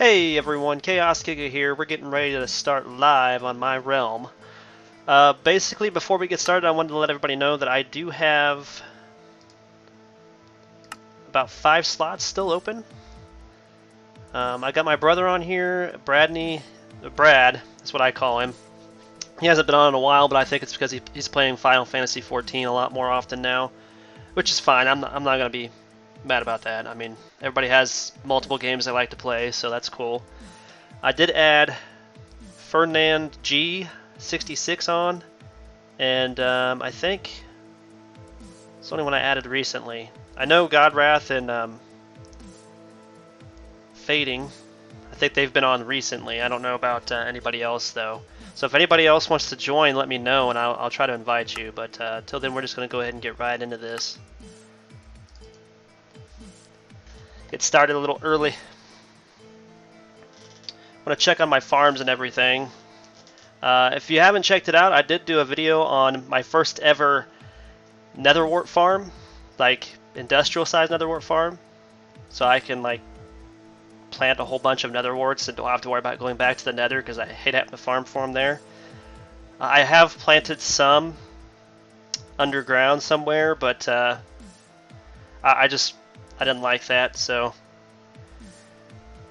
Hey everyone, Chaos Giga here. We're getting ready to start live on my realm. Basically, before we get started, I wanted to let everybody know that I do have about 5 slots still open. I got my brother on here, Brad is what I call him. He hasn't been on in a while, but I think it's because he's playing Final Fantasy XIV a lot more often now, which is fine. I'm not going to be mad about that. I mean, everybody has multiple games they like to play, so that's cool. I did add Ferdinand G66 on, and I think it's the only one I added recently. I know Godwrath and Fading, I think they've been on recently. I don't know about anybody else though. So if anybody else wants to join, let me know and I'll try to invite you. But till then, we're just going to go ahead and get right into this. Get started a little early. I want to check on my farms and everything. If you haven't checked it out, I did do a video on my first ever netherwort farm, like industrial size netherwort farm, so I can like plant a whole bunch of netherworts and don't have to worry about going back to the nether because I hate having to farm for them there. I have planted some underground somewhere, but I didn't like that, so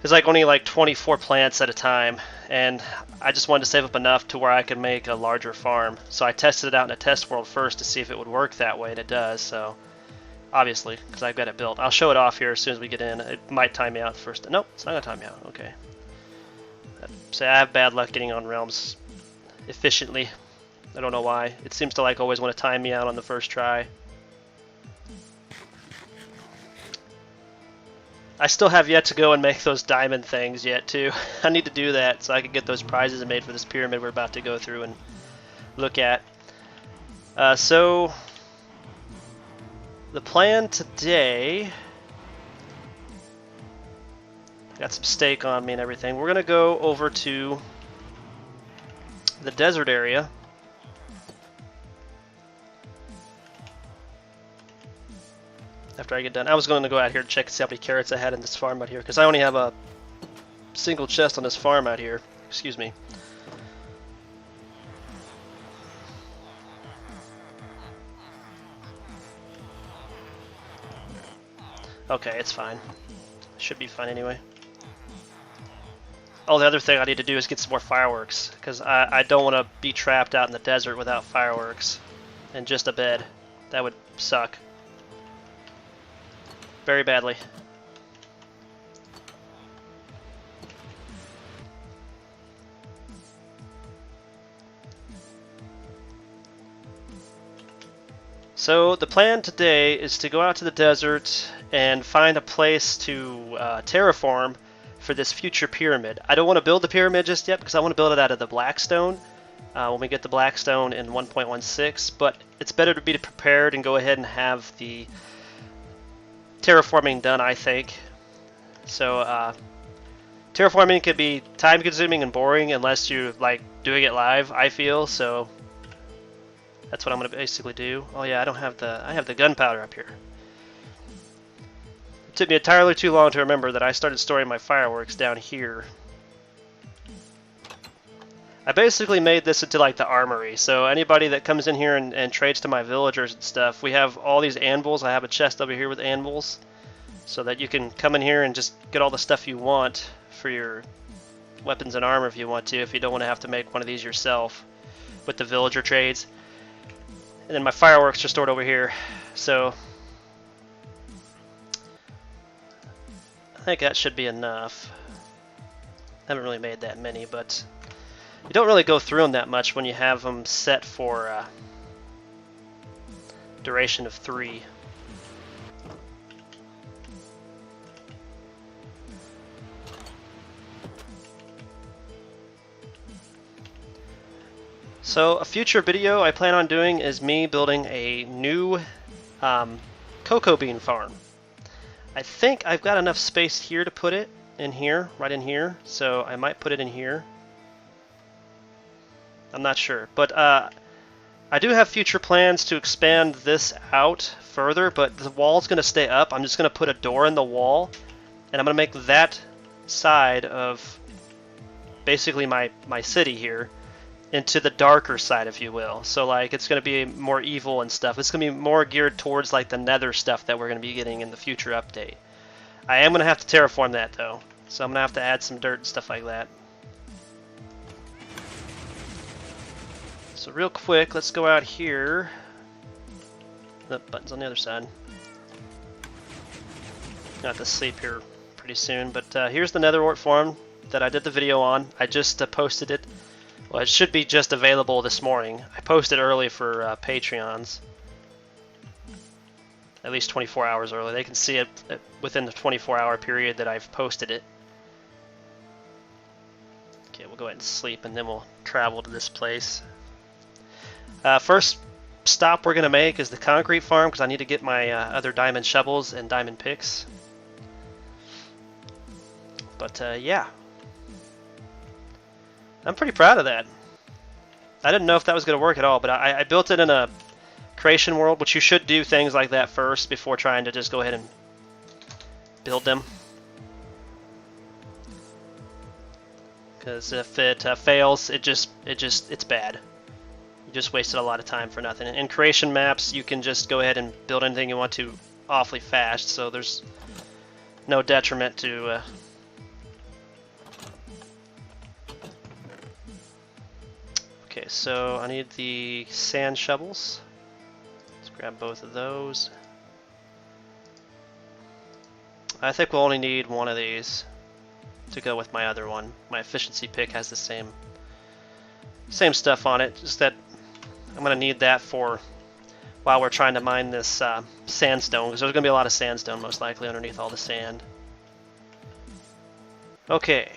it's like only like 24 plants at a time, and I just wanted to save up enough to where I could make a larger farm. So I tested it out in a test world first to see if it would work that way, and it does. So obviously, because I've got it built. I'll show it off here as soon as we get in. It might time me out first. Nope, it's not gonna time me out. Okay. So I have bad luck getting on realms efficiently. I don't know why. It seems to like always want to time me out on the first try. I still have yet to go and make those diamond things yet too. I need to do that so I can get those prizes made for this pyramid we're about to go through and look at. So the plan today, got some steak on me and everything. We're gonna go over to the desert area. After I get done, I was going to go out here and check and see how many carrots I had in this farm out here, because I only have a single chest on this farm out here. Excuse me. Okay, it's fine. Should be fine anyway. Oh, the other thing I need to do is get some more fireworks, because I don't want to be trapped out in the desert without fireworks and just a bed. That would suck. Very badly. So the plan today is to go out to the desert and find a place to terraform for this future pyramid. I don't want to build the pyramid just yet because I want to build it out of the blackstone when we get the blackstone in 1.16, but it's better to be prepared and go ahead and have the terraforming done, I think. So terraforming could be time consuming and boring unless you like doing it live, I feel, so that's what I'm going to basically do. Oh yeah, I have the gunpowder up here. It took me entirely too long to remember that I started storing my fireworks down here. I basically made this into like the armory, so anybody that comes in here and trades to my villagers and stuff, we have all these anvils. I have a chest over here with anvils, so that you can come in here and just get all the stuff you want for your weapons and armor if you want to, if you don't want to have to make one of these yourself with the villager trades. And then my fireworks are stored over here, so I think that should be enough. I haven't really made that many, but you don't really go through them that much when you have them set for duration of 3. So a future video I plan on doing is me building a new cocoa bean farm. I think I've got enough space here to put it in here, right in here, so I might put it in here. I'm not sure, but I do have future plans to expand this out further, but the wall's going to stay up. I'm just going to put a door in the wall, and I'm going to make that side of basically my city here into the darker side, if you will. So like it's going to be more evil and stuff. It's going to be more geared towards like the nether stuff that we're going to be getting in the future update. I am going to have to terraform that though. So I'm going to have to add some dirt and stuff like that. So real quick, let's go out here. The button's on the other side. Gonna have to sleep here pretty soon, but here's the nether wart farm that I did the video on. I just posted it. Well, it should be just available this morning. I posted early for Patreons. At least 24 hours early. They can see it within the 24-hour period that I've posted it. Okay, we'll go ahead and sleep, and then we'll travel to this place. First stop we're going to make is the concrete farm, because I need to get my other diamond shovels and diamond picks. But yeah. I'm pretty proud of that. I didn't know if that was going to work at all, but I built it in a creation world, which you should do things like that first before trying to just go ahead and build them. Because if it fails, it's bad. You just wasted a lot of time for nothing. In creation maps, you can just go ahead and build anything you want to awfully fast, so there's no detriment to Okay, so I need the sand shovels. Let's grab both of those. I think we'll only need one of these to go with my other one. My efficiency pick has the same stuff on it, just that I'm going to need that for while we're trying to mine this sandstone, because there's going to be a lot of sandstone most likely underneath all the sand. Okay.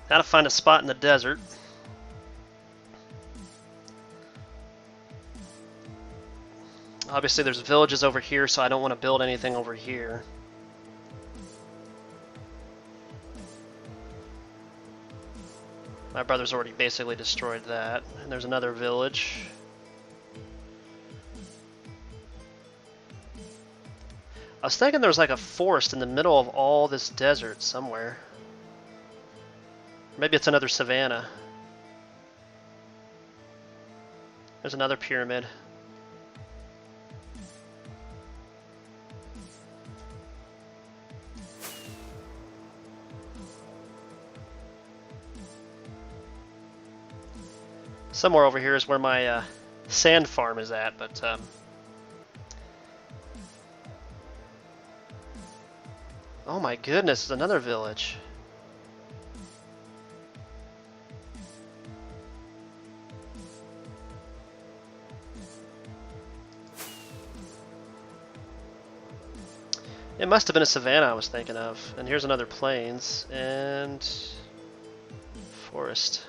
Gotta find a spot in the desert. Obviously there's villages over here, so I don't want to build anything over here. My brother's already basically destroyed that. And there's another village. I was thinking there was like a forest in the middle of all this desert somewhere. Maybe it's another savanna. There's another pyramid. Somewhere over here is where my sand farm is at, but oh my goodness, there's another village. It must have been a savanna I was thinking of. And here's another plains and forest.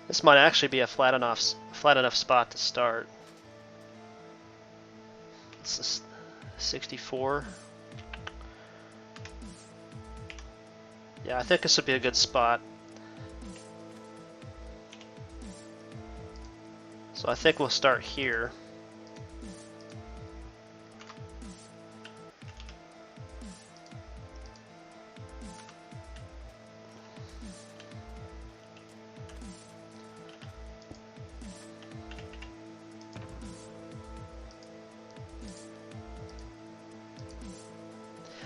This might actually be a flat enough spot to start. This is 64. Yeah, I think this would be a good spot. So I think we'll start here.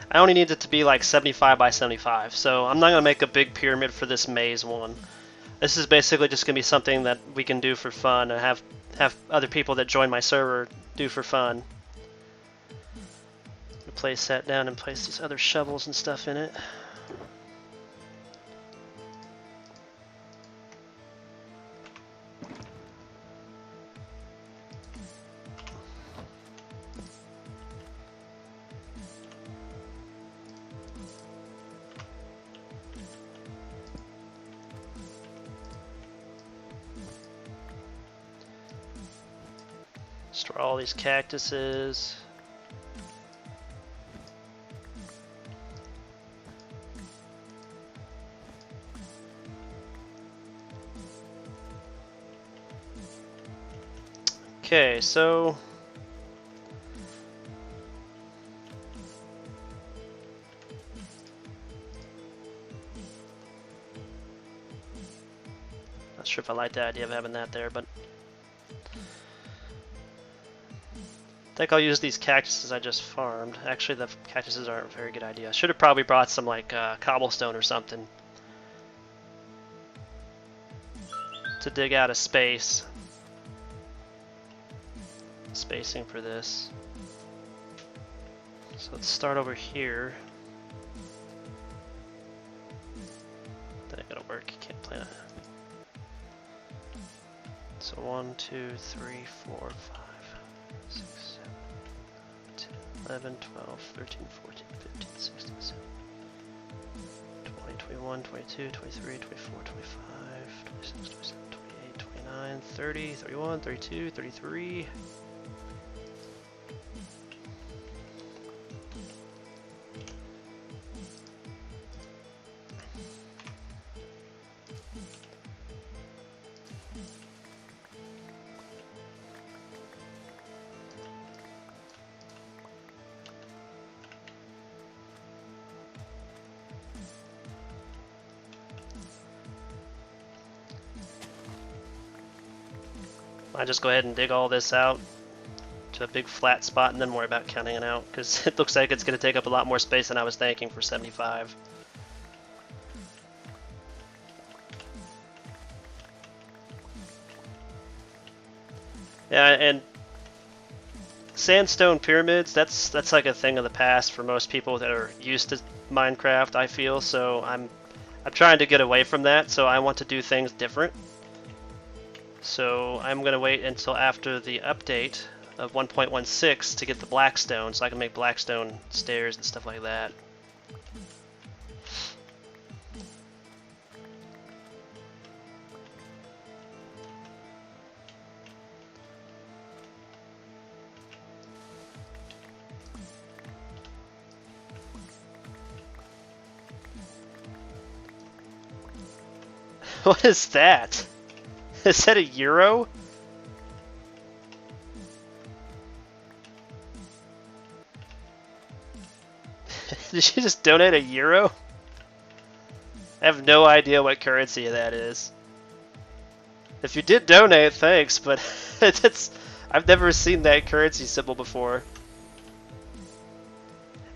I only need it to be like 75 by 75, so I'm not going to make a big pyramid for this maze one. This is basically just going to be something that we can do for fun and have other people that join my server do for fun. Place that down and place these other shovels and stuff in it. Store all these cactuses. Okay, so not sure if I like the idea of having that there, but I think I'll use these cactuses I just farmed. Actually, the cactuses aren't a very good idea. I should have probably brought some like cobblestone or something to dig out a space. Spacing for this. So let's start over here. That ain't gonna work. You can't plant it. So 1, 2, 3, 4, 5, 6, 7, 10, 11, 12, 13, 14, 15, 16, 17, 20, 21, 22, 23, 24, 25, 26, 27, 28, 29, 30, 31, 32, 33. I just go ahead and dig all this out to a big flat spot and then worry about counting it out, because it looks like it's going to take up a lot more space than I was thinking for 75. Yeah, and sandstone pyramids, that's like a thing of the past for most people that are used to Minecraft, I feel, so I'm trying to get away from that, so I want to do things different. So I'm going to wait until after the update of 1.16 to get the blackstone, so I can make blackstone stairs and stuff like that. What is that? Is that a euro? Did she just donate a euro? I have no idea what currency that is. If you did donate, thanks, but I've never seen that currency symbol before.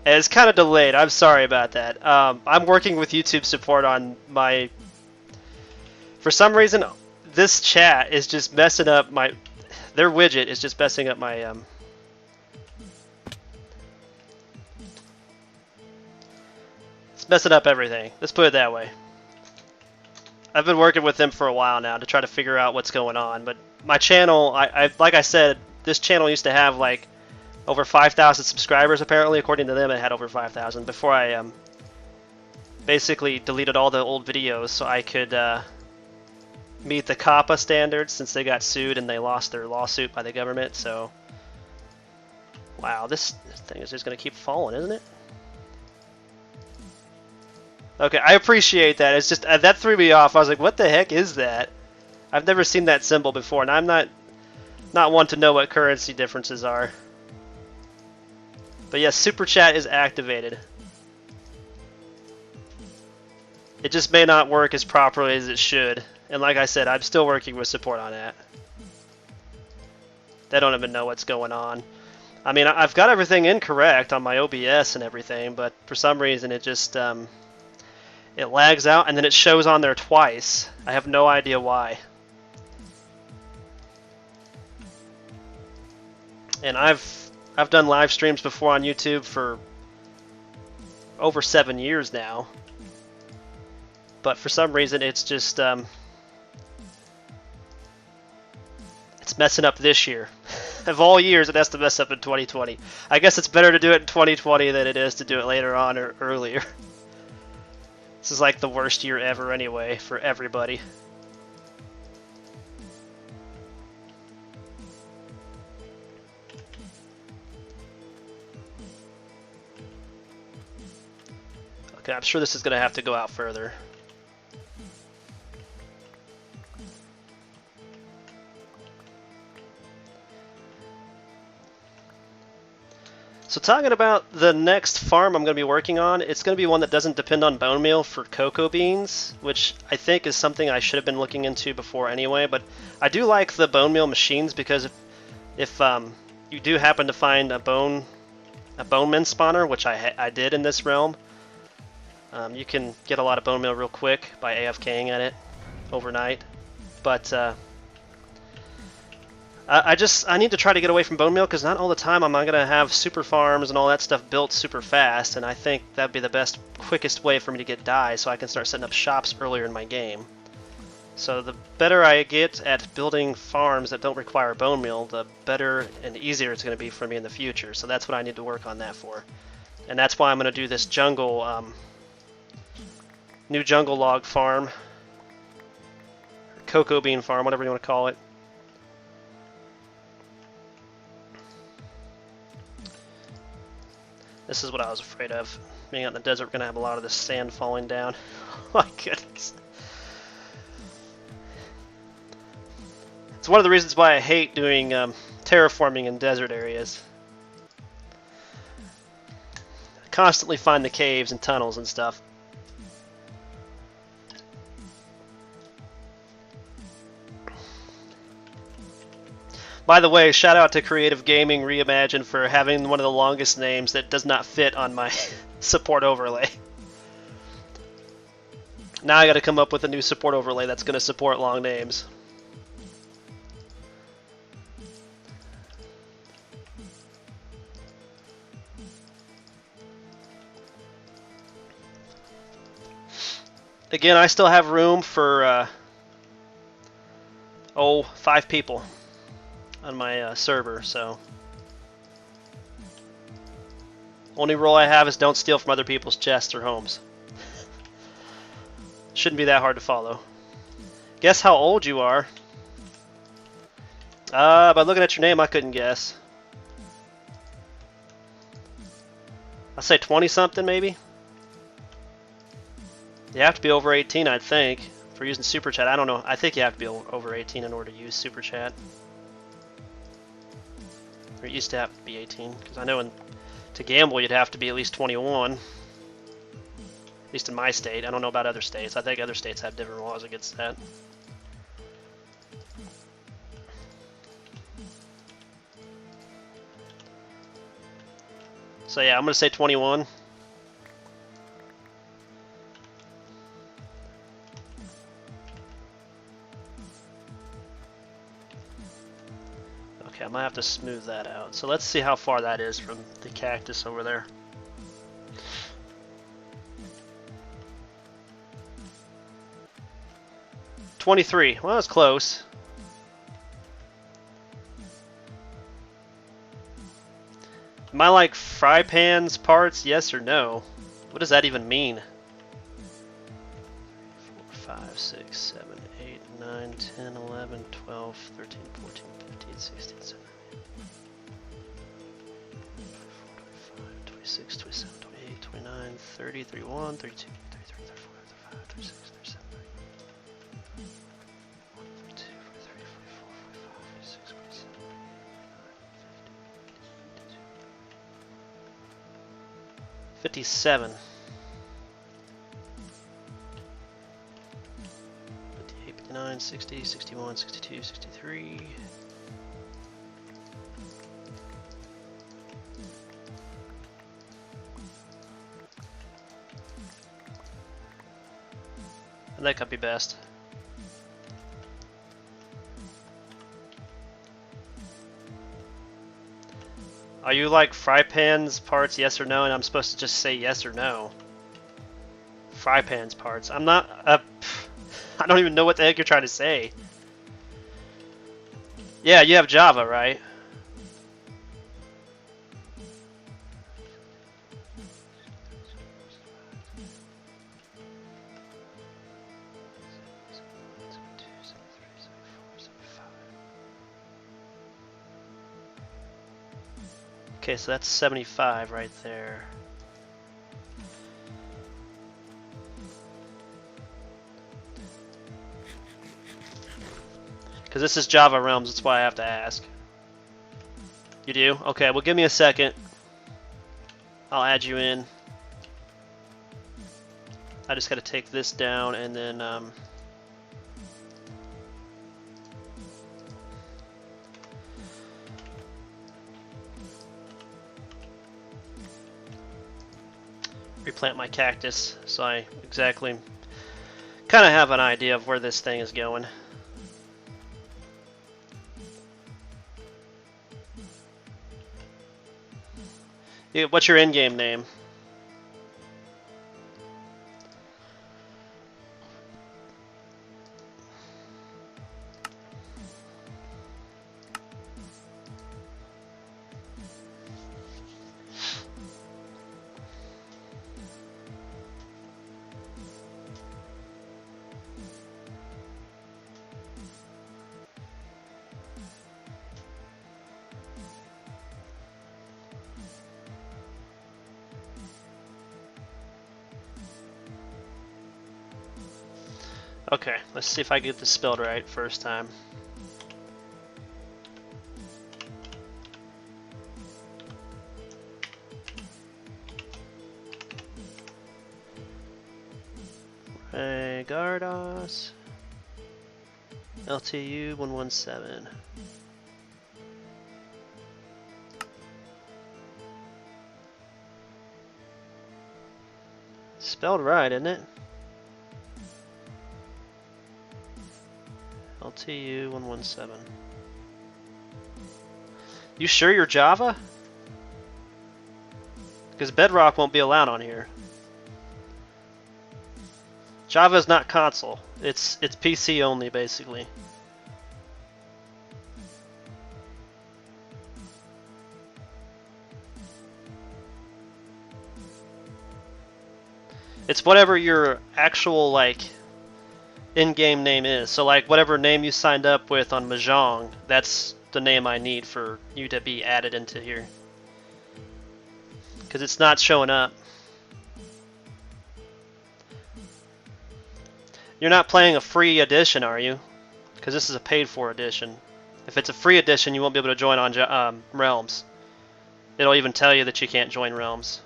And it's kind of delayed. I'm sorry about that. I'm working with YouTube support on my... For some reason, this chat is just messing up my... Their widget is just messing up my... It's messing up everything. Let's put it that way. I've been working with them for a while now to try to figure out what's going on. But my channel, like I said, this channel used to have like over 5,000 subscribers apparently. According to them, it had over 5,000 before I basically deleted all the old videos so I could meet the COPPA standards, since they got sued and they lost their lawsuit by the government. So, wow, this thing is just going to keep falling, isn't it? Okay, I appreciate that. It's just that threw me off. I was like, what the heck is that? I've never seen that symbol before, and I'm not one to know what currency differences are. But yes, Super Chat is activated. It just may not work as properly as it should. And like I said, I'm still working with support on that. They don't even know what's going on. I mean, I've got everything incorrect on my OBS and everything, but for some reason it just... it lags out and then it shows on there twice. I have no idea why. And I've done live streams before on YouTube for over 7 years now. But for some reason it's just it's messing up this year. Of all years, it has to mess up in 2020. I guess it's better to do it in 2020 than it is to do it later on or earlier. This is like the worst year ever anyway for everybody. Okay, I'm sure this is going to have to go out further. So talking about the next farm I'm going to be working on, it's going to be one that doesn't depend on bone meal for cocoa beans, which I think is something I should have been looking into before anyway, but I do like the bone meal machines because if you do happen to find a bone min spawner, which I did in this realm, you can get a lot of bone meal real quick by AFKing at it overnight. But I need to try to get away from bone meal because not all the time I'm not going to have super farms and all that stuff built super fast, and I think that'd be the best, quickest way for me to get dye so I can start setting up shops earlier in my game. So the better I get at building farms that don't require bone meal, the better and easier it's going to be for me in the future. So that's what I need to work on that for. And that's why I'm going to do this jungle, new jungle log farm, cocoa bean farm, whatever you want to call it. This is what I was afraid of. Being out in the desert, we're going to have a lot of this sand falling down. Oh my goodness. It's one of the reasons why I hate doing terraforming in desert areas. I constantly find the caves and tunnels and stuff. By the way, shout out to Creative Gaming Reimagined for having one of the longest names that does not fit on my support overlay. Now I gotta come up with a new support overlay that's gonna support long names. Again, I still have room for 5 people on my server, so only rule I have is don't steal from other people's chests or homes. Shouldn't be that hard to follow. Guess how old you are? By looking at your name, I couldn't guess. I'd say 20 something maybe. You have to be over 18, I'd think, for using Super Chat. I don't know. I think you have to be over 18 in order to use Super Chat. Or it used to have to be 18, because I know to gamble you'd have to be at least 21. At least in my state. I don't know about other states. I think other states have different laws against that. So yeah, I'm going to say 21. Okay, I might have to smooth that out. So let's see how far that is from the cactus over there. $23. Well, that's close. Am I like fry pans parts? Yes or no? What does that even mean? 4, 5, 6, 7, 8, 9, 10, 11, 12, 13, 14, 15, 16, 17, 25, 26, 27, 28, 29, 30, 31, 32, 33, 34, 35, 36, 37, 42, 43, 44, 45, 46, 47, 57. 58, 59, 60, 61, 62, 63. And that could be best. Are you like fry pans parts, yes or no? And I'm supposed to just say yes or no. Fry pans parts. I'm not. I don't even know what the heck you're trying to say. Yeah, you have Java, right? Okay, so that's 75 right there. Because this is Java Realms, that's why I have to ask. You do? Okay, well give me a second. I'll add you in. I just got to take this down and then replant my cactus so I exactly kind of have an idea of where this thing is going. Yeah, what's your in-game name? Okay, let's see if I get this spelled right first time. Gardos LTU 117. Spelled right, isn't it? LTU 117. You sure you're Java? Because Bedrock won't be allowed on here. Java is not console. It's PC only, basically. It's whatever your actual like in-game name is. So like whatever name you signed up with on Mahjong, that's the name I need for you to be added into here. Because it's not showing up. You're not playing a free edition, are you? Because this is a paid-for edition. If it's a free edition, you won't be able to join on Realms. It'll even tell you that you can't join Realms.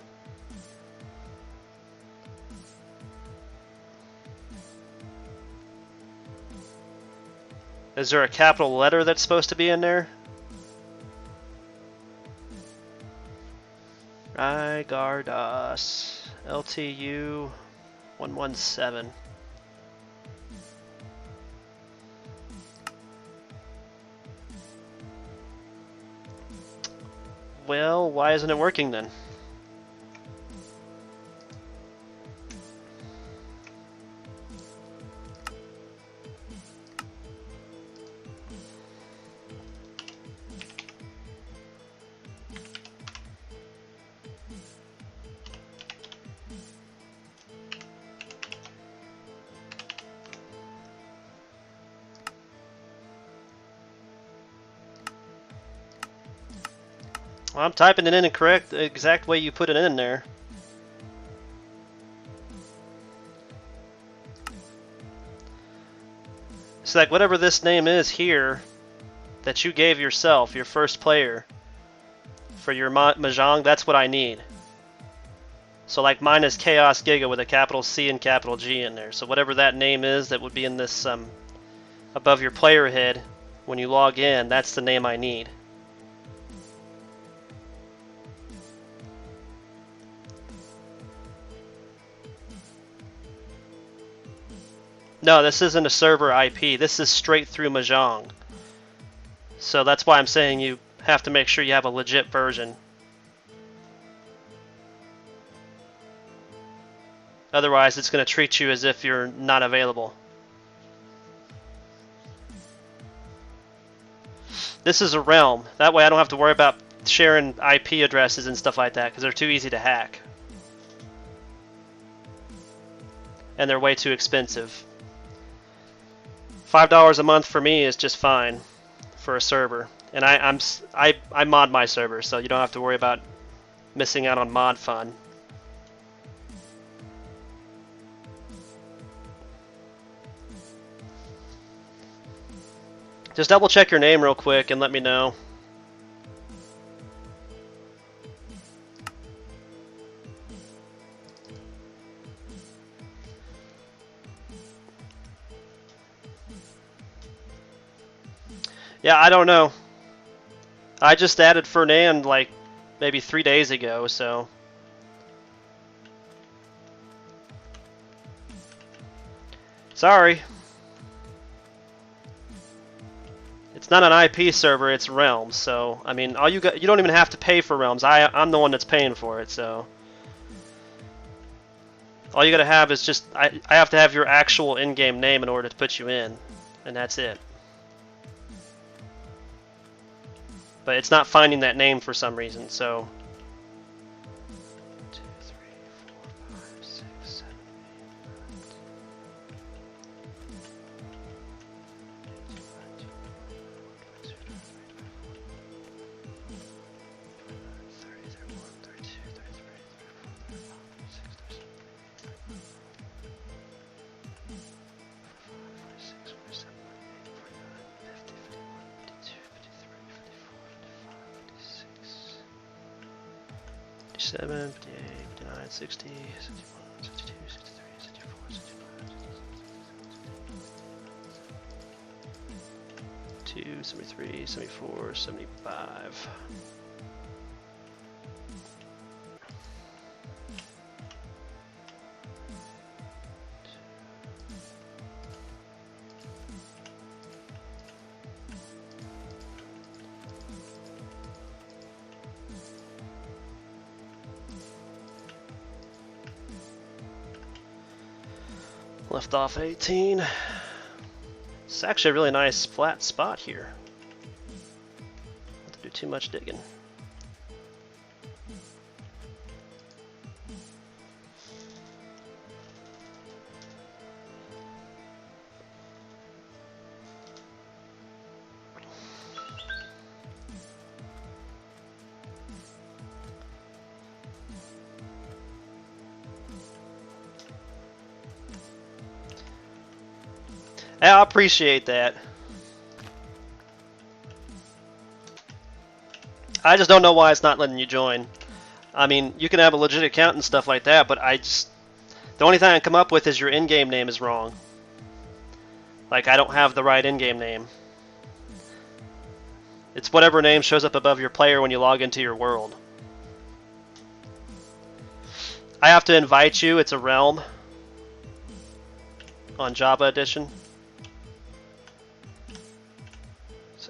Is there a capital letter that's supposed to be in there? Rygardos LTU 117. Well, why isn't it working then? Well, I'm typing it in the exact way you put it in there. So like whatever this name is here that you gave yourself, your first player, for your Mahjong, that's what I need. So like mine is Chaos Giga with a capital C and capital G in there. So whatever that name is that would be in this above your player head when you log in, that's the name I need. No, this isn't a server IP. This is straight through Mahjong. So that's why I'm saying you have to make sure you have a legit version. Otherwise, it's going to treat you as if you're not available. This is a realm. That way I don't have to worry about sharing IP addresses and stuff like that because they're too easy to hack. And they're way too expensive. $5 a month for me is just fine for a server. And I mod my server, so you don't have to worry about missing out on mod fun. Just double check your name real quick and let me know. Yeah, I don't know. I just added Fernand like maybe 3 days ago, so. Sorry. It's not an IP server, it's Realms, so I mean you don't even have to pay for Realms. I'm the one that's paying for it, so. All you gotta have is just I have to have your actual in-game name in order to put you in, and that's it. But it's not finding that name for some reason, so. 2, 3, 4, 5, 6, 7, 57, 58, 59, 60, 61, 62, 63, 64, 65, 73, 74, 75. Left off at 18. It's actually a really nice flat spot here. Not to do too much digging. I appreciate that. I just don't know why it's not letting you join. I mean, you can have a legit account and stuff like that, but the only thing I come up with is your in-game name is wrong. Like, I don't have the right in-game name. It's whatever name shows up above your player when you log into your world. I have to invite you. It's a realm on Java Edition.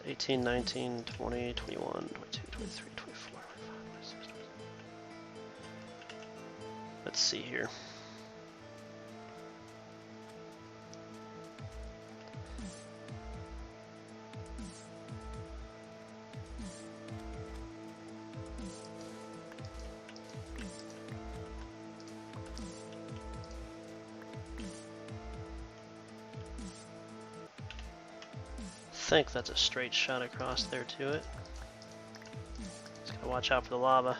18, 19, 20, 21, 22, 23, 24, 25, 26, 27. Let's see here. I think that's a straight shot across there to it. Just gotta watch out for the lava.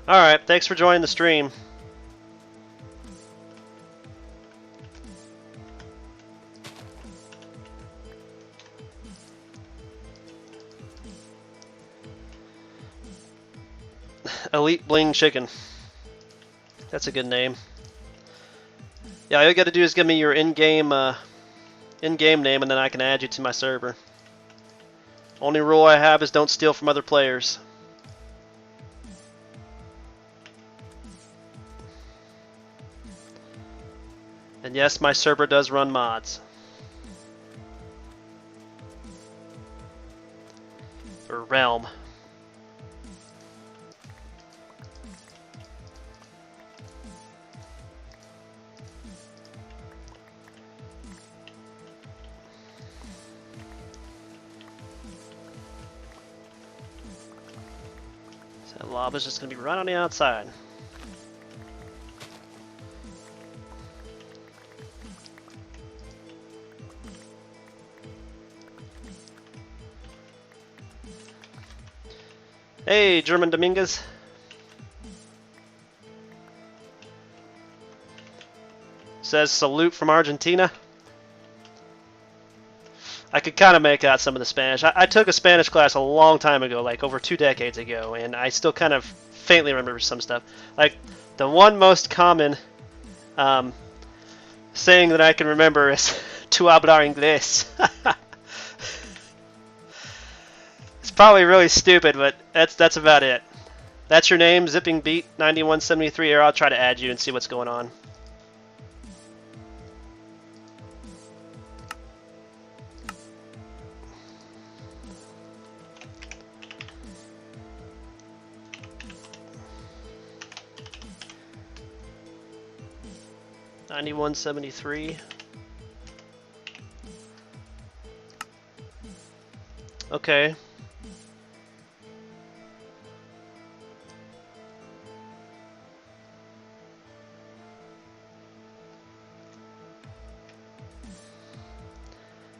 Alright, thanks for joining the stream. Elite Bling Chicken. That's a good name. Yeah, all you gotta do is give me your in-game name, and then I can add you to my server. Only rule I have is don't steal from other players. And yes, my server does run mods. Or Realm. That lava's just gonna be right on the outside. Hey, German Dominguez. Says salute from Argentina. I could kind of make out some of the Spanish. I took a Spanish class a long time ago, like over 2 decades ago, and I still kind of faintly remember some stuff. Like, the one most common saying that I can remember is "Tu hablar inglés." It's probably really stupid, but that's about it. That's your name, Zipping Beat 9173, or I'll try to add you and see what's going on. $91.73. Okay.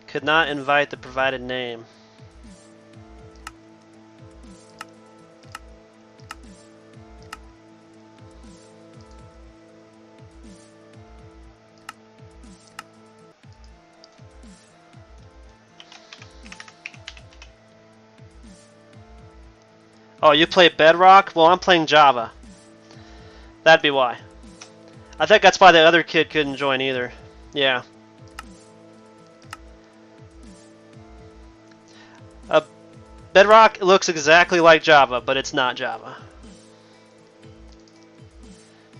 Could not invite the provided name. Oh, you play Bedrock? Well, I'm playing Java. That'd be why. I think that's why the other kid couldn't join either. Yeah. Bedrock looks exactly like Java, but it's not Java.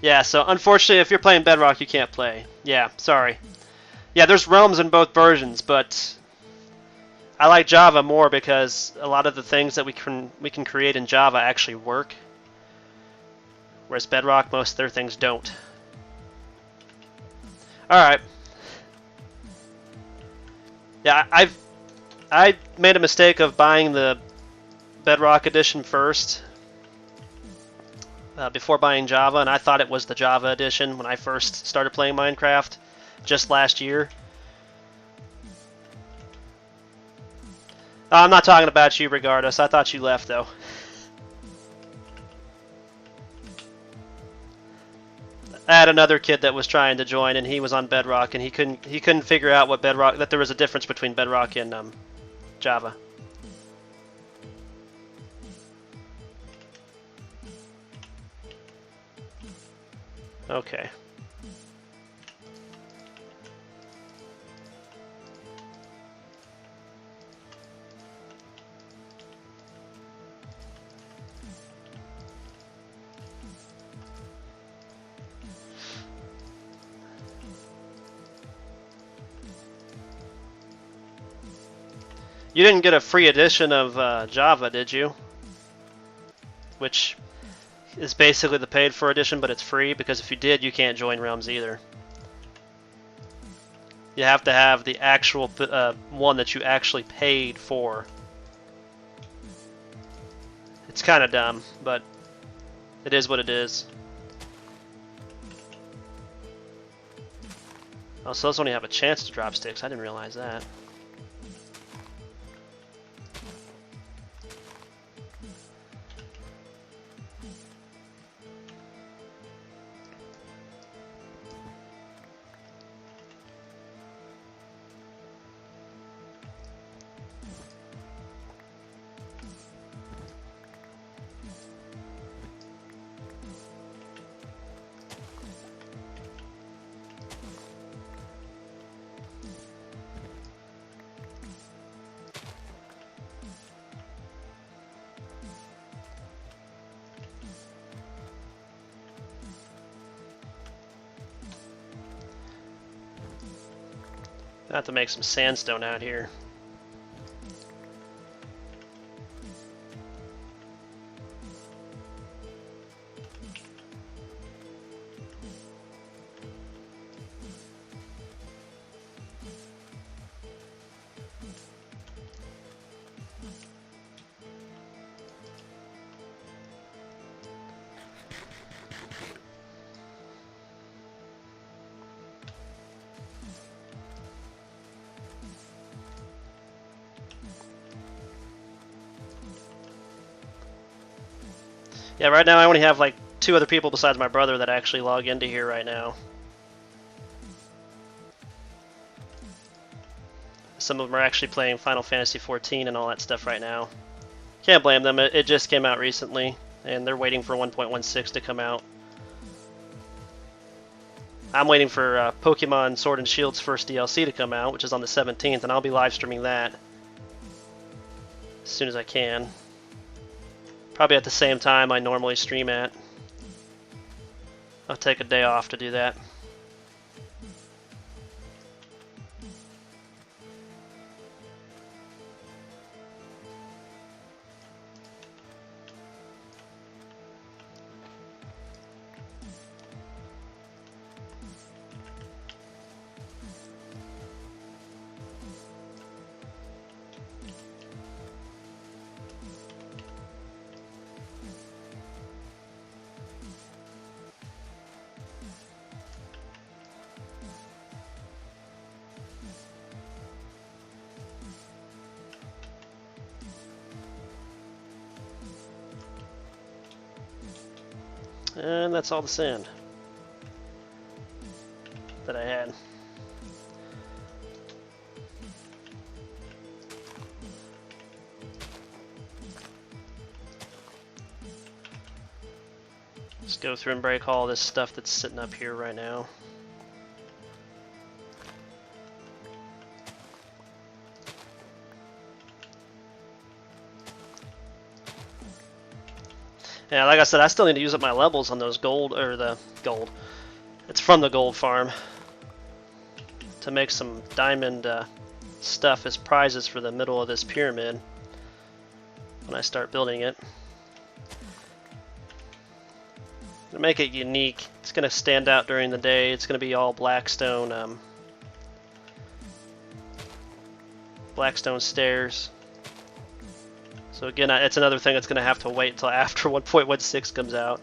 Yeah, so unfortunately, if you're playing Bedrock, you can't play. Yeah, sorry. Yeah, there's realms in both versions, but I like Java more because a lot of the things that we can create in Java actually work, whereas Bedrock, most of their things don't. All right. Yeah, I made a mistake of buying the Bedrock edition first before buying Java, and I thought it was the Java edition when I first started playing Minecraft just last year. I'm not talking about you regardless. I thought you left though. I had another kid that was trying to join, and he was on Bedrock, and he couldn't figure out what Bedrock, that there was a difference between Bedrock and Java. Okay. You didn't get a free edition of Java, did you? Which is basically the paid for edition, but it's free, because if you did, you can't join Realms either. You have to have the actual one that you actually paid for. It's kind of dumb, but it is what it is. Oh, so those only have a chance to drop sticks. I didn't realize that. I have to make some sandstone out here. Yeah, right now I only have like 2 other people besides my brother that actually log into here right now. Some of them are actually playing Final Fantasy XIV and all that stuff right now. Can't blame them, it just came out recently, and they're waiting for 1.16 to come out. I'm waiting for Pokemon Sword and Shield's first DLC to come out, which is on the 17th, and I'll be live streaming that as soon as I can. Probably at the same time I normally stream at. I'll take a day off to do that. And that's all the sand that I had. Let's go through and break all this stuff that's sitting up here right now. Yeah, like I said, I still need to use up my levels on those gold, or the gold. It's from the gold farm. To make some diamond stuff as prizes for the middle of this pyramid. When I start building it. To make it unique, it's going to stand out during the day. It's going to be all Blackstone, Blackstone stairs. So again, it's another thing that's going to have to wait until after 1.16 comes out.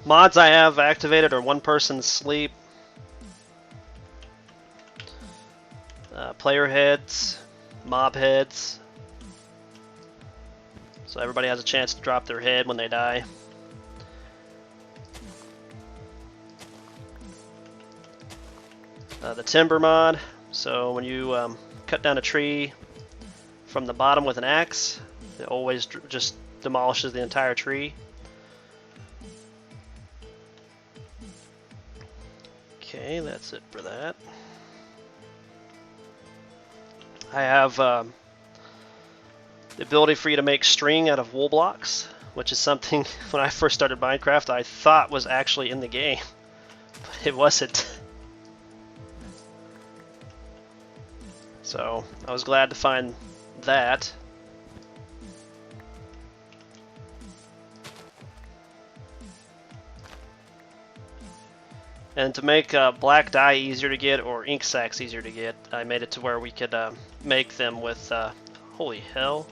Mods I have activated are one person sleep, player heads, mob heads, so everybody has a chance to drop their head when they die. The timber mod, so when you cut down a tree from the bottom with an axe, it always just demolishes the entire tree. Okay, that's it for that. I have the ability for you to make string out of wool blocks, which is something when I first started Minecraft I thought was actually in the game, but it wasn't. So I was glad to find that. And to make black dye easier to get, or ink sacs easier to get, I made it to where we could make them with, holy hell.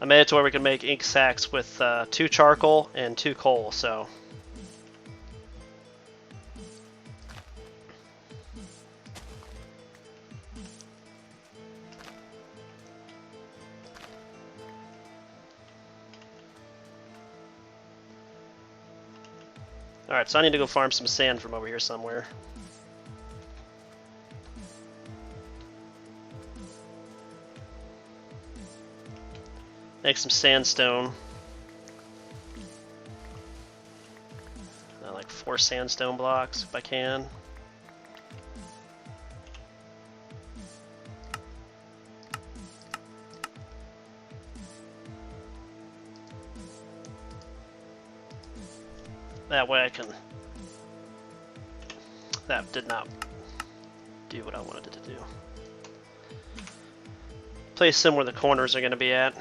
I made it to where we can make ink sacs with 2 charcoal and 2 coal, so. Alright, so I need to go farm some sand from over here somewhere. Make some sandstone. Like 4 sandstone blocks if I can. That way I can... That did not do what I wanted it to do. Place them where the corners are going to be at.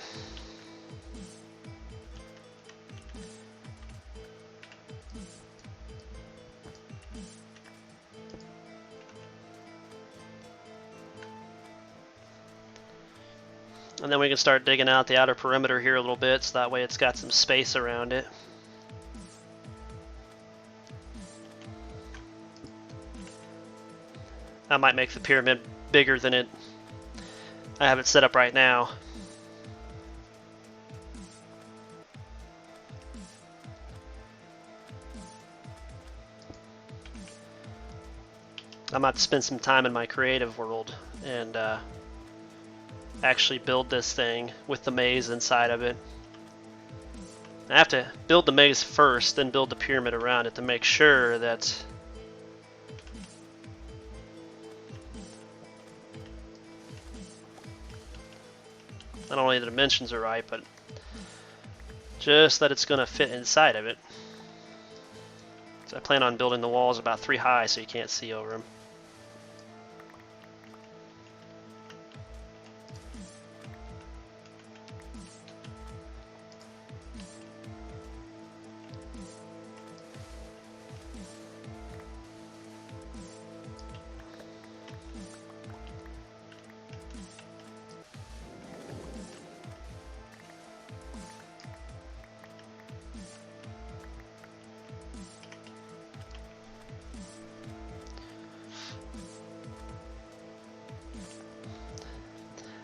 And then we can start digging out the outer perimeter here a little bit, so that way it's got some space around it. I might make the pyramid bigger than I have it set up right now. I might spend some time in my creative world and actually build this thing with the maze inside of it. I have to build the maze first, then build the pyramid around it to make sure that not only the dimensions are right, but just that it's going to fit inside of it. So I plan on building the walls about 3 high so you can't see over them.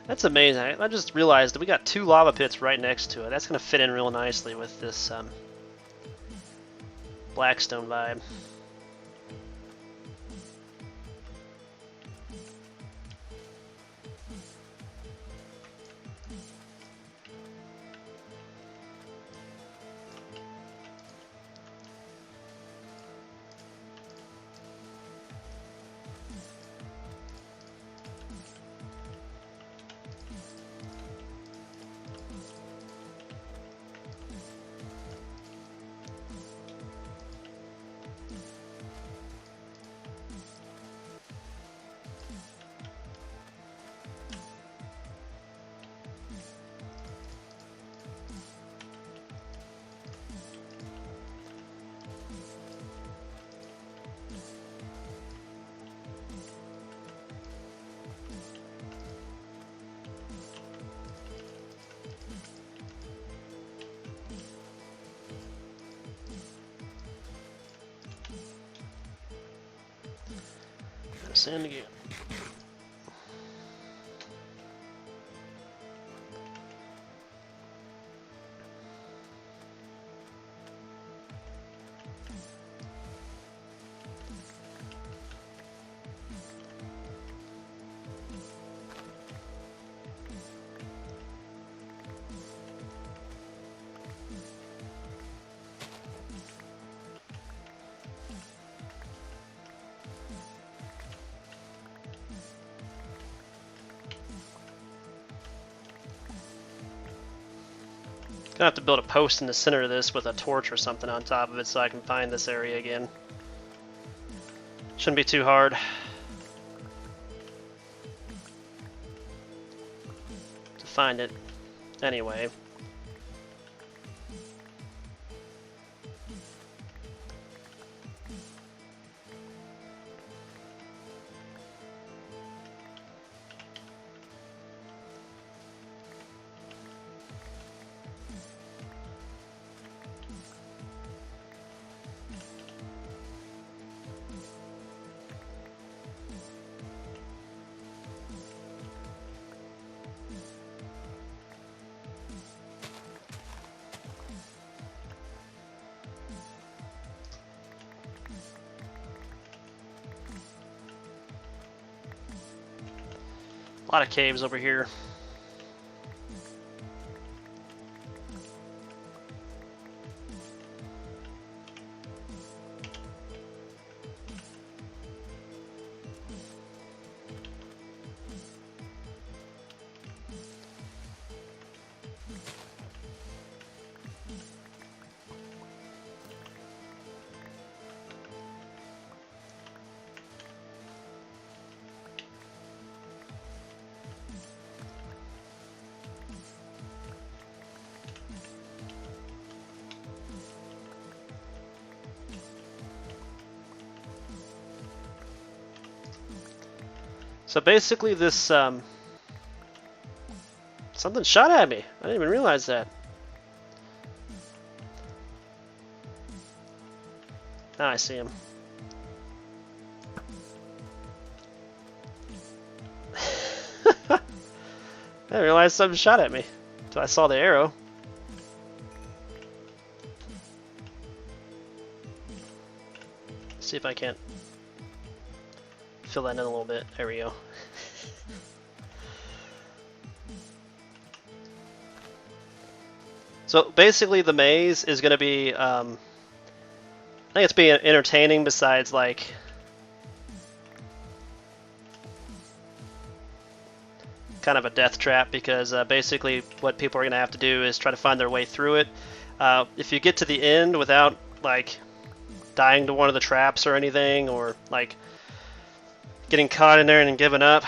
That's amazing. I just realized that we got 2 lava pits right next to it. That's going to fit in real nicely with this Blackstone vibe. Sand again. Gonna have to build a post in the center of this with a torch or something on top of it so I can find this area again. Shouldn't be too hard. To find it anyway. A lot of caves over here. So basically this Something shot at me. I didn't even realize that. Ah, I see him. I didn't realize something shot at me until I saw the arrow. See if I can't fill that in a little bit. There we go. So basically the maze is going to be, I think it's being entertaining besides like kind of a death trap, because basically what people are going to have to do is try to find their way through it. If you get to the end without like dying to one of the traps or anything, or like getting caught in there and giving up,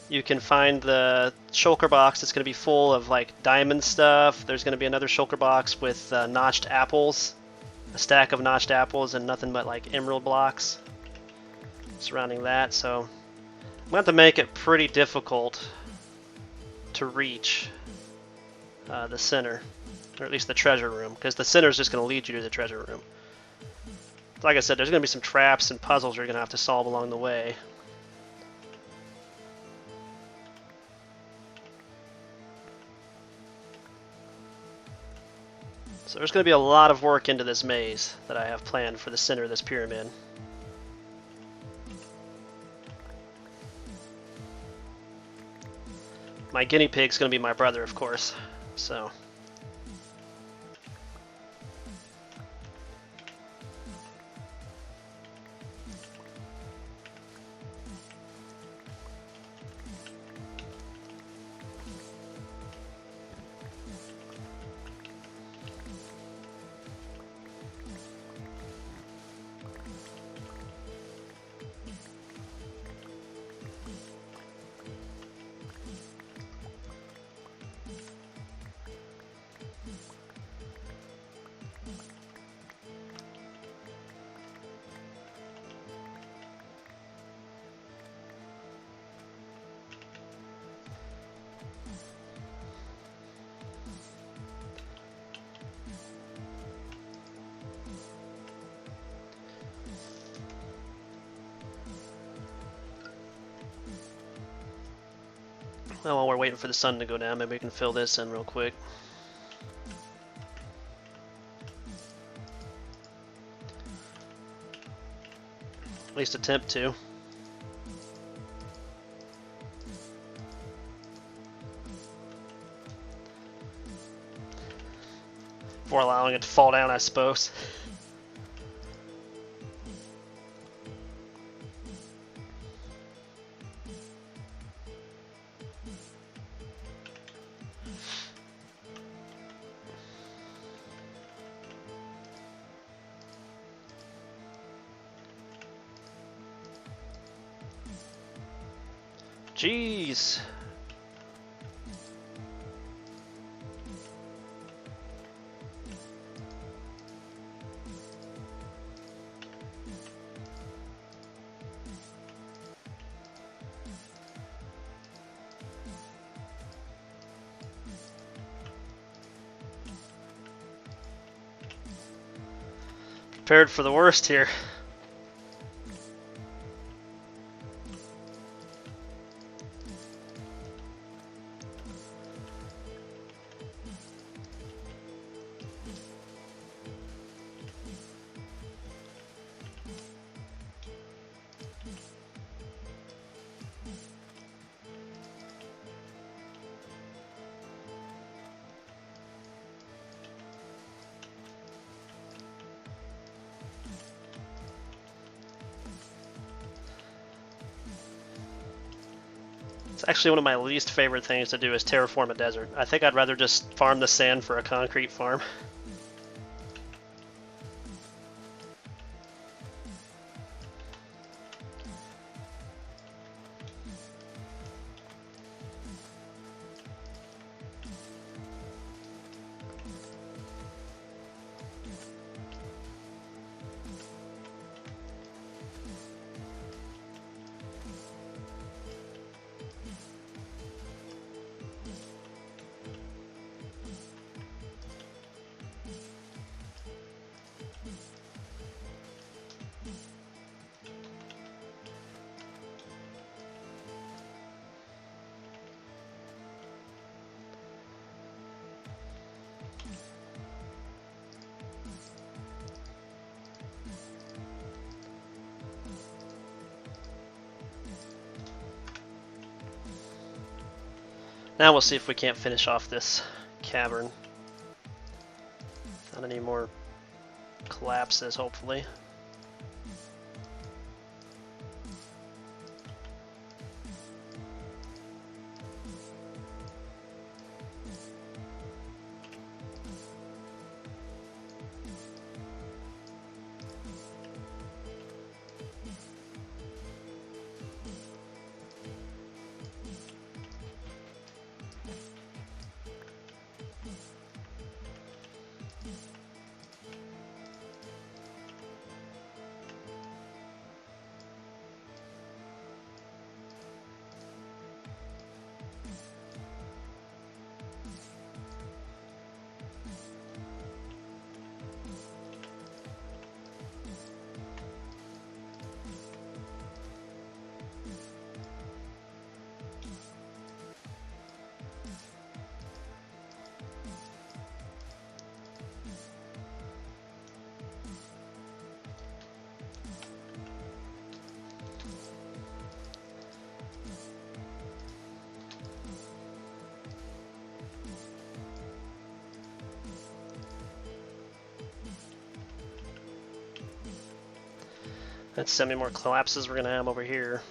you can find the shulker box that's going to be full of like diamond stuff. There's going to be another shulker box with notched apples, a stack of notched apples, and nothing but like emerald blocks surrounding that. So I'm going to have to make it pretty difficult to reach the center, or at least the treasure room, because the center is just going to lead you to the treasure room. Like I said, there's going to be some traps and puzzles you're going to have to solve along the way. So there's going to be a lot of work into this maze that I have planned for the center of this pyramid. My guinea pig's going to be my brother, of course. So well, while we're waiting for the sun to go down, maybe we can fill this in real quick. At least attempt to. Before allowing it to fall down, I suppose. Jeez. Prepared for the worst here. It's actually one of my least favorite things to do is terraform a desert. I think I'd rather just farm the sand for a concrete farm. Now we'll see if we can't finish off this cavern. Not any more collapses, hopefully. Let's see how many more collapses we're going to have over here.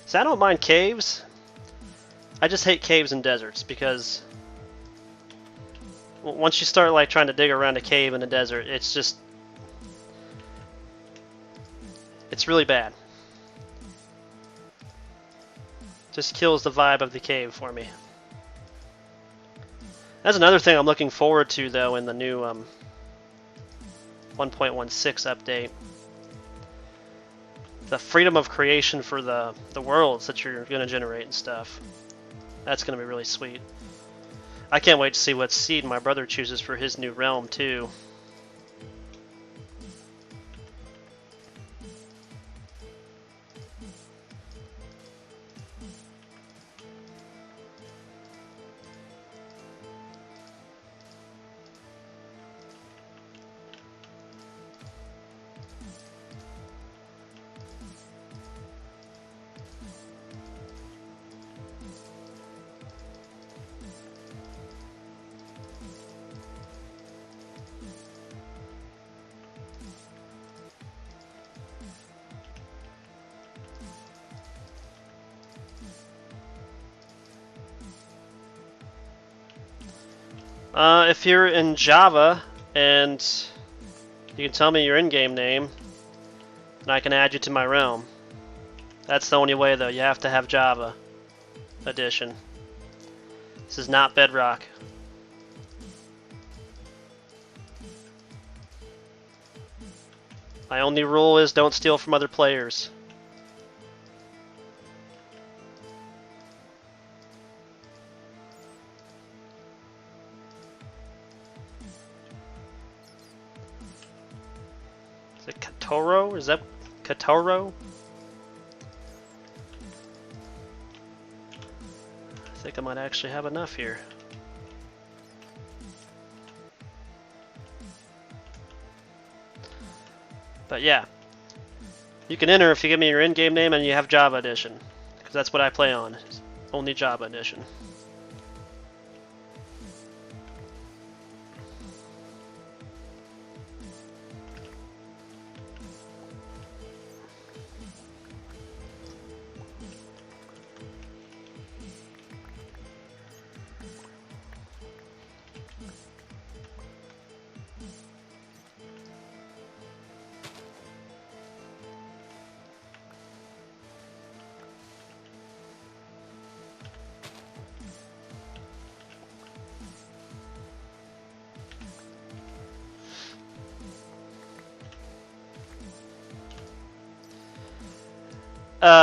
So I don't mind caves. I just hate caves and deserts because once you start like trying to dig around a cave in a desert, it's really bad. Just kills the vibe of the cave for me. That's another thing I'm looking forward to though in the new 1.16 update. The freedom of creation for the worlds that you're going to generate and stuff. That's going to be really sweet. I can't wait to see what seed my brother chooses for his new realm too. If you're in Java and you can tell me your in-game name, and I can add you to my realm. That's the only way though, you have to have Java edition. This is not Bedrock. My only rule is don't steal from other players. Is it Katoro? Is that Katoro? I think I might actually have enough here. But yeah, you can enter if you give me your in-game name and you have Java Edition, because that's what I play on, only Java Edition.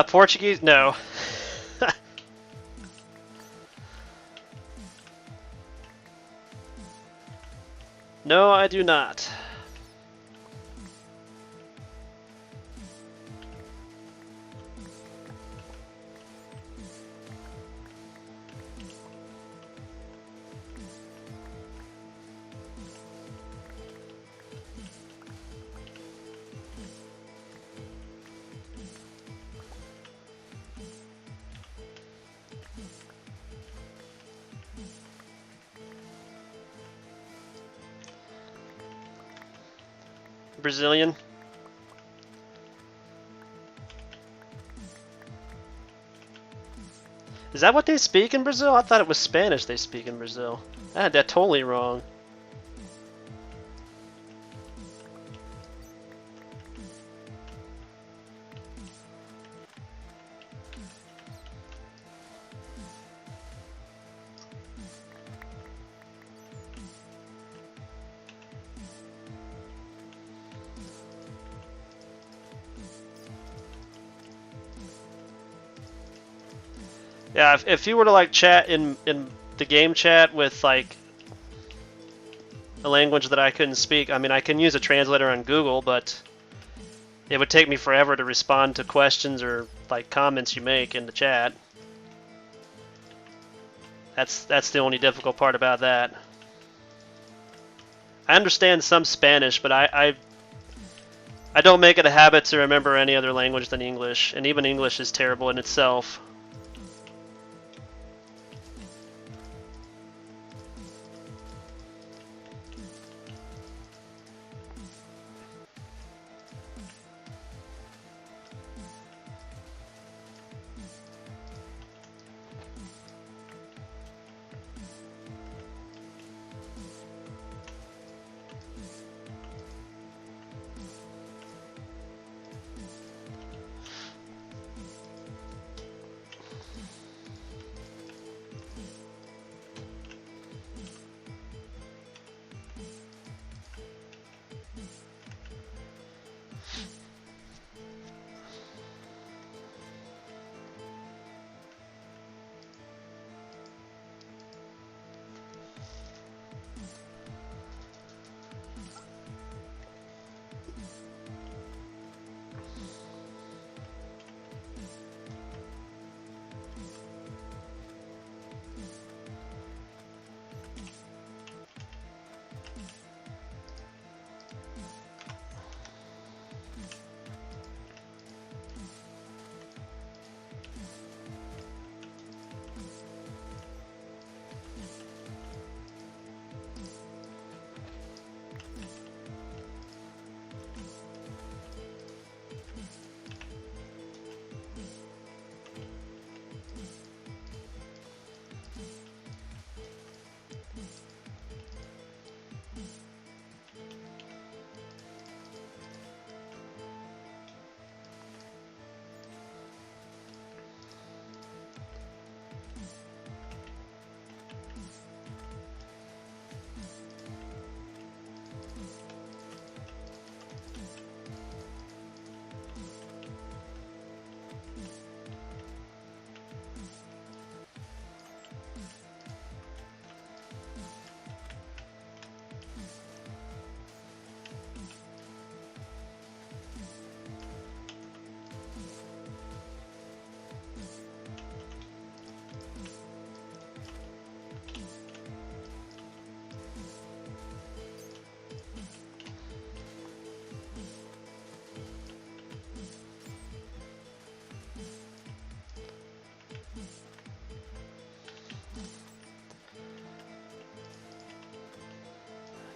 Portuguese? No. No, I do not. Brazilian? Is that what they speak in Brazil? I thought it was Spanish they speak in Brazil. I had that totally wrong. Yeah, if you were to like chat in the game chat with like a language that I couldn't speak, I mean I can use a translator on Google, but it would take me forever to respond to questions or like comments you make in the chat. That's the only difficult part about that. I understand some Spanish, but I don't make it a habit to remember any other language than English, and even English is terrible in itself.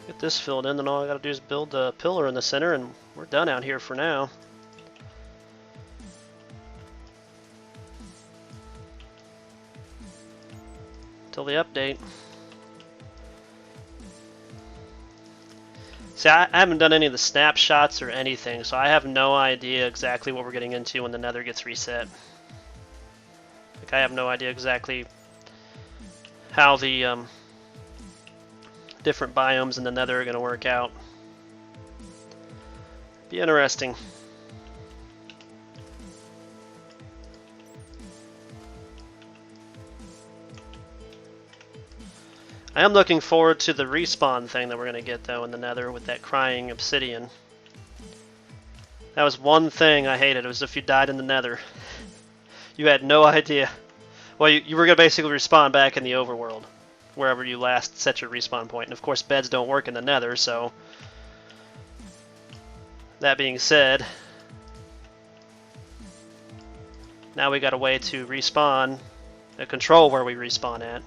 Get this filled in, then all I gotta do is build a pillar in the center, and we're done out here for now. Till the update. See, I haven't done any of the snapshots or anything, so I have no idea exactly what we're getting into when the nether gets reset. Like, I have no idea exactly how the different biomes in the nether are going to work out. Be interesting. I am looking forward to the respawn thing that we're going to get, though, in the nether with that crying obsidian. That was one thing I hated. It was if you died in the nether. You had no idea. Well, you were going to basically respawn back in the overworld, wherever you last set your respawn point. And of course, beds don't work in the nether, so... That being said... Now we got a way to respawn, control where we respawn at.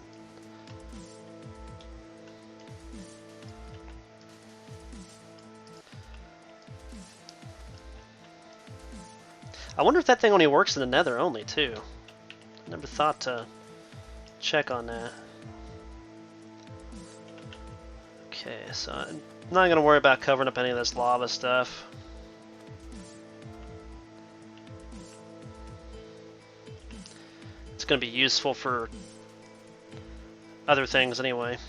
I wonder if that thing only works in the nether only, too. Never thought to check on that. Okay, so I'm not going to worry about covering up any of this lava stuff. It's going to be useful for other things anyway.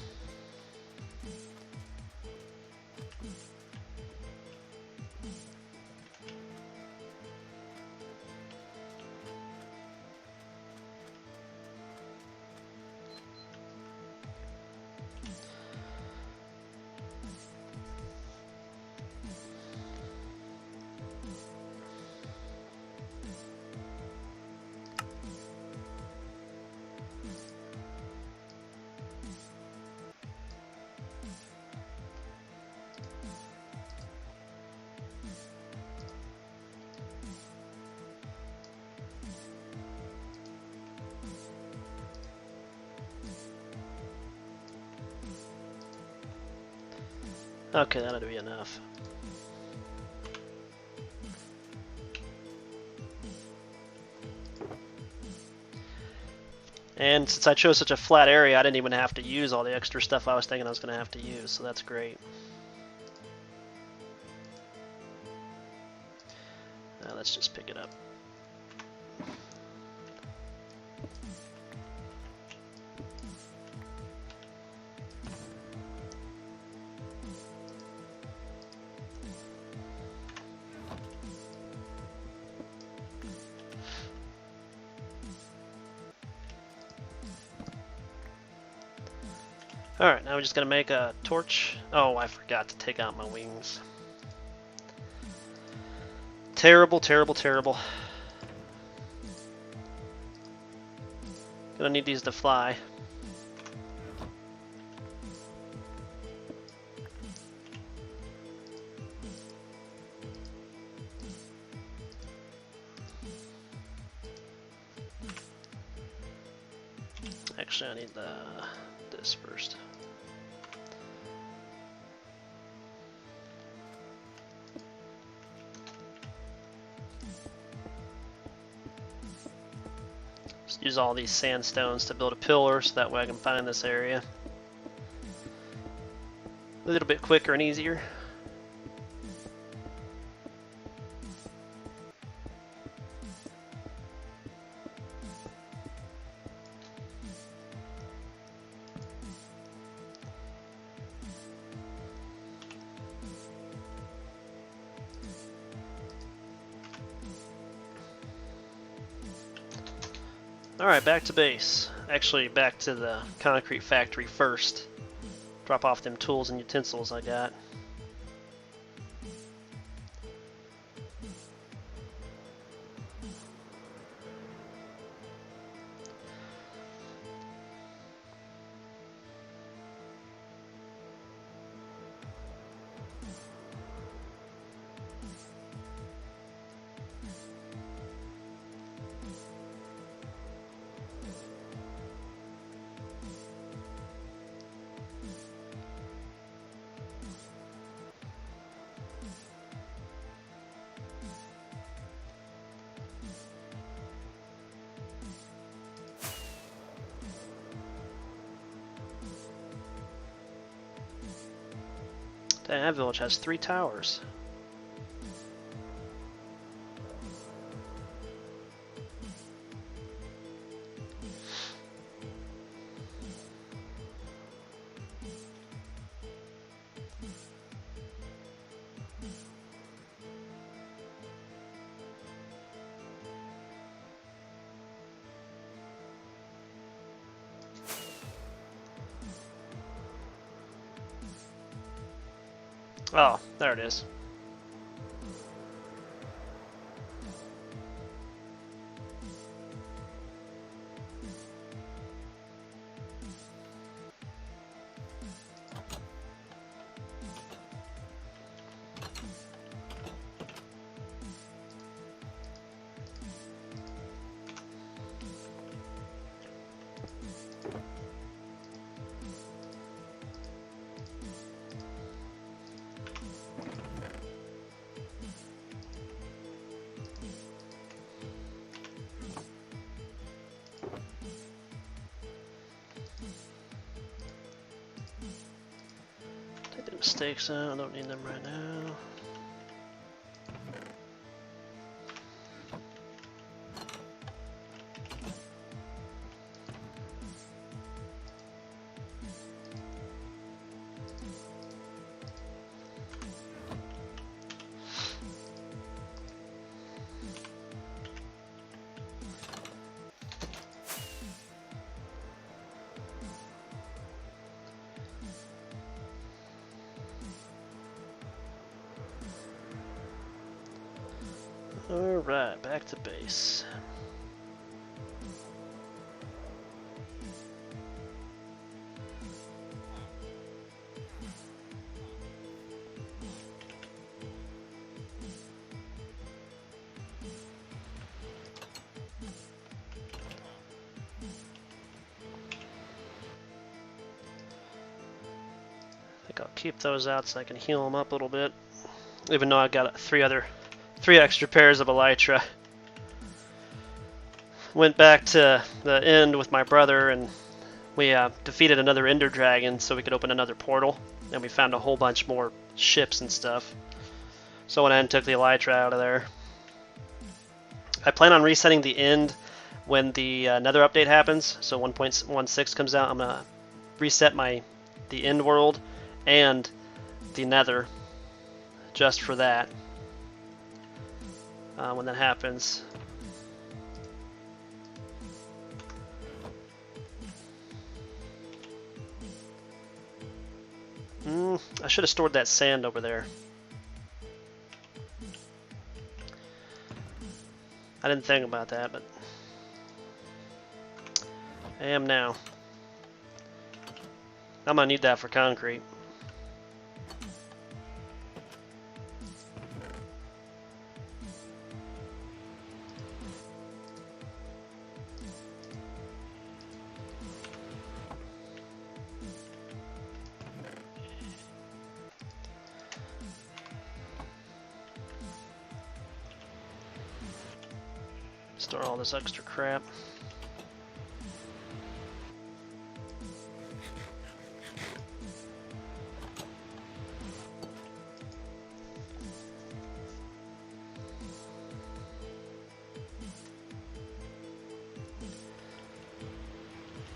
Okay, that ought to be enough. And since I chose such a flat area, I didn't even have to use all the extra stuff I was thinking I was going to have to use, so that's great. Now let's just pick it up. Alright, now we're just going to make a torch. Oh, I forgot to take out my wings. Terrible, terrible, terrible. Gonna need these to fly. Actually, I need this first. Just use all these sandstones to build a pillar so that way I can find this area a little bit quicker and easier. Alright, back to base. Actually, back to the concrete factory first. Drop off them tools and utensils I got. Dang, that village has 3 towers. Oh, there it is. Take the mistakes out, I don't need them right now. Alright, back to base. I think I'll keep those out so I can heal them up a little bit. Even though I got three extra pairs of Elytra. Went back to the end with my brother and we defeated another Ender Dragon so we could open another portal, and we found a whole bunch more ships and stuff. So I went ahead and took the Elytra out of there. I plan on resetting the end when the Nether update happens, so 1.16 comes out. I'm gonna reset the end world and the Nether just for that. When that happens. I should have stored that sand over there. I didn't think about that, but I am now. I'm gonna need that for concrete. Store all this extra crap.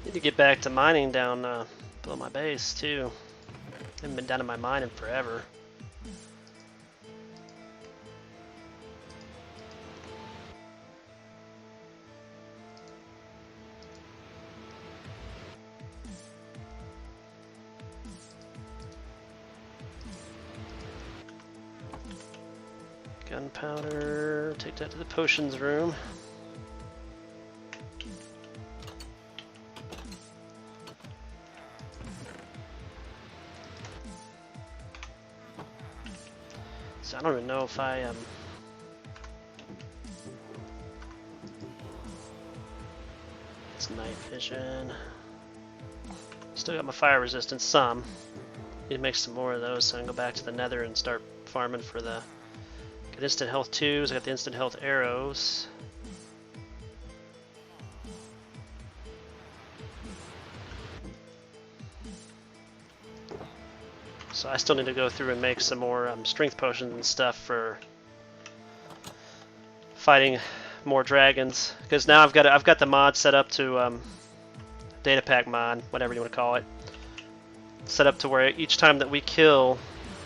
Need to get back to mining down below my base too. Haven't been down in my mine in forever. Gunpowder, take that to the potions room. So I don't even know if I it's night vision. Still got my fire resistance some. Need to make some more of those so I can go back to the Nether and start farming for the get instant health 2s. I got the instant health arrows. So I still need to go through and make some more strength potions and stuff for fighting more dragons. Because now I've got the mod set up to data pack mod, whatever you want to call it, set up to where each time that we kill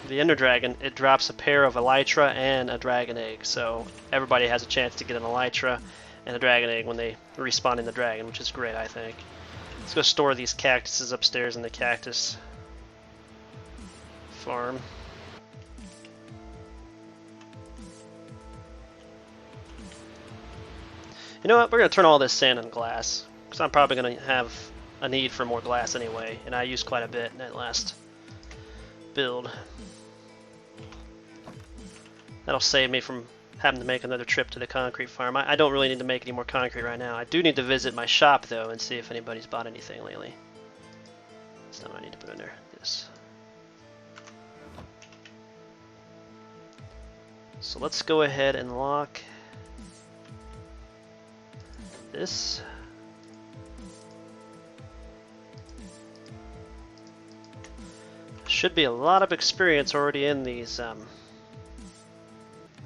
the Ender Dragon, it drops a pair of Elytra and a Dragon Egg. So everybody has a chance to get an Elytra and a Dragon Egg when they respawn in the dragon, which is great, I think. Let's go store these cactuses upstairs in the cactus farm. You know what? We're going to turn all this sand into glass, because I'm probably going to have a need for more glass anyway, and I used quite a bit in that last build. That'll save me from having to make another trip to the concrete farm. I don't really need to make any more concrete right now. I do need to visit my shop, though, and see if anybody's bought anything lately. That's not what I need to put in there. Yes. So let's go ahead and lock this. Should be a lot of experience already in these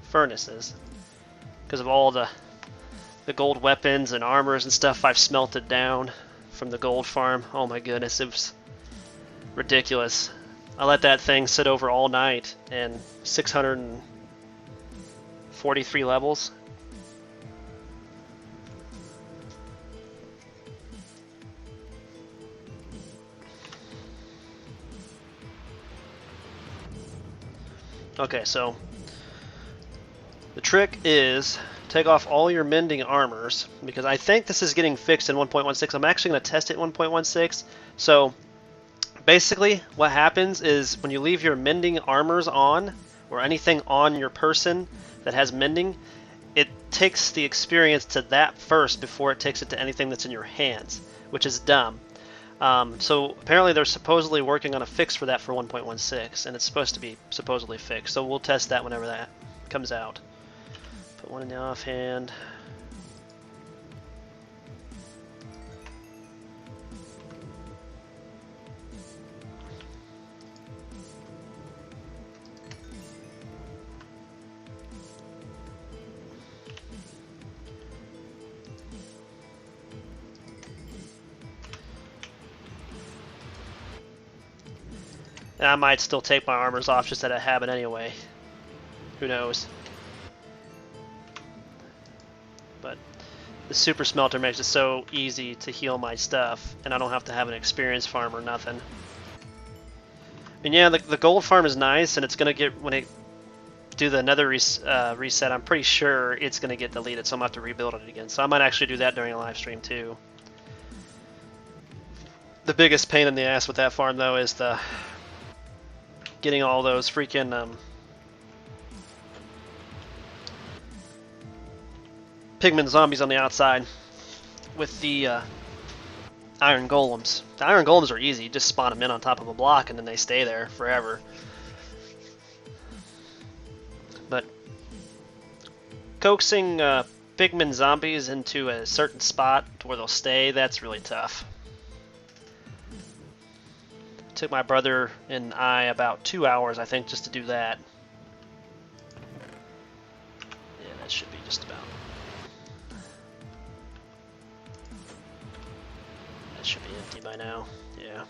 furnaces because of all the gold weapons and armors and stuff I've smelted down from the gold farm. Oh my goodness, it was ridiculous. I let that thing sit over all night and 643 levels. Okay, so the trick is take off all your mending armors, because I think this is getting fixed in 1.16. I'm actually going to test it in 1.16. So basically what happens is when you leave your mending armors on, or anything on your person that has mending, it takes the experience to that first before it takes it to anything that's in your hands, which is dumb. So apparently they're supposedly working on a fix for that for 1.16, and it's supposed to be supposedly fixed. So we'll test that whenever that comes out. Put one in the offhand. And I might still take my armors off just out of habit anyway. Who knows? But the super smelter makes it so easy to heal my stuff, and I don't have to have an experienced farm or nothing. And yeah, the gold farm is nice, and it's gonna get, when it do the nether reset, I'm pretty sure it's gonna get deleted, so I'm gonna have to rebuild it again. So I might actually do that during a live stream too. The biggest pain in the ass with that farm though is the getting all those freaking pigman zombies on the outside with the iron golems. The iron golems are easy. You just spawn them in on top of a block and then they stay there forever. But coaxing pigman zombies into a certain spot where they'll stay, that's really tough. Took my brother and I about 2 hours, I think, just to do that. Yeah, that should be just about. That should be empty by now. Yeah.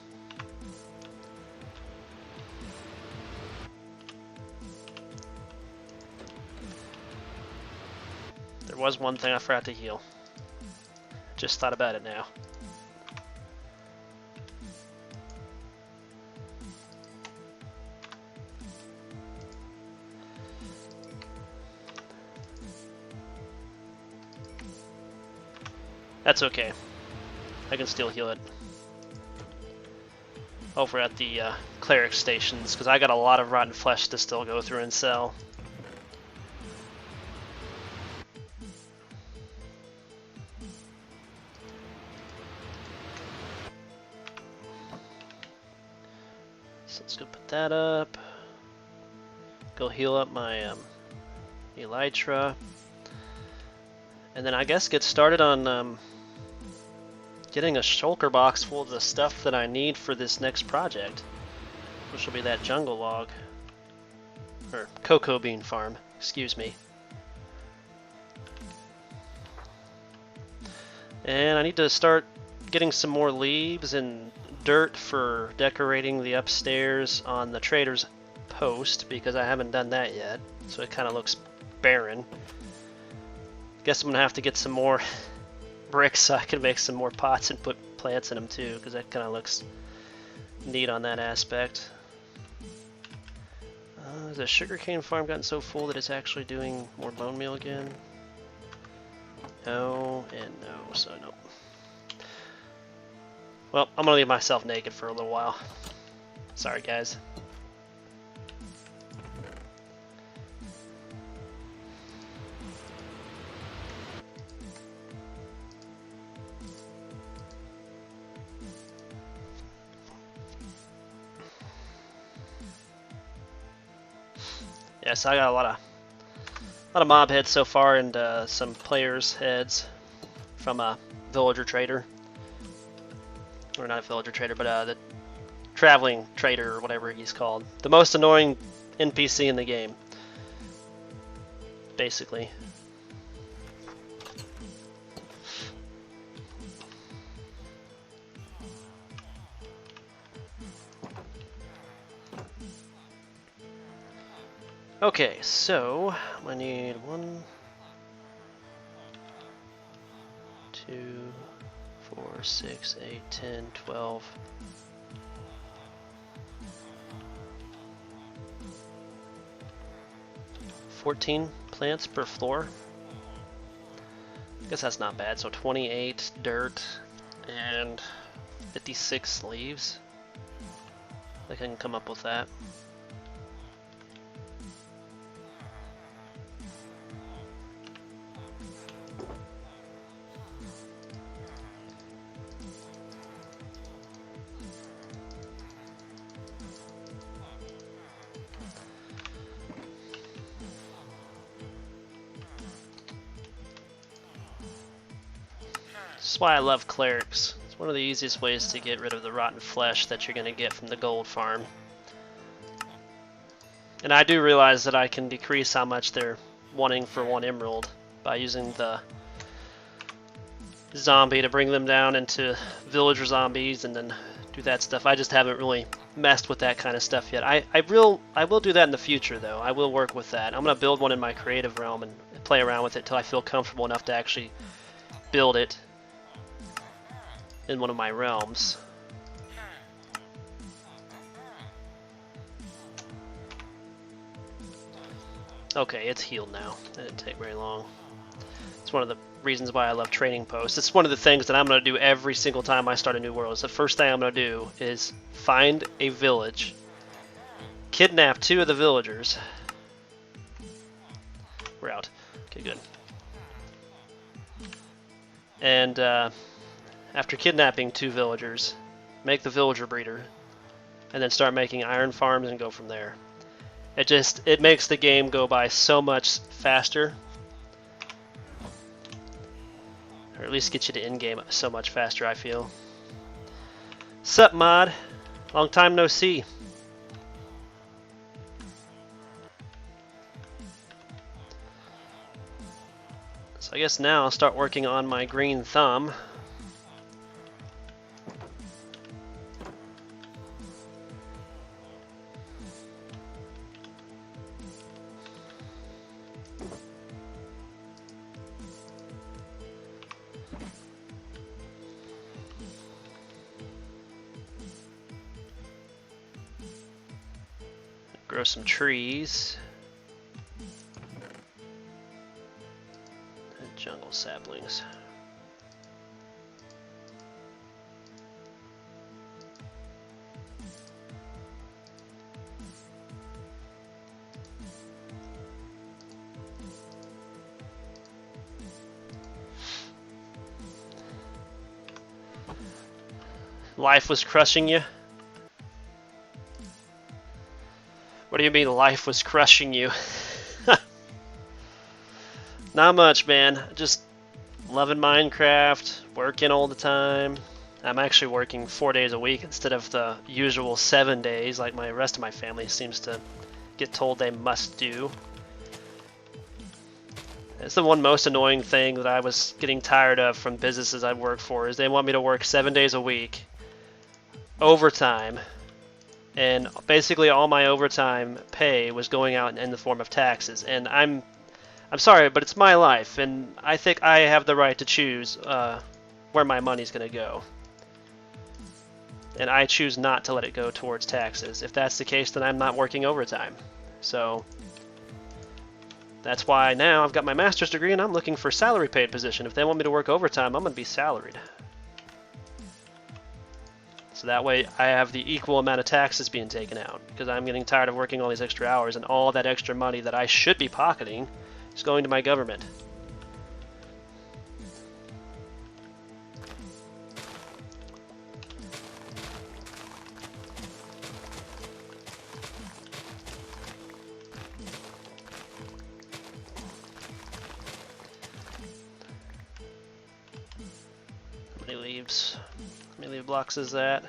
There was one thing I forgot to heal. Just thought about it now. That's okay. I can still heal it. Over at the cleric stations, because I got a lot of rotten flesh to still go through and sell. So let's go put that up. Go heal up my elytra. And then I guess get started on getting a shulker box full of the stuff that I need for this next project, which will be that jungle log, or cocoa bean farm, excuse me. And I need to start getting some more leaves and dirt for decorating the upstairs on the trader's post, because I haven't done that yet, so it kind of looks barren. Guess I'm gonna have to get some more bricks so I can make some more pots and put plants in them too, because that kind of looks neat on that aspect. Has the sugarcane farm gotten so full that it's actually doing more bone meal again? No, and no, so no. Well, I'm gonna leave myself naked for a little while. Sorry, guys. Yes, I got a lot of mob heads so far, and some players' heads from a villager trader, or not a villager trader, but the traveling trader or whatever he's called. The most annoying NPC in the game, basically. Okay, so I need 1, 2, 4, 6, 8, 10, 12. 14 plants per floor. I guess that's not bad. So 28 dirt and 56 leaves. I think I can come up with that. This is why I love clerics. It's one of the easiest ways to get rid of the rotten flesh that you're going to get from the gold farm. And I do realize that I can decrease how much they're wanting for 1 emerald by using the zombie to bring them down into villager zombies and then do that stuff. I just haven't really messed with that kind of stuff yet. I will do that in the future though. I will work with that. I'm going to build one in my creative realm and play around with it till I feel comfortable enough to actually build it in one of my realms. Okay, it's healed now. That didn't take very long. It's one of the reasons why I love trading posts. It's one of the things that I'm going to do every single time I start a new world. It's the first thing I'm going to do is find a village, kidnap 2 of the villagers. We're out. Okay, good. And after kidnapping 2 villagers, make the villager breeder, and then start making iron farms and go from there. It makes the game go by so much faster, or at least get you to end game so much faster, I feel. Sup, mod? Long time no see. So I guess now I'll start working on my green thumb. Grow some trees. And jungle saplings. Life was crushing you? What do you mean life was crushing you? Not much, man. Just loving Minecraft, working all the time. I'm actually working 4 days a week instead of the usual 7 days like my rest of my family seems to get told they must do. It's the one most annoying thing that I was getting tired of from businesses I work for is they want me to work 7 days a week, overtime, and basically all my overtime pay was going out in the form of taxes. And I'm sorry, but it's my life, and I think I have the right to choose where my money's going to go. And I choose not to let it go towards taxes. If that's the case, then I'm not working overtime. So That's why now I've got my master's degree and I'm looking for a salary paid position. If they want me to work overtime, I'm going to be salaried. So that way I have the equal amount of taxes being taken out, because I'm getting tired of working all these extra hours and all that extra money that I should be pocketing is going to my government. How many leaves? How many leaf blocks is that?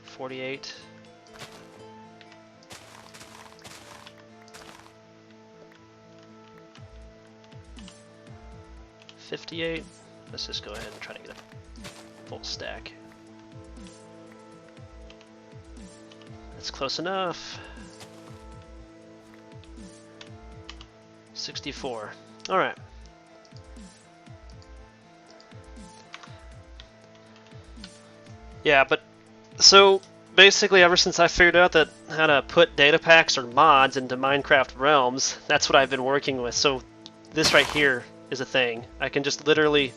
48. $58. Let's just go ahead and try to get a full stack. That's close enough. 64. All right. Yeah, but so basically ever since I figured out that how to put data packs or mods into Minecraft Realms, that's what I've been working with. So this right here is a thing. I can just literally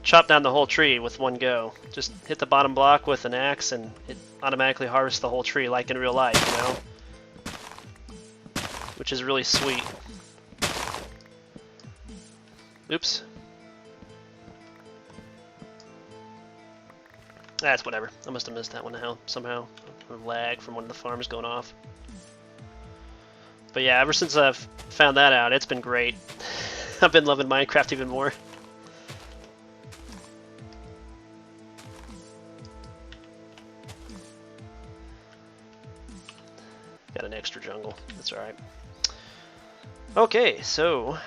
chop down the whole tree with one go. Just hit the bottom block with an axe and it automatically harvests the whole tree like in real life, you know? Which is really sweet. Oops. That's whatever. I must have missed that one somehow. Lag from one of the farms going off. But yeah, ever since I've found that out, it's been great. I've been loving Minecraft even more. Got an extra jungle. That's alright. Okay, so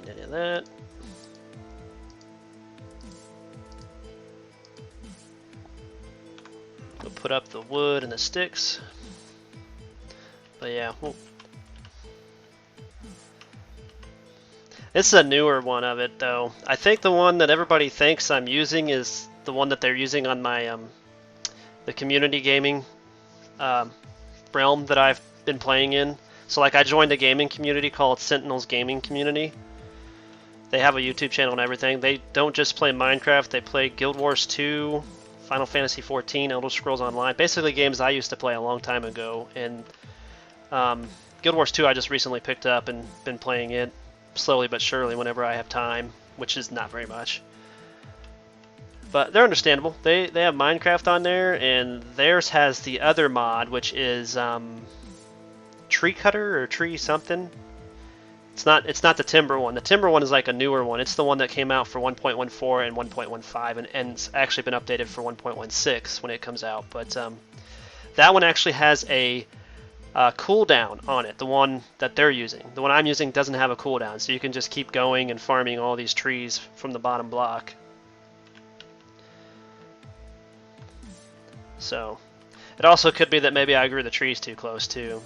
need any of that. Go put up the wood and the sticks. But yeah, this is a newer one of it though. I think the one that everybody thinks I'm using is the one that they're using on my the community gaming realm that I've been playing in. So like I joined a gaming community called Sentinels Gaming Community. They have a YouTube channel and everything. They don't just play Minecraft, they play Guild Wars 2, Final Fantasy 14, Elder Scrolls Online, basically games I used to play a long time ago. And Guild Wars 2 I just recently picked up and been playing it slowly but surely whenever I have time, which is not very much. But they're understandable. They have Minecraft on there, and theirs has the other mod, which is Tree Cutter or Tree something. It's not the Timber one. The Timber one is like a newer one. It's the one that came out for 1.14 and 1.15, and it's actually been updated for 1.16 when it comes out. But that one actually has a cooldown on it, the one that they're using. The one I'm using doesn't have a cooldown, so you can just keep going and farming all these trees from the bottom block. So, it also could be that maybe I grew the trees too close too.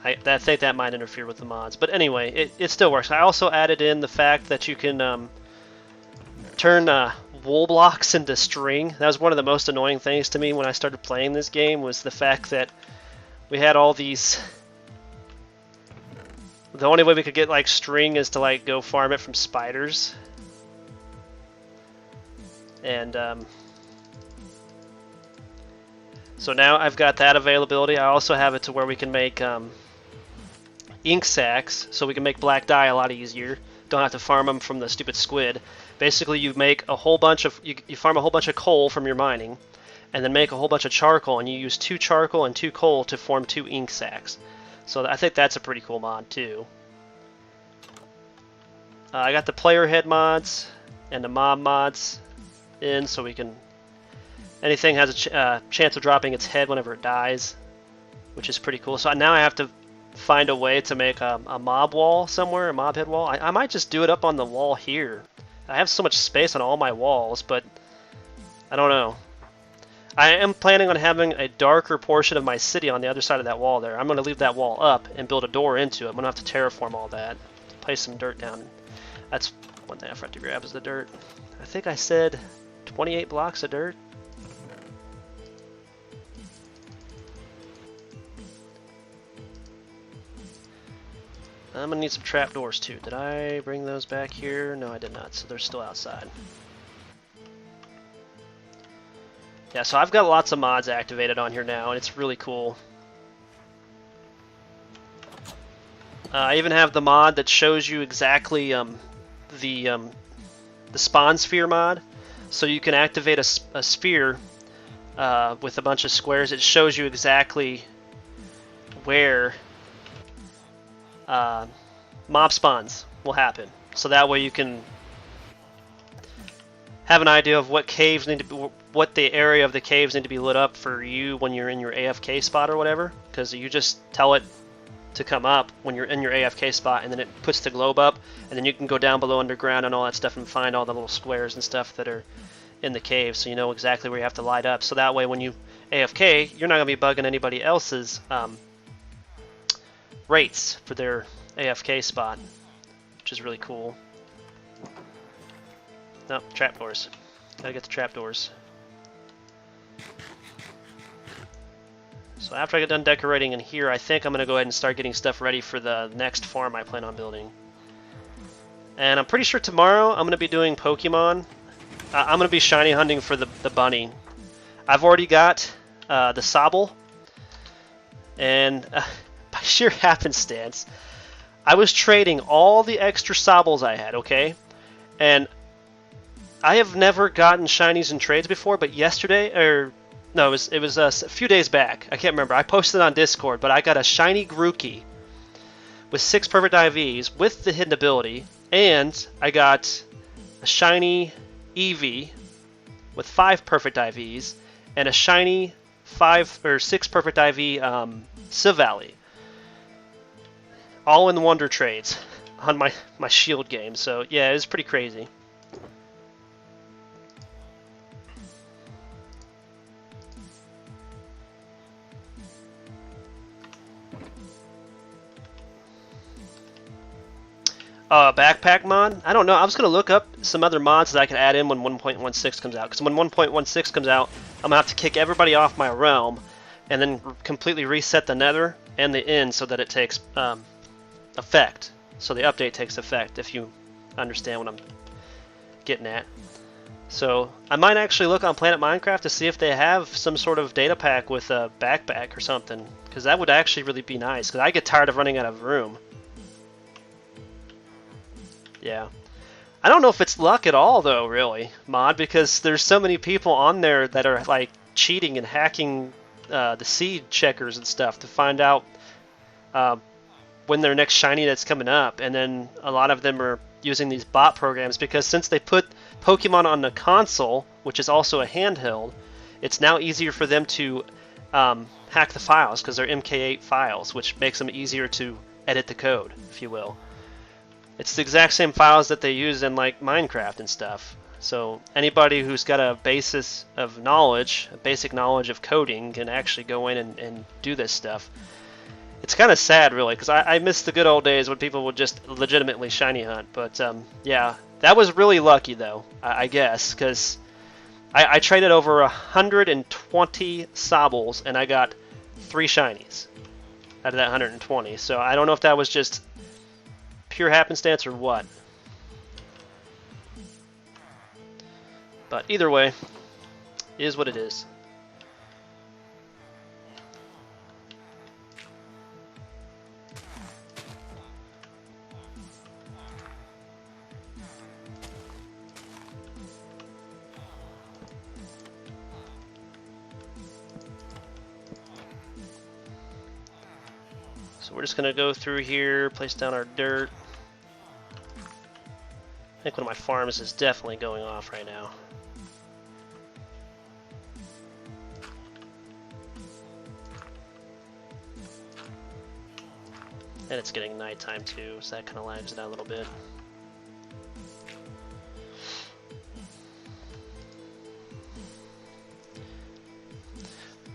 I think that might interfere with the mods. But anyway, it still works. I also added in the fact that you can turn wool blocks into string. That was one of the most annoying things to me when I started playing this game, was the fact that we had all these. The only way we could get like string is to like go farm it from spiders. And so now I've got that availability. I also have it to where we can make ink sacs, so we can make black dye a lot easier. Don't have to farm them from the stupid squid. Basically, you make a whole bunch of you farm a whole bunch of coal from your mining, and then make a whole bunch of charcoal, and you use 2 charcoal and 2 coal to form 2 ink sacs. So I think that's a pretty cool mod too. I got the player head mods and the mob mods in, so we can. Anything has a chance of dropping its head whenever it dies, which is pretty cool. So now I have to find a way to make a mob wall somewhere, a mob head wall. I might just do it up on the wall here. I have so much space on all my walls, but I don't know. I am planning on having a darker portion of my city on the other side of that wall there. I'm going to leave that wall up and build a door into it. I'm going to have to terraform all that, place some dirt down. That's one thing I forgot to grab is the dirt. I think I said 28 blocks of dirt. I'm gonna need some trapdoors too. Did I bring those back here? No, I did not, so they're still outside. Yeah, so I've got lots of mods activated on here now, and it's really cool. I even have the mod that shows you exactly the spawn sphere mod. So you can activate a sphere with a bunch of squares. It shows you exactly where mob spawns will happen. So that way you can have an idea of what caves need to be, what the area of the caves need to be lit up for you when you're in your AFK spot or whatever. Because you just tell it to come up when you're in your AFK spot, and then it puts the globe up, and then you can go down below underground and all that stuff and find all the little squares and stuff that are in the cave, so you know exactly where you have to light up. So that way when you AFK, you're not going to be bugging anybody else's rates for their AFK spot, which is really cool. No, trapdoors. Gotta get the trapdoors. So after I get done decorating in here, I think I'm going to go ahead and start getting stuff ready for the next farm I plan on building. And I'm pretty sure tomorrow I'm going to be doing Pokemon. I'm going to be shiny hunting for the bunny. I've already got the Sobble. And by sheer happenstance, I was trading all the extra Sobbles I had, okay? And I have never gotten shinies in trades before, but yesterday, or no, it was a few days back. I can't remember. I posted on Discord, but I got a shiny Grookey with 6 perfect IVs with the hidden ability, and I got a shiny Eevee with 5 perfect IVs and a shiny 5 or 6 perfect IV Silvally. All in Wonder trades on my Shield game. So yeah, it was pretty crazy. Backpack mod? I don't know. I was going to look up some other mods that I could add in when 1.16 comes out. Because when 1.16 comes out, I'm going to have to kick everybody off my realm and then completely reset the nether and the end so that it takes effect. So the update takes effect, if you understand what I'm getting at. So I might actually look on Planet Minecraft to see if they have some sort of data pack with a backpack or something. Because that would actually really be nice. Because I get tired of running out of room. Yeah. I don't know if it's luck at all, though, really, mod, because there's so many people on there that are, like, cheating and hacking the seed checkers and stuff to find out when their next shiny that's coming up. And then a lot of them are using these bot programs because since they put Pokemon on the console, which is also a handheld, it's now easier for them to hack the files because they're MK8 files, which makes them easier to edit the code, if you will. It's the exact same files that they use in like Minecraft and stuff. So anybody who's got a basis of knowledge, a basic knowledge of coding, can actually go in and do this stuff. It's kind of sad, really, because I miss the good old days when people would just legitimately shiny hunt. But yeah, that was really lucky, though, I guess, because I traded over 120 Sobbles, and I got 3 shinies out of that 120. So I don't know if that was just pure happenstance or what. But either way, is what it is. So we're just gonna go through here, place down our dirt. I think one of my farms is definitely going off right now. And it's getting nighttime too, so that kind of lags it out a little bit.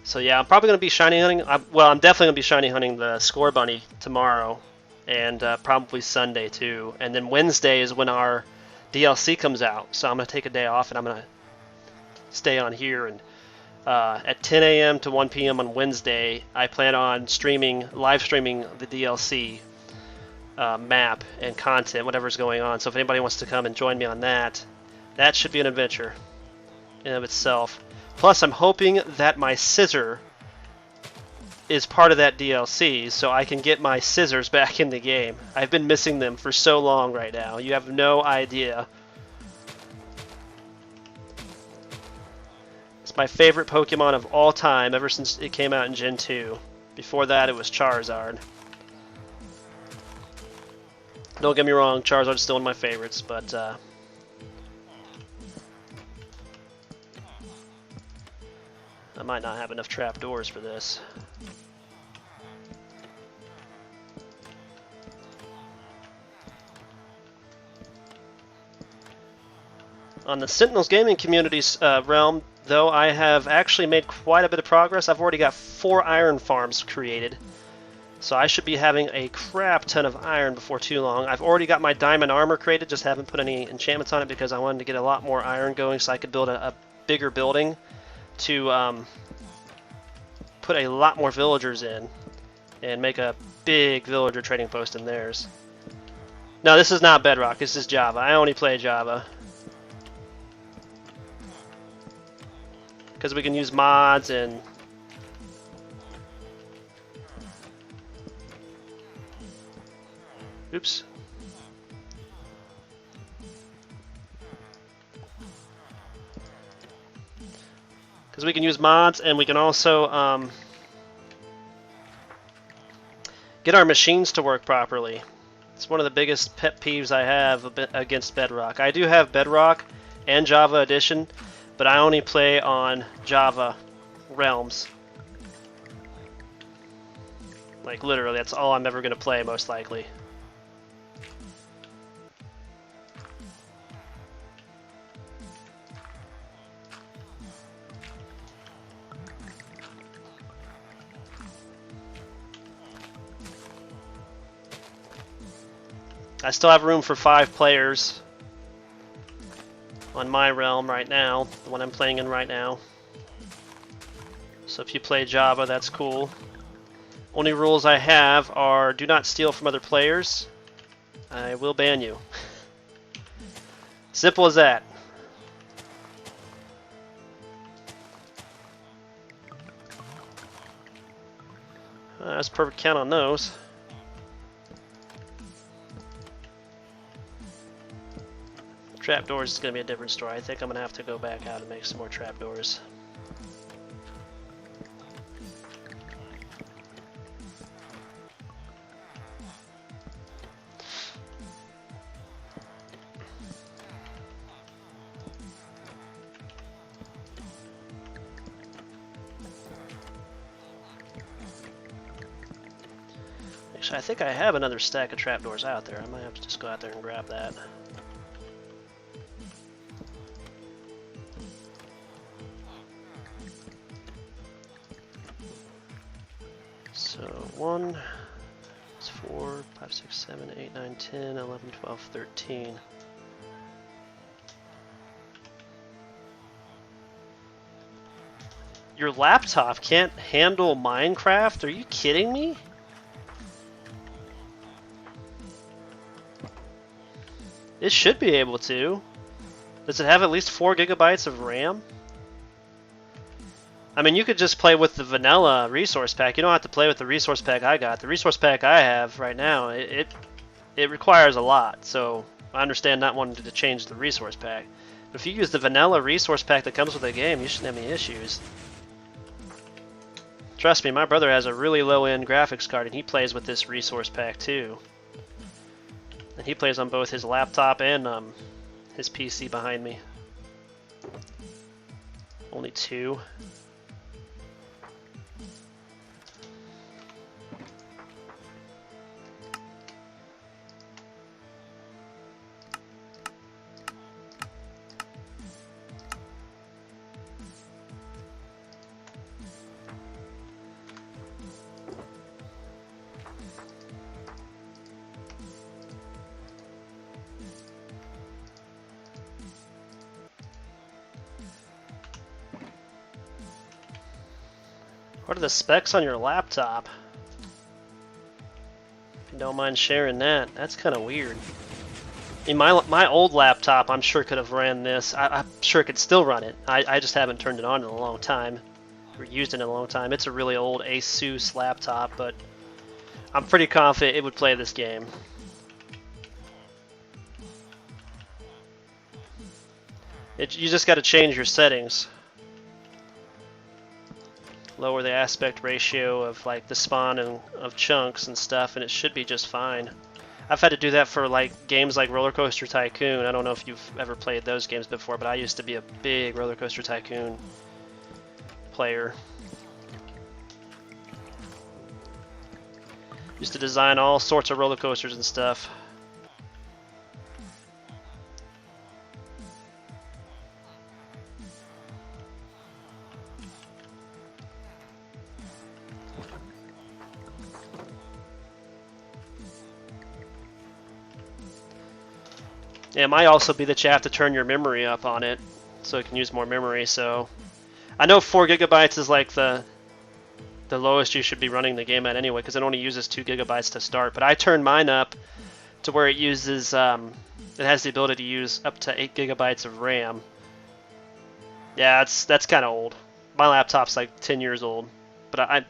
So yeah, I'm probably going to be shiny hunting. Well, I'm definitely going to be shiny hunting the Score Bunny tomorrow, and probably Sunday too. And then Wednesday is when our DLC comes out. So I'm gonna take a day off and I'm gonna stay on here, and at 10 a.m. to 1 p.m. on Wednesday, I plan on live streaming the DLC map and content, whatever's going on. So if anybody wants to come and join me on that, that should be an adventure in and of itself. Plus, I'm hoping that my scissor is part of that DLC, so I can get my scissors back in the game. I've been missing them for so long right now. You have no idea. It's my favorite Pokemon of all time ever since it came out in Gen 2. Before that, it was Charizard. Don't get me wrong, Charizard's still one of my favorites, but I might not have enough trapdoors for this. On the Sentinels Gaming Community's realm, though, I have actually made quite a bit of progress. I've already got 4 iron farms created, so I should be having a crap ton of iron before too long. I've already got my diamond armor created, just haven't put any enchantments on it because I wanted to get a lot more iron going so I could build a bigger building to put a lot more villagers in and make a big villager trading post in theirs. No, this is not Bedrock, this is Java. I only play Java. Because we can use mods and oops. Because we can use mods and we can also get our machines to work properly. It's one of the biggest pet peeves I have against Bedrock. I do have Bedrock and Java Edition, but I only play on Java realms. Like literally, that's all I'm ever going to play most likely. I still have room for 5 players on my realm right now, the one I'm playing in right now. So if you play Java, that's cool. Only rules I have are do not steal from other players. I will ban you. Simple as that. That's perfect count on those. Trapdoors is going to be a different story. I think I'm going to have to go back out and make some more trapdoors. Actually, I think I have another stack of trapdoors out there. I might have to just go out there and grab that. So 1, 4, 5, 6, 7, 8, 9, 10, 11, 12, 13. Your laptop can't handle Minecraft? Are you kidding me? It should be able to. Does it have at least 4 gigabytes of RAM? I mean, you could just play with the vanilla resource pack. You don't have to play with the resource pack I got. The resource pack I have right now, it requires a lot. So I understand not wanting to change the resource pack. But if you use the vanilla resource pack that comes with the game, you shouldn't have any issues. Trust me, my brother has a really low-end graphics card, and he plays with this resource pack too. And he plays on both his laptop and his PC behind me. Only 2. What are the specs on your laptop? If you don't mind sharing that. That's kind of weird. In my old laptop, I'm sure could have ran this. I'm sure it could still run it. I just haven't turned it on in a long time. Or used it in a long time. It's a really old Asus laptop, but I'm pretty confident it would play this game. You just got to change your settings. Lower the aspect ratio of like the spawn and of chunks and stuff, and it should be just fine. I've had to do that for like games like Roller Coaster Tycoon. I don't know if you've ever played those games before, but I used to be a big Roller Coaster Tycoon player. Used to design all sorts of roller coasters and stuff. It might also be that you have to turn your memory up on it so it can use more memory. So I know 4 gigabytes is like the lowest you should be running the game at anyway, because it only uses 2 gigabytes to start. But I turned mine up to where it uses it has the ability to use up to 8 gigabytes of RAM. Yeah, that's kind of old. My laptop's like 10 years old, but I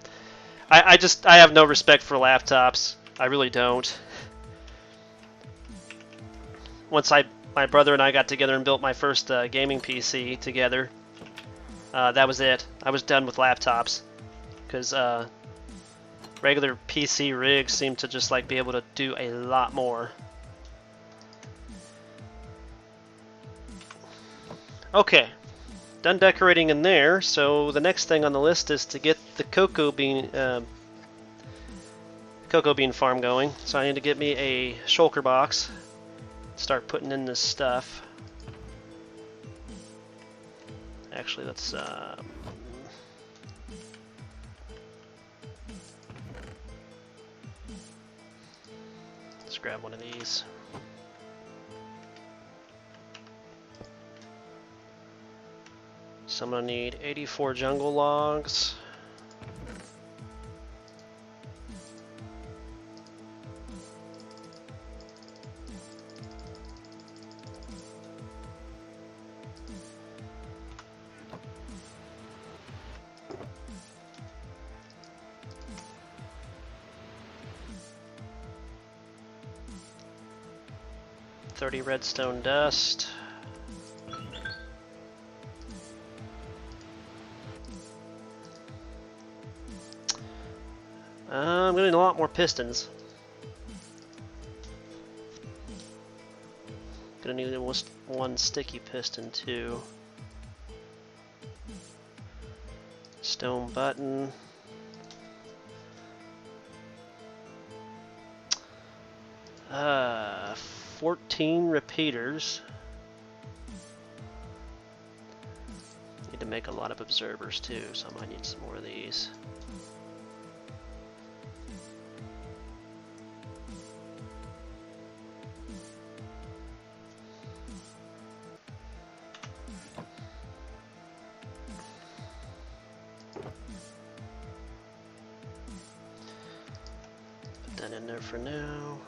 have no respect for laptops. I really don't. Once my brother and I got together and built my first gaming PC together, that was it. I was done with laptops, because regular PC rigs seem to just like be able to do a lot more. Okay, done decorating in there. So the next thing on the list is to get the cocoa bean farm going. So I need to get me a shulker box. Start putting in this stuff. Actually, let's grab one of these. So I'm gonna need 84 jungle logs. Redstone dust. I'm gonna need a lot more pistons. Gonna need almost one sticky piston too. Stone button. Uh, 14 repeaters. Need to make a lot of observers too, so I might need some more of these. Put that in there for now.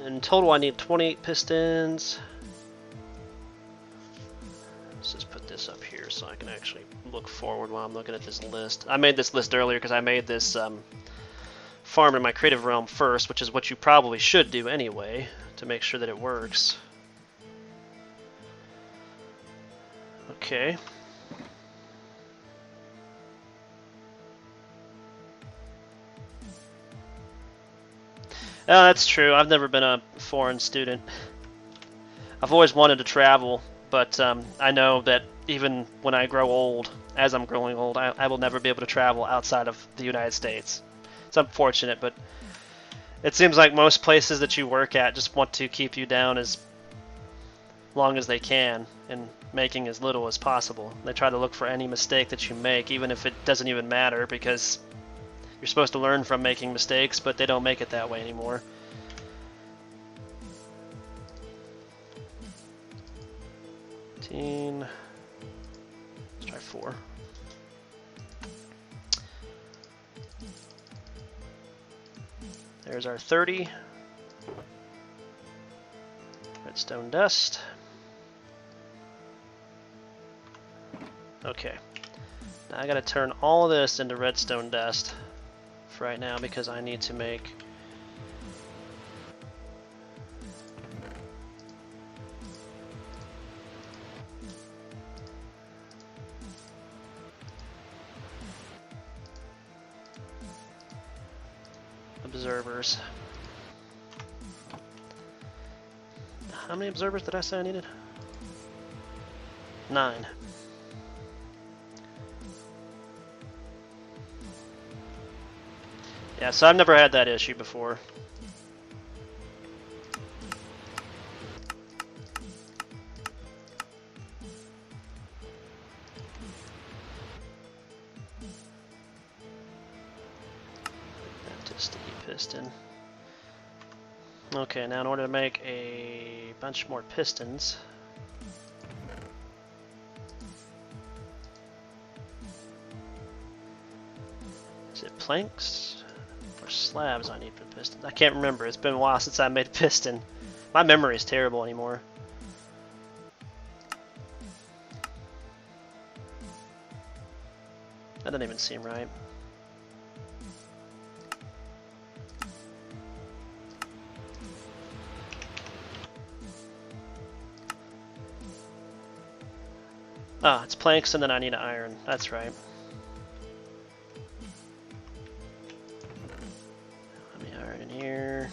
In total I need 28 pistons. Let's just put this up here so I can actually look forward while I'm looking at this list. I made this list earlier because I made this farm in my creative realm first, which is what you probably should do anyway to make sure that it works. Okay. That's true. I've never been a foreign student. I've always wanted to travel, but I know that even when I grow old, as I'm growing old, I will never be able to travel outside of the United States. It's unfortunate, but it seems like most places that you work at just want to keep you down as long as they can and making as little as possible. They try to look for any mistake that you make, even if it doesn't even matter, because you're supposed to learn from making mistakes, but they don't make it that way anymore. 4x4. There's our 30. Redstone dust. Okay. Now I gotta turn all of this into redstone dust for right now because I need to make observers. How many observers did I say I needed? 9. Yeah, so I've never had that issue before. Baptist piston. Okay, now in order to make a bunch more pistons, is it planks or slabs I need for pistons? I can't remember. It's been a while since I made a piston. My memory is terrible anymore. That doesn't even seem right. Ah, it's planks and then I need iron. That's right. Let me iron in here.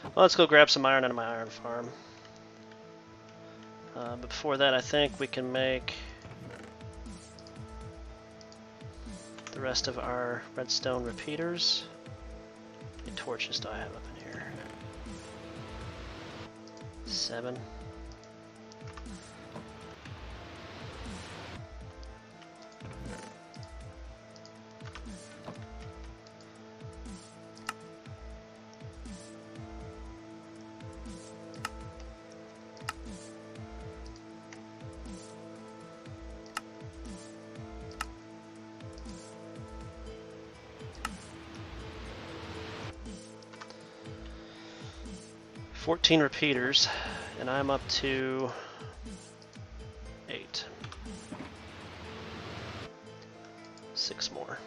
Well, let's go grab some iron out of my iron farm. But before that, I think we can make the rest of our redstone repeaters. How many torches do I have up in here? 7. $14 repeaters, and I'm up to 8. 6 more.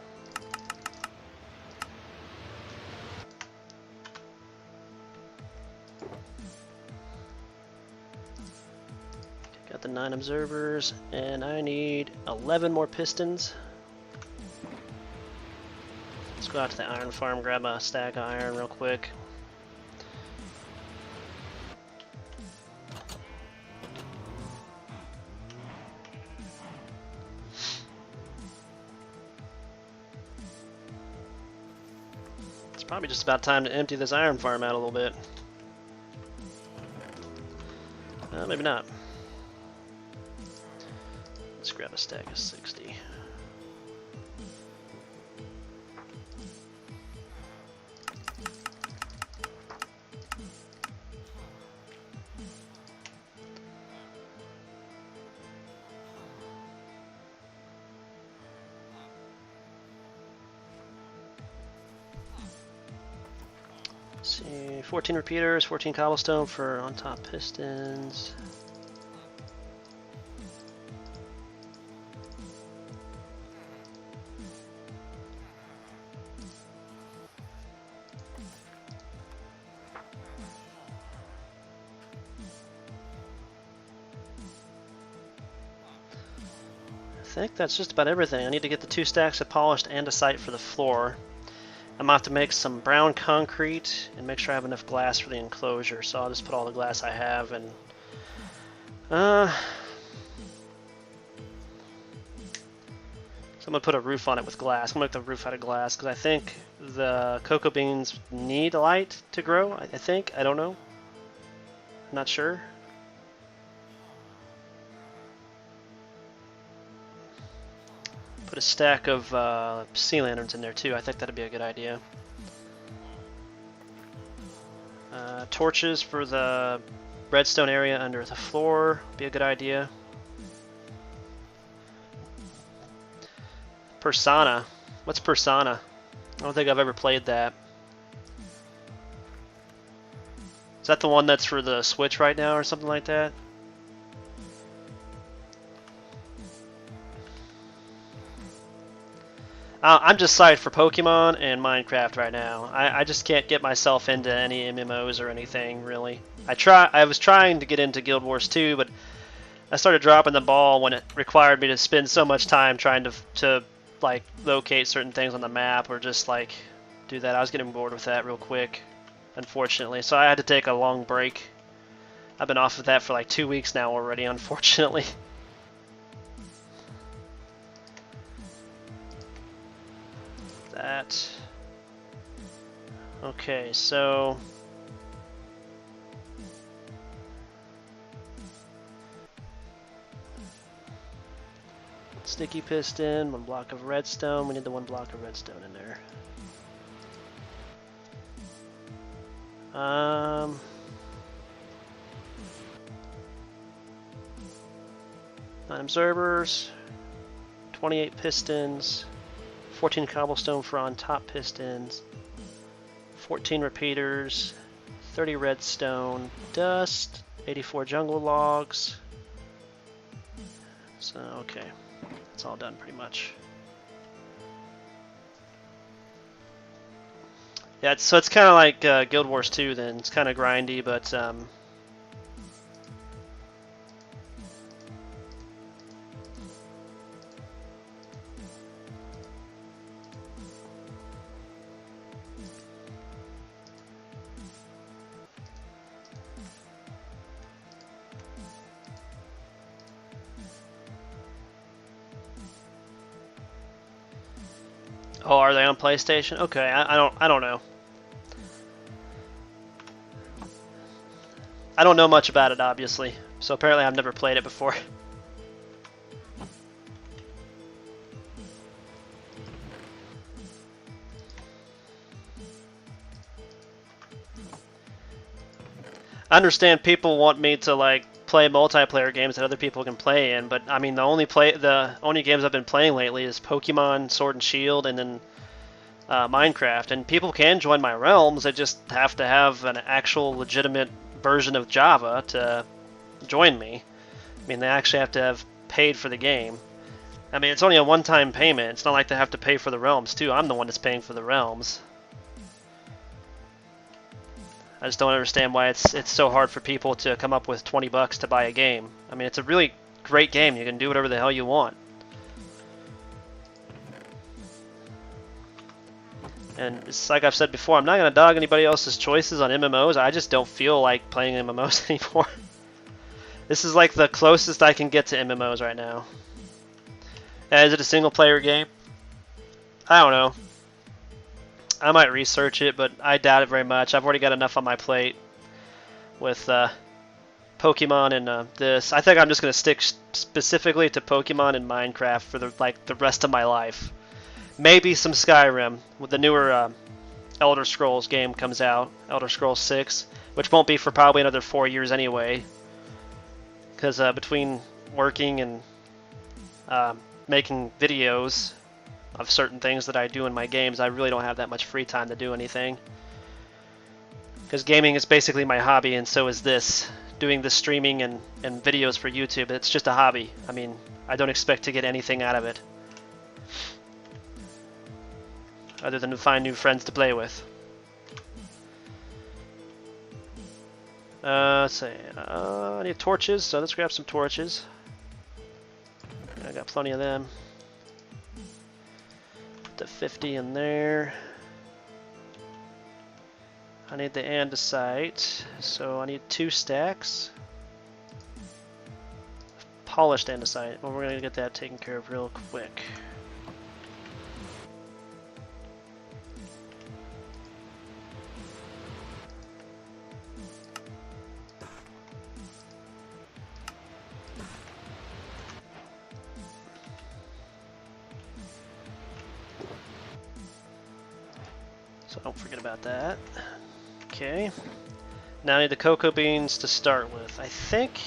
Got the 9 observers, and I need 11 more pistons. Let's go out to the iron farm, grab a stack of iron real quick. Probably just about time to empty this iron farm out a little bit. Maybe not. Let's grab a stack of 60. See, 14 repeaters, 14 cobblestone for on top pistons. I think that's just about everything. I need to get the 2 stacks of polished andesite for the floor. I'm going to have to make some brown concrete and make sure I have enough glass for the enclosure. So I'll just put all the glass I have and so I'm going to put a roof on it with glass. I'm going to make the roof out of glass because I think the cocoa beans need light to grow. I think. I don't know. I'm not sure. Put a stack of sea lanterns in there too. I think that'd be a good idea. Torches for the redstone area under the floor be a good idea. Persona. What's Persona? I don't think I've ever played that. Is that the one that's for the Switch right now or something like that? I'm just psyched for Pokemon and Minecraft right now. I just can't get myself into any MMOs or anything, really. I was trying to get into Guild Wars 2, but I started dropping the ball when it required me to spend so much time trying to like locate certain things on the map or just like do that. I was getting bored with that real quick, unfortunately. So I had to take a long break. I've been off of that for like 2 weeks now already, unfortunately. That. Okay, so sticky piston, 1 block of redstone. We need the 1 block of redstone in there. Nine observers, 28 pistons, 14 cobblestone for on top pistons, 14 repeaters, 30 redstone, dust, 84 jungle logs. So, okay, it's all done pretty much. Yeah, so it's kind of like Guild Wars 2 then. It's kind of grindy, but oh, are they on PlayStation? Okay, I don't know. I don't know much about it, obviously. So apparently I've never played it before. I understand people want me to like play multiplayer games that other people can play in, but I mean the only games I've been playing lately is Pokemon Sword and Shield and then Minecraft. And people can join my realms. They just have to have an actual legitimate version of Java to join me. I mean, they actually have to have paid for the game. I mean, it's only a one-time payment. It's not like they have to pay for the realms too. I'm the one that's paying for the realms. I just don't understand why it's so hard for people to come up with 20 bucks to buy a game. I mean, it's a really great game. You can do whatever the hell you want. And it's like I've said before, I'm not going to dog anybody else's choices on MMOs. I just don't feel like playing MMOs anymore. This is like the closest I can get to MMOs right now. Is it a single player game? I don't know. I might research it, but I doubt it very much. I've already got enough on my plate with Pokemon and this. I think I'm just going to stick specifically to Pokemon and Minecraft for the rest of my life. Maybe some Skyrim with the newer Elder Scrolls game comes out, Elder Scrolls 6, which won't be for probably another 4 years anyway. Because between working and making videos of certain things that I do in my games, I really don't have that much free time to do anything. Because gaming is basically my hobby, and so is this. Doing the streaming and videos for YouTube, it's just a hobby. I mean, I don't expect to get anything out of it. Other than to find new friends to play with. Let's see. I need torches, so let's grab some torches. I got plenty of them. Put the 50 in there. I need the andesite, so I need 2 stacks. Polished andesite. Well, we're gonna get that taken care of real quick. So don't forget about that. Okay. Now I need the cocoa beans to start with. I think...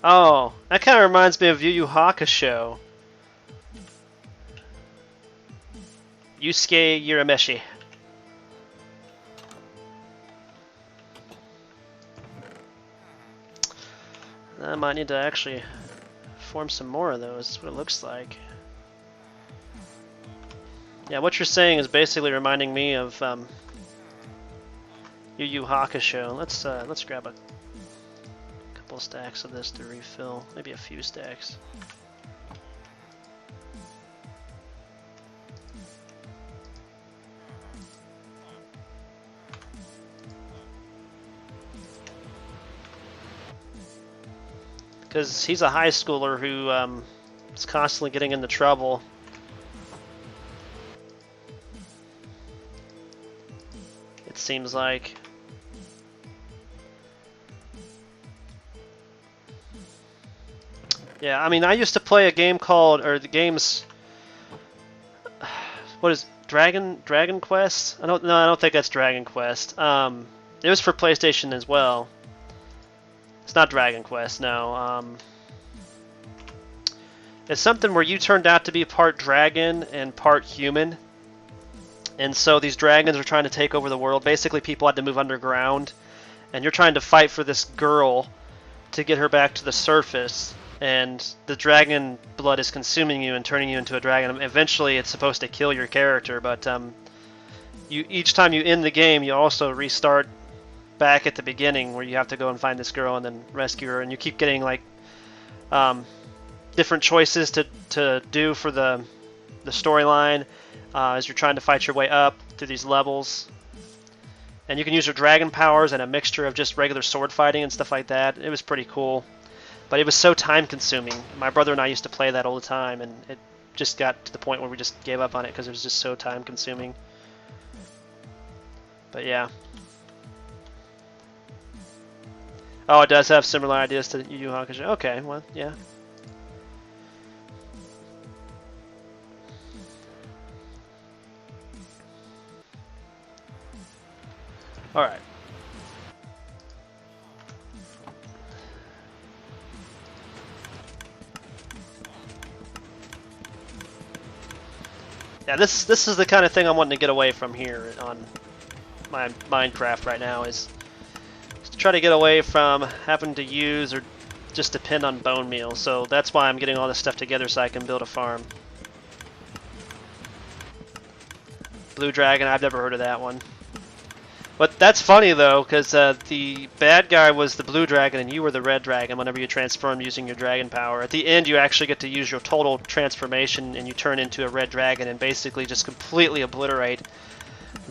Oh, that kind of reminds me of Yu Yu Hakusho. Yusuke Urameshi. I might need to actually form some more of those. That's what it looks like. Yeah, what you're saying is basically reminding me of Yu Yu Hakusho. Let's grab a couple stacks of this to refill. Maybe a few stacks. Because he's a high schooler who is constantly getting into trouble. It seems like. Yeah, I mean, I used to play a game called, or the game's, what is Dragon Quest? I don't think that's Dragon Quest. It was for PlayStation as well. It's not Dragon Quest, no. It's something where you turned out to be part dragon and part human. And so these dragons are trying to take over the world. Basically, people had to move underground. And you're trying to fight for this girl to get her back to the surface. And the dragon blood is consuming you and turning you into a dragon. Eventually, it's supposed to kill your character, but each time you end the game, you also restart back at the beginning where you have to go and find this girl and then rescue her, and you keep getting like different choices to do for the storyline as you're trying to fight your way up through these levels. And you can use your dragon powers and a mixture of just regular sword fighting and stuff like that. It was pretty cool, but it was so time consuming. My brother and I used to play that all the time, and it just got to the point where we just gave up on it because it was just so time consuming. But yeah. Oh, it does have similar ideas to Yu Yu Hakusho. Okay, well, yeah. Alright. Yeah, this is the kind of thing I'm wanting to get away from here on my Minecraft right now, is to try to get away from having to use or just depend on bone meal. So that's why I'm getting all this stuff together so I can build a farm. Blue Dragon, I've never heard of that one. But that's funny though, because the bad guy was the Blue Dragon and you were the Red Dragon whenever you transform using your dragon power. At the end you actually get to use your total transformation and you turn into a Red Dragon and basically just completely obliterate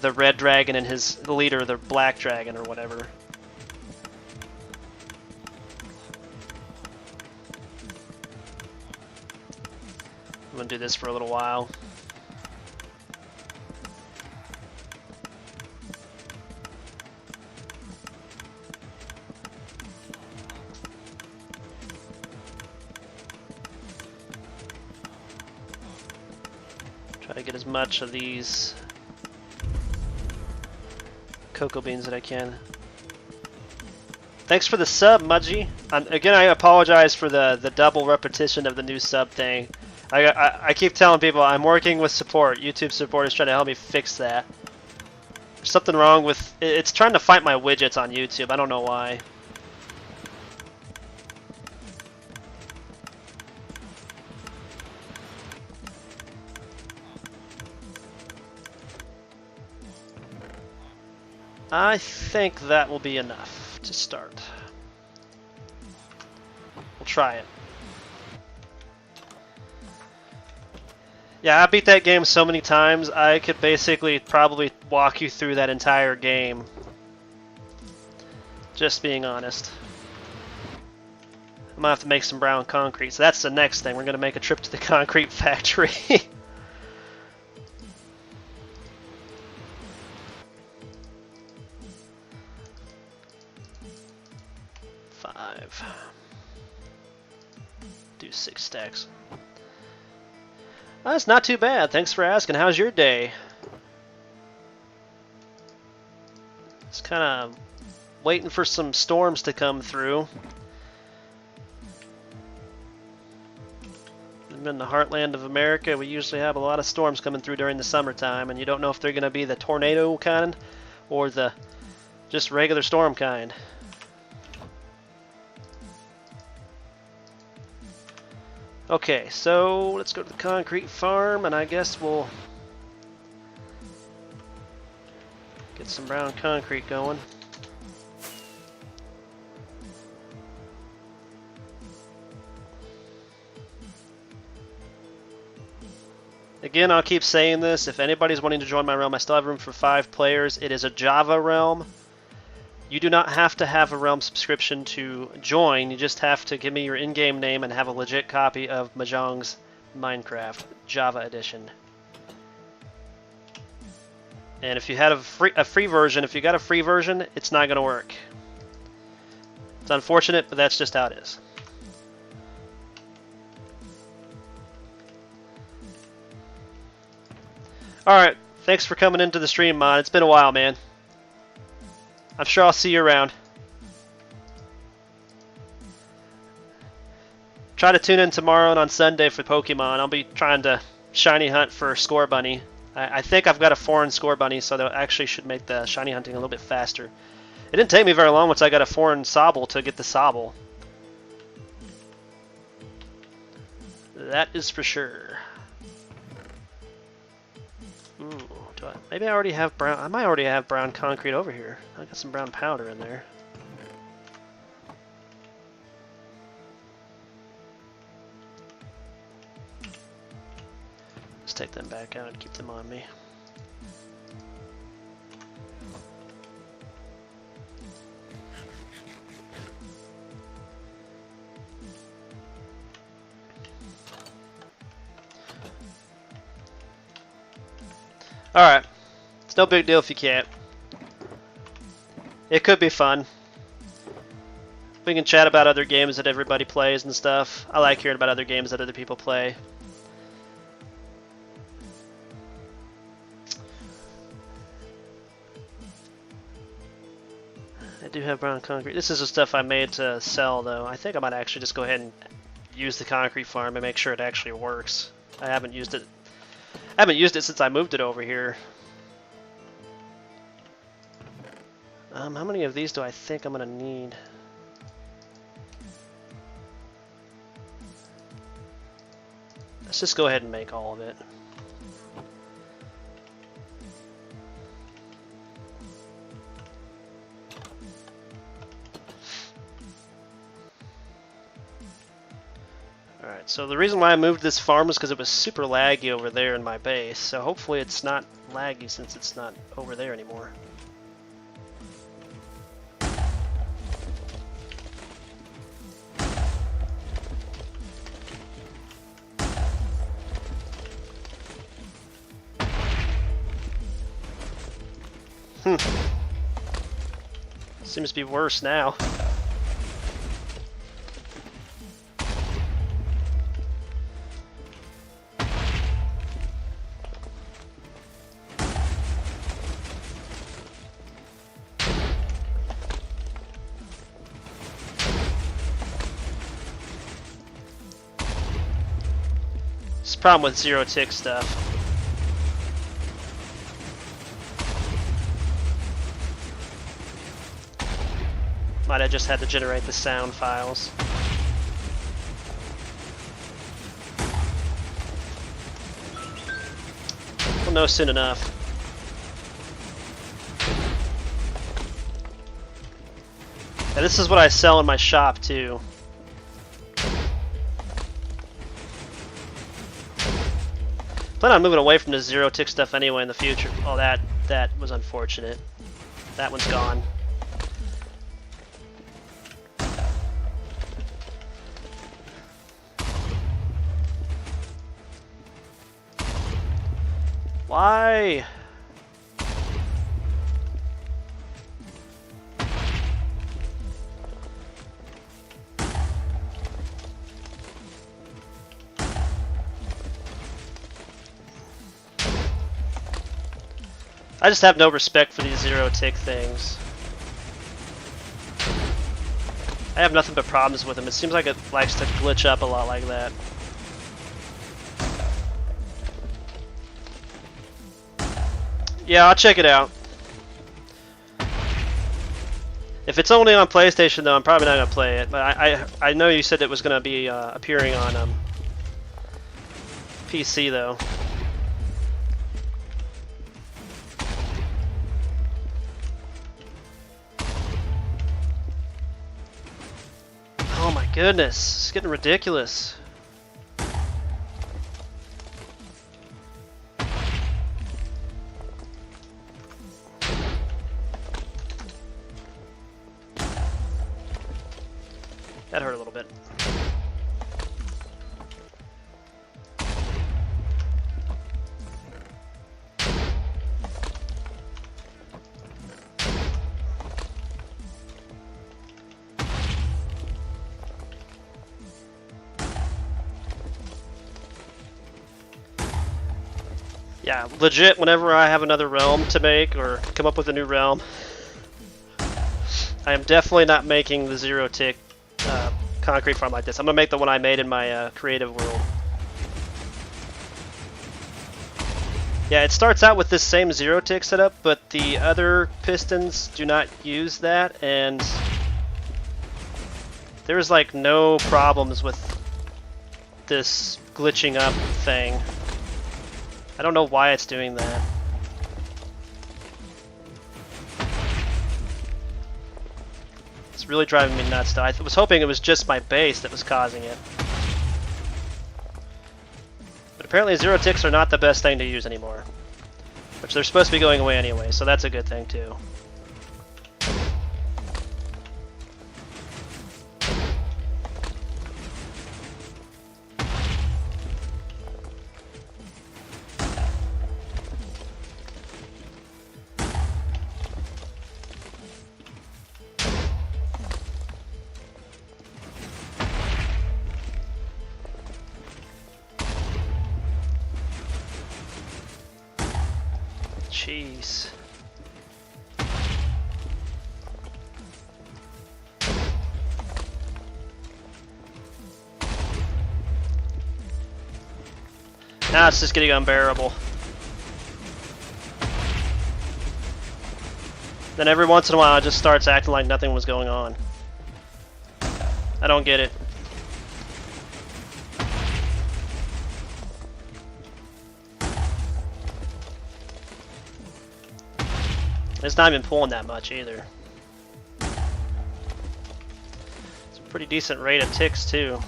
the Red Dragon and his leader, the Black Dragon or whatever. I'm going to do this for a little while. Try to get as much of these cocoa beans that I can. Thanks for the sub, Mudgy. Again, I apologize for the double repetition of the new sub thing. I keep telling people I'm working with support. YouTube support is trying to help me fix that. There's something wrong with it's trying to fight my widgets on YouTube. I don't know why. I think that will be enough to start. We'll try it. Yeah, I beat that game so many times, I could basically probably walk you through that entire game. Just being honest. I'm gonna have to make some brown concrete, so that's the next thing. We're gonna make a trip to the concrete factory. 5. do 6 stacks. That's not too bad. Thanks for asking. How's your day? It's kind of waiting for some storms to come through. In the heartland of America, we usually have a lot of storms coming through during the summertime, and you don't know if they're going to be the tornado kind or the just regular storm kind. Okay, so let's go to the concrete farm, and I guess we'll get some brown concrete going. Again, I'll keep saying this. If anybody's wanting to join my realm, I still have room for 5 players. It is a Java realm. You do not have to have a realm subscription to join. You just have to give me your in-game name and have a legit copy of Mahjong's Minecraft Java Edition. And if you had a free version, if you got a free version, it's not going to work. It's unfortunate, but that's just how it is. Alright, thanks for coming into the stream, Mon. It's been a while, man. I'm sure I'll see you around. Try to tune in tomorrow and on Sunday for Pokemon. I'll be trying to shiny hunt for Scorbunny. I think I've got a foreign Scorbunny, so that actually should make the shiny hunting a little bit faster. It didn't take me very long once I got a foreign Sobble to get the Sobble. That is for sure. Ooh, maybe I already have brown. I might already have brown concrete over here. I got some brown powder in there. Let's take them back out and keep them on me. Alright. It's no big deal if you can't. It could be fun. We can chat about other games that everybody plays and stuff. I like hearing about other games that other people play. I do have brown concrete. This is the stuff I made to sell, though. I think I might actually just go ahead and use the concrete farm and make sure it actually works. I haven't used it. I haven't used it since I moved it over here. How many of these do I think I'm gonna need? Let's just go ahead and make all of it. Alright, so the reason why I moved this farm was because it was super laggy over there in my base, so hopefully it's not laggy since it's not over there anymore. Seems to be worse now. It's a problem with zero tick stuff. Might have just had to generate the sound files. We'll know soon enough. And this is what I sell in my shop too. Plan on moving away from the zero tick stuff anyway in the future. Oh, that was unfortunate. That one's gone. Why? I just have no respect for these zero tick things. I have nothing but problems with them. It seems like it likes to glitch up a lot like that. Yeah, I'll check it out. If it's only on PlayStation, though, I'm probably not gonna play it. But I know you said it was gonna be appearing on PC, though. Oh my goodness, it's getting ridiculous. That hurt a little bit. Yeah, legit, whenever I have another realm to make or come up with a new realm, I am definitely not making the zero tick concrete farm like this. I'm gonna make the one I made in my creative world. Yeah, it starts out with this same zero tick setup, but the other pistons do not use that, and there's like no problems with this glitching up thing. I don't know why it's doing that. It's really driving me nuts, though. I was hoping it was just my base that was causing it. But apparently zero ticks are not the best thing to use anymore. Which they're supposed to be going away anyway, so that's a good thing too. Jeez. Now it's just getting unbearable. Then every once in a while it just starts acting like nothing was going on. I don't get it. It's not even pulling that much either. It's a pretty decent rate of ticks too.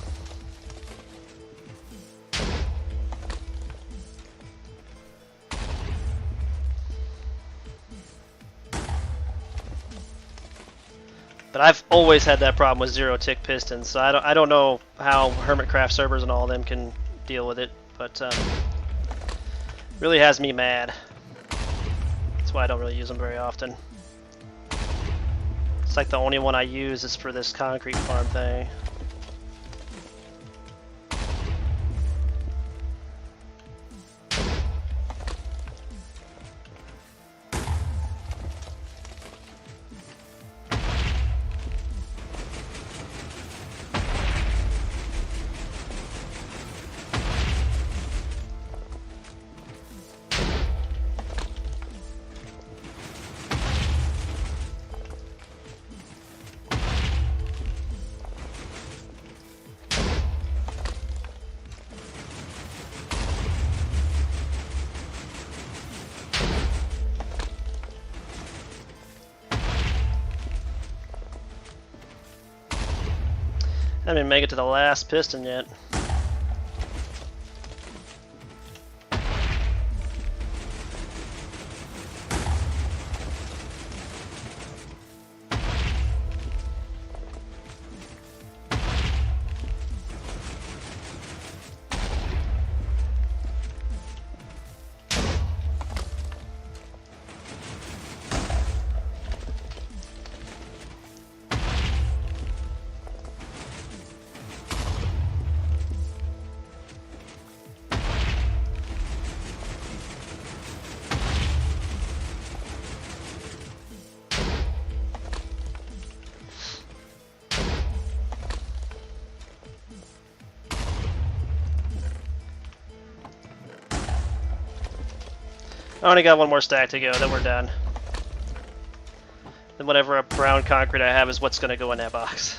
But I've always had that problem with zero tick pistons, so I don't know how Hermitcraft servers and all of them can deal with it, but really has me mad. That's why I don't really use them very often. It's like the only one I use is for this concrete farm thing. I didn't even make it to the last piston yet. I only got one more stack to go, then we're done. Then whatever brown concrete I have is what's going to go in that box.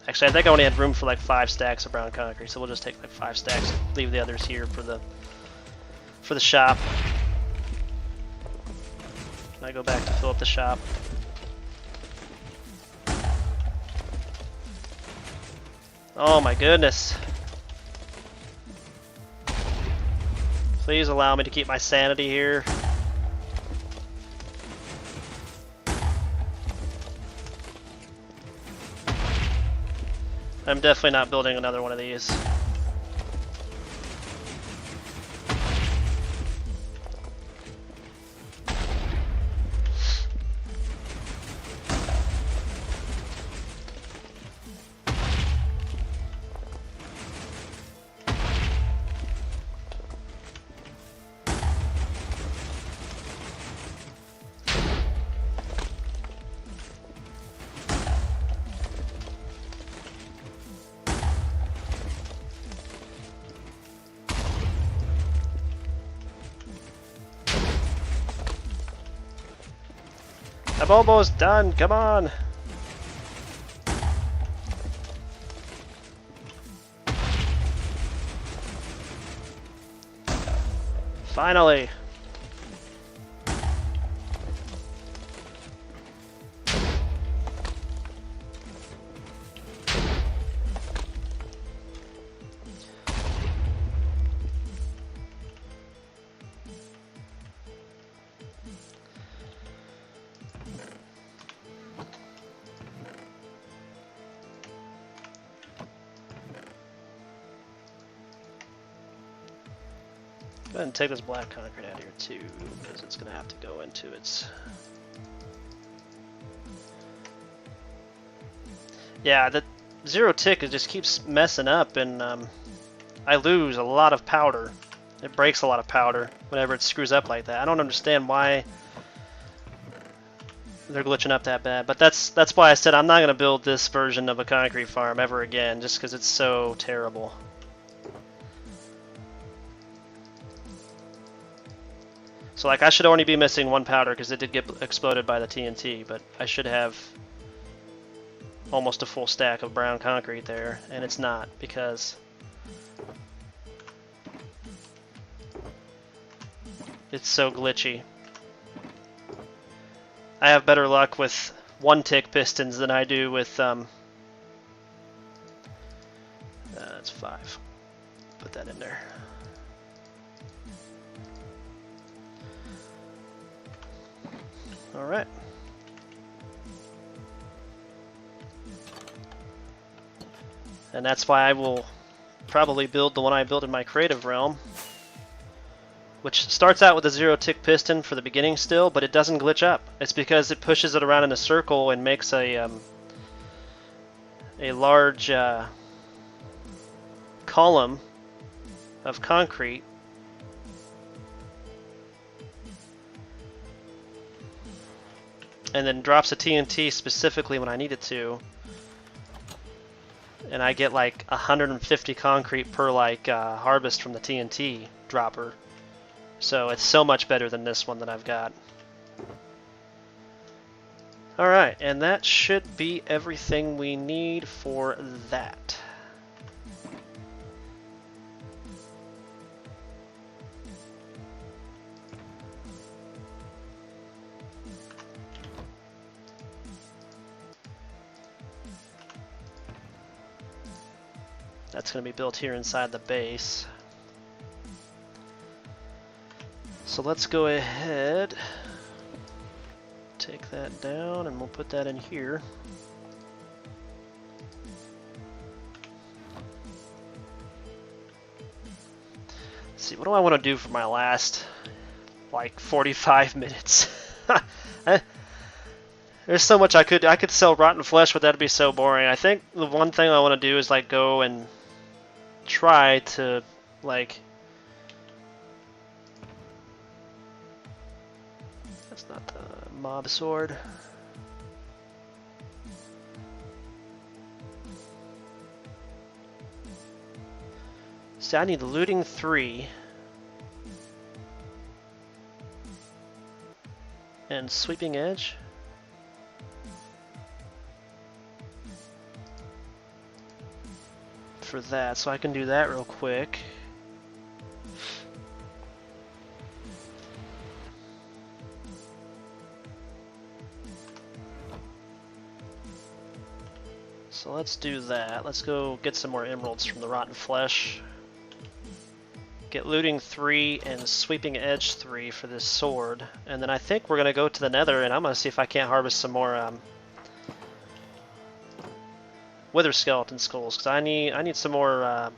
Actually, I think I only had room for like 5 stacks of brown concrete, so we'll just take like 5 stacks and leave the others here for the shop. I go back to fill up the shop. Oh my goodness. Please allow me to keep my sanity here. I'm definitely not building another one of these. I'm almost done, come on! Finally! Go ahead and take this black concrete out of here too, because it's going to have to go into its... Yeah, the zero tick just keeps messing up, and I lose a lot of powder. It breaks a lot of powder whenever it screws up like that. I don't understand why they're glitching up that bad, but that's why I said I'm not going to build this version of a concrete farm ever again, just because it's so terrible. So like I should only be missing 1 powder because it did get exploded by the TNT, but I should have almost a full stack of brown concrete there, and it's not because it's so glitchy. I have better luck with 1-tick pistons than I do with that's 5. Put that in there. All right. And that's why I will probably build the one I built in my creative realm, which starts out with a 0-tick piston for the beginning still, but it doesn't glitch up. It's because it pushes it around in a circle and makes a large column of concrete. And then drops a TNT specifically when I need it to. And I get like 150 concrete per like harvest from the TNT dropper. So it's so much better than this one that I've got. Alright, and that should be everything we need for that. That's going to be built here inside the base. So let's go ahead, take that down, and we'll put that in here. Let's see, what do I want to do for my last, like, 45 minutes? There's so much I could sell rotten flesh, but that'd be so boring. I think the one thing I want to do is, like, go and try to, like, that's not the mob sword. See, I need looting 3. and Sweeping Edge. For that, so I can do that real quick. So let's do that. Let's go get some more emeralds from the Rotten Flesh. Get Looting 3 and Sweeping Edge 3 for this sword. And then I think we're going to go to the Nether and I'm going to see if I can't harvest some more Wither Skeleton Skulls. Because I need some more... I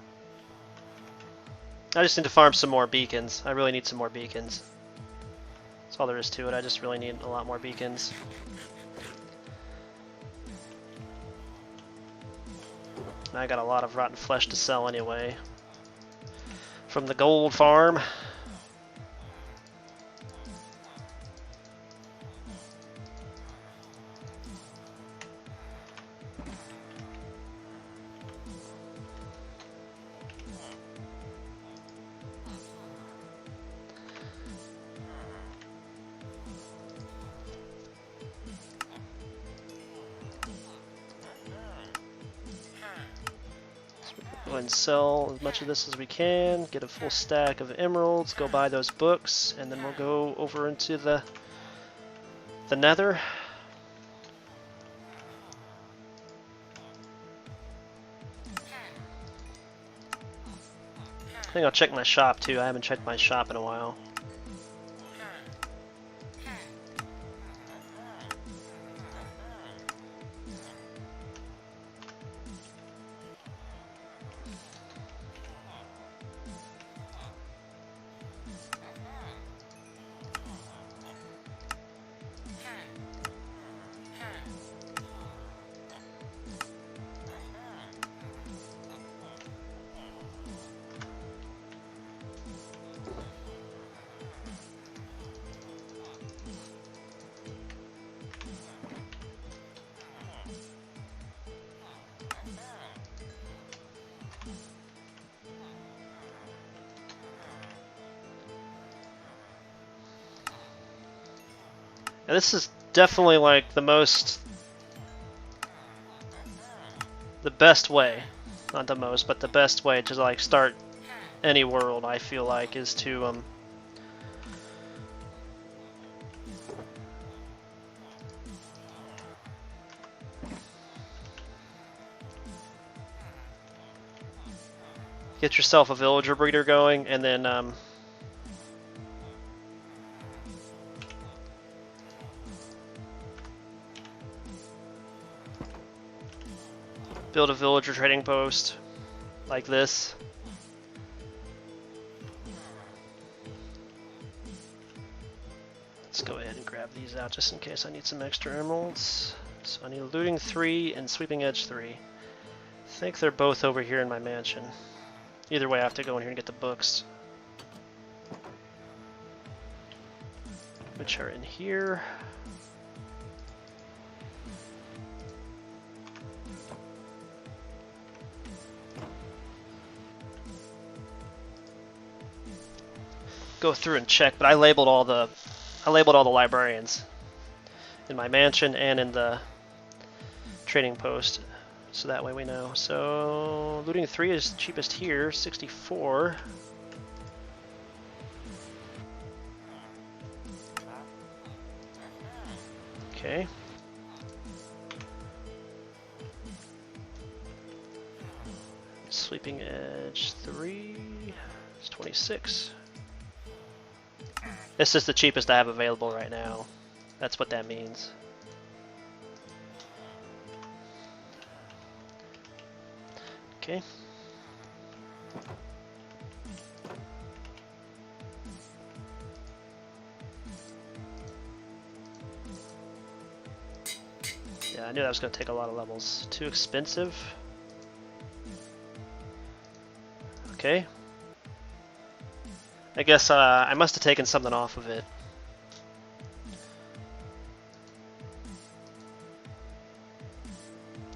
just need to farm some more beacons. I really need some more beacons. That's all there is to it. I just really need a lot more beacons. I got a lot of rotten flesh to sell anyway. From the gold farm. Go ahead and sell as much of this as we can, get a full stack of emeralds, go buy those books, and then we'll go over into the Nether. I think I'll check my shop too. I haven't checked my shop in a while. And this is definitely like the best way, not the most, but the best way to like start any world, I feel like, is to get yourself a villager breeder going, and then build a villager trading post like this. Let's go ahead and grab these out just in case I need some extra emeralds. So I need Looting 3 and Sweeping Edge 3. I think they're both over here in my mansion. Either way, I have to go in here and get the books, which are in here. Go through and check, but I labeled all the librarians in my mansion and in the trading post, so that way we know. So Looting 3 is cheapest here, 64. Okay. Sweeping Edge 3 is 26. This is the cheapest I have available right now. That's what that means. Okay. Yeah, I knew that was going to take a lot of levels. Too expensive. Okay. I guess I must have taken something off of it.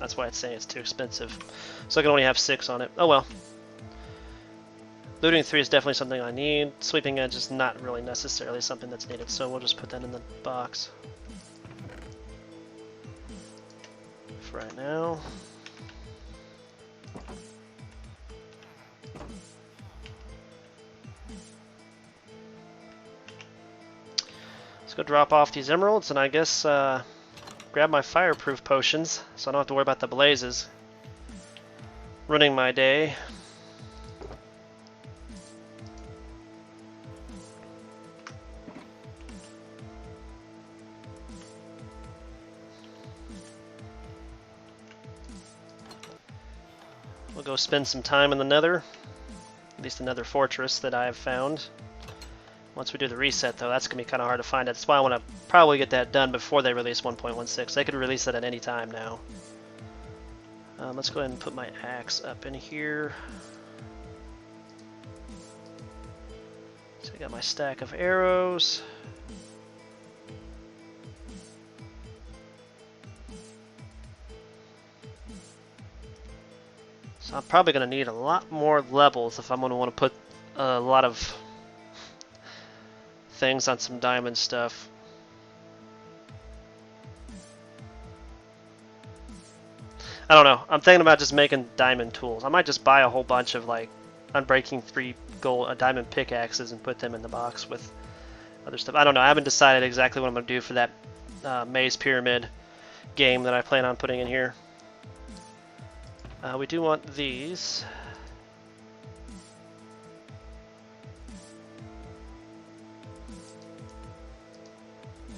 That's why it's saying it's too expensive. So I can only have 6 on it. Oh well. Looting 3 is definitely something I need. Sweeping Edge is not really necessarily something that's needed, so we'll just put that in the box for right now. Let's go drop off these emeralds and I guess grab my fireproof potions so I don't have to worry about the blazes ruining my day. We'll go spend some time in the Nether, at least another fortress that I've found. Once we do the reset, though, that's going to be kind of hard to find. That's why I want to probably get that done before they release 1.16. They could release that at any time now. Let's go ahead and put my axe up in here. So I got my stack of arrows. So I'm probably going to need a lot more levels if I'm going to want to put a lot of things on some diamond stuff. I don't know. I'm thinking about just making diamond tools. I might just buy a whole bunch of like Unbreaking 3 gold diamond pickaxes and put them in the box with other stuff. I don't know. I haven't decided exactly what I'm going to do for that Maze Pyramid game that I plan on putting in here. We do want these.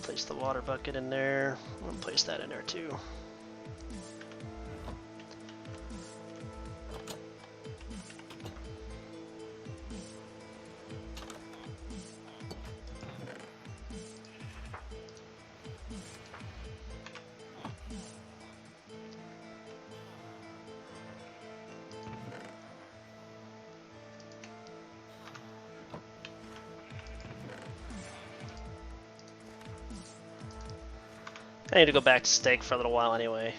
Place the water bucket in there. I'll place that in there too. I need to go back to steak for a little while anyway.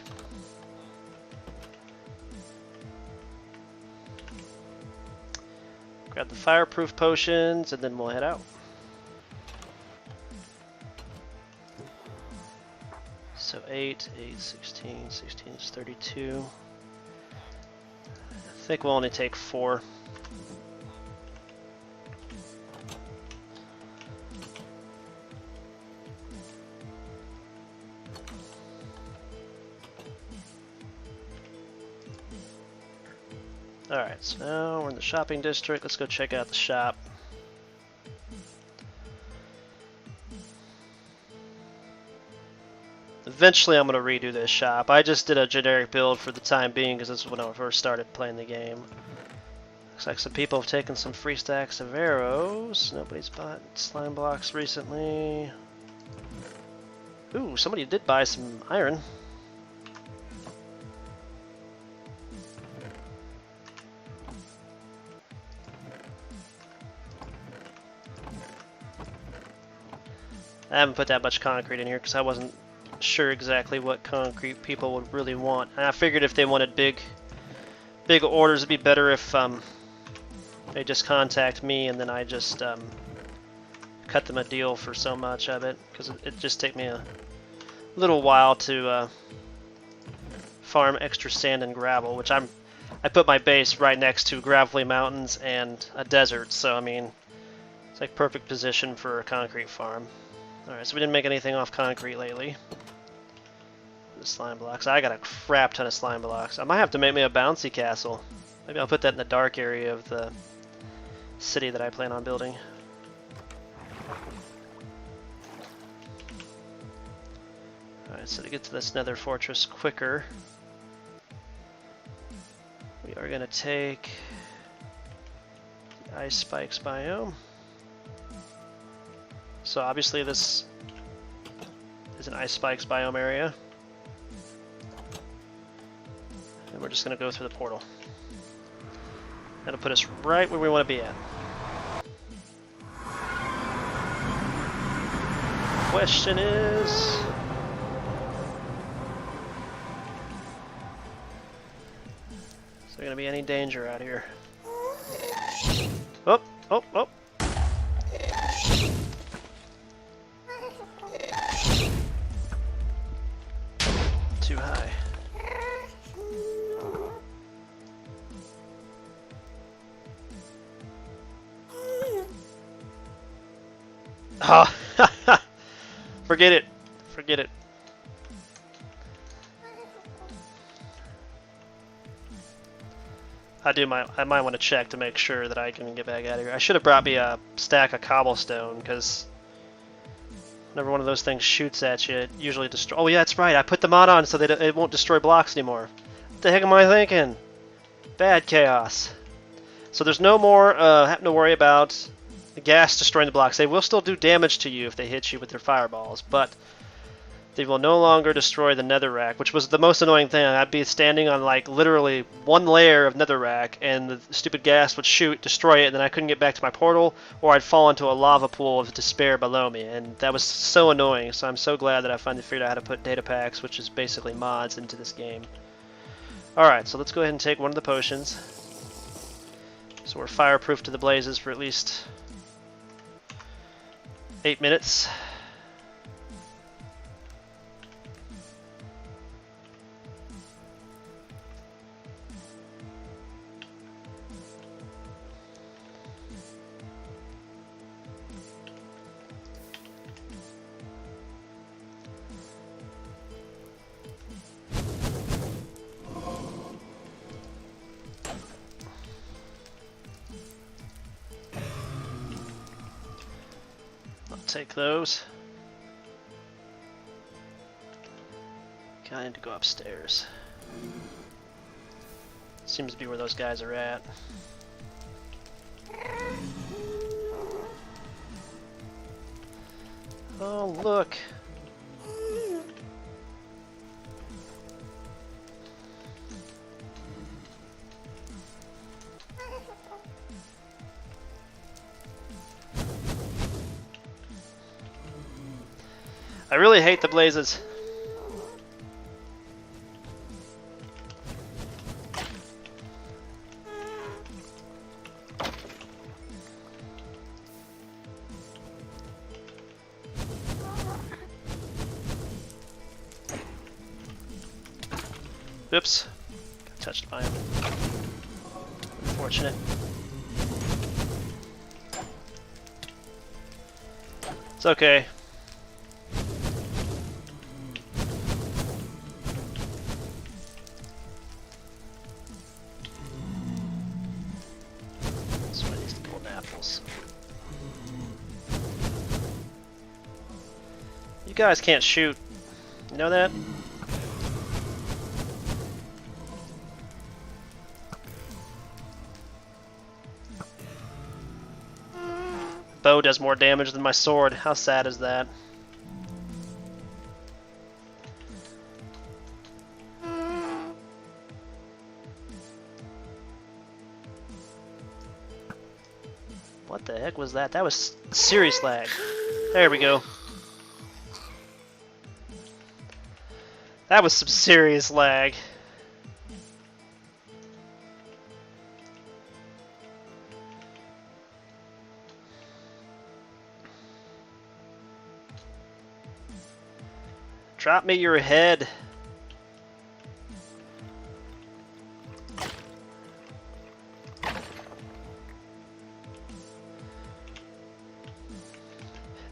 Grab the fireproof potions and then we'll head out. So 8, 16, 16 is 32. I think we'll only take 4. Alright, so now we're in the shopping district. Let's go check out the shop. Eventually I'm going to redo this shop. I just did a generic build for the time being because this is when I first started playing the game. Looks like some people have taken some free stacks of arrows. Nobody's bought slime blocks recently. Ooh, somebody did buy some iron. I haven't put that much concrete in here because I wasn't sure exactly what concrete people would really want. And I figured if they wanted big orders, it'd be better if they just contact me and then I just cut them a deal for so much of it, because it just take me a little while to farm extra sand and gravel, which I put my base right next to gravelly mountains and a desert, so I mean it's like perfect position for a concrete farm. Alright, so we didn't make anything off concrete lately. The slime blocks. I got a crap ton of slime blocks. I might have to make me a bouncy castle. Maybe I'll put that in the dark area of the city that I plan on building. Alright, so to get to this nether fortress quicker, we are going to take the Ice Spikes biome. So obviously this is an Ice Spikes biome area. And we're just going to go through the portal. That'll put us right where we want to be at. Question is... is there going to be any danger out here? Oh, oh, oh. Too high. Oh, forget it. Forget it. I might want to check to make sure that I can get back out of here. I should have brought me a stack of cobblestone, because whenever one of those things shoots at you, it usually destroy. Oh yeah, that's right. I put the mod on so that it won't destroy blocks anymore. What the heck am I thinking? Bad chaos. So there's no more having to worry about the gas destroying the blocks. They will still do damage to you if they hit you with their fireballs, but they will no longer destroy the netherrack, which was the most annoying thing. I'd be standing on like literally one layer of netherrack, and the stupid gas would shoot, destroy it, and then I couldn't get back to my portal, or I'd fall into a lava pool of despair below me, and that was so annoying. So I'm so glad that I finally figured out how to put data packs, which is basically mods, into this game. Alright, so let's go ahead and take one of the potions. So we're fireproof to the blazes for at least 8 minutes. Take those. Okay, I need to go upstairs. Seems to be where those guys are at. Oh, look. I really hate the blazes. Oops. Got touched by him. Unfortunate. It's okay. You guys can't shoot. You know that? Bow does more damage than my sword. How sad is that? What the heck was that? That was serious lag. There we go. That was some serious lag. Drop me your head. It'd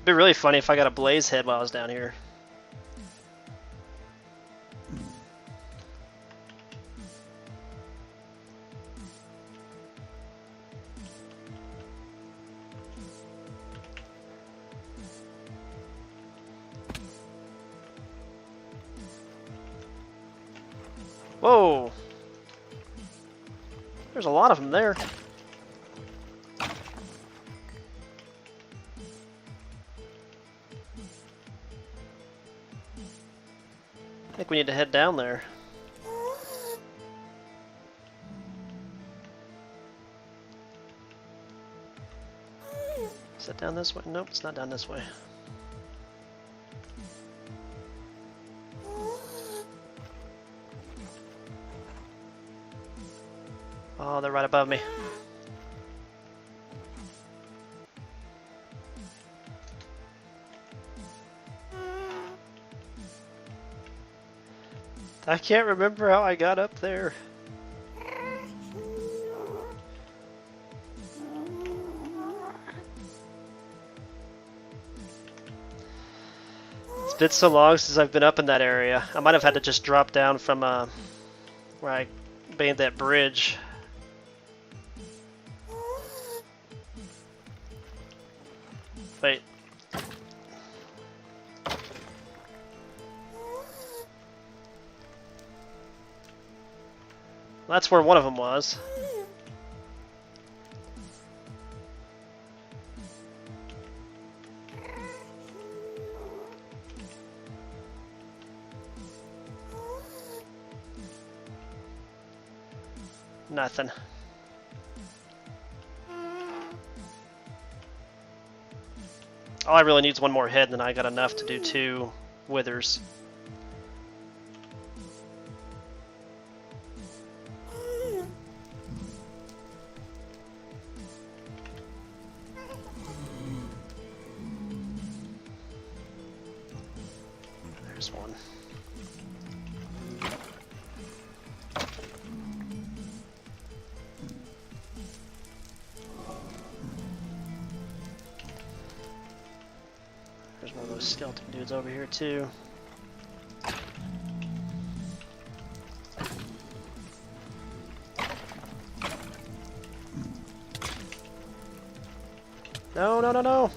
be really funny if I got a blaze head while I was down here. Whoa! There's a lot of them there. I think we need to head down there. Is that down this way? Nope, it's not down this way. Oh, they're right above me. I can't remember how I got up there. It's been so long since I've been up in that area. I might have had to just drop down from where I made that bridge. Wait. That's where one of them was. Nothing. All I really need is one more head, and then I got enough to do 2 withers. There's one. There's one of those skeleton dudes over here too. No, no, no, no!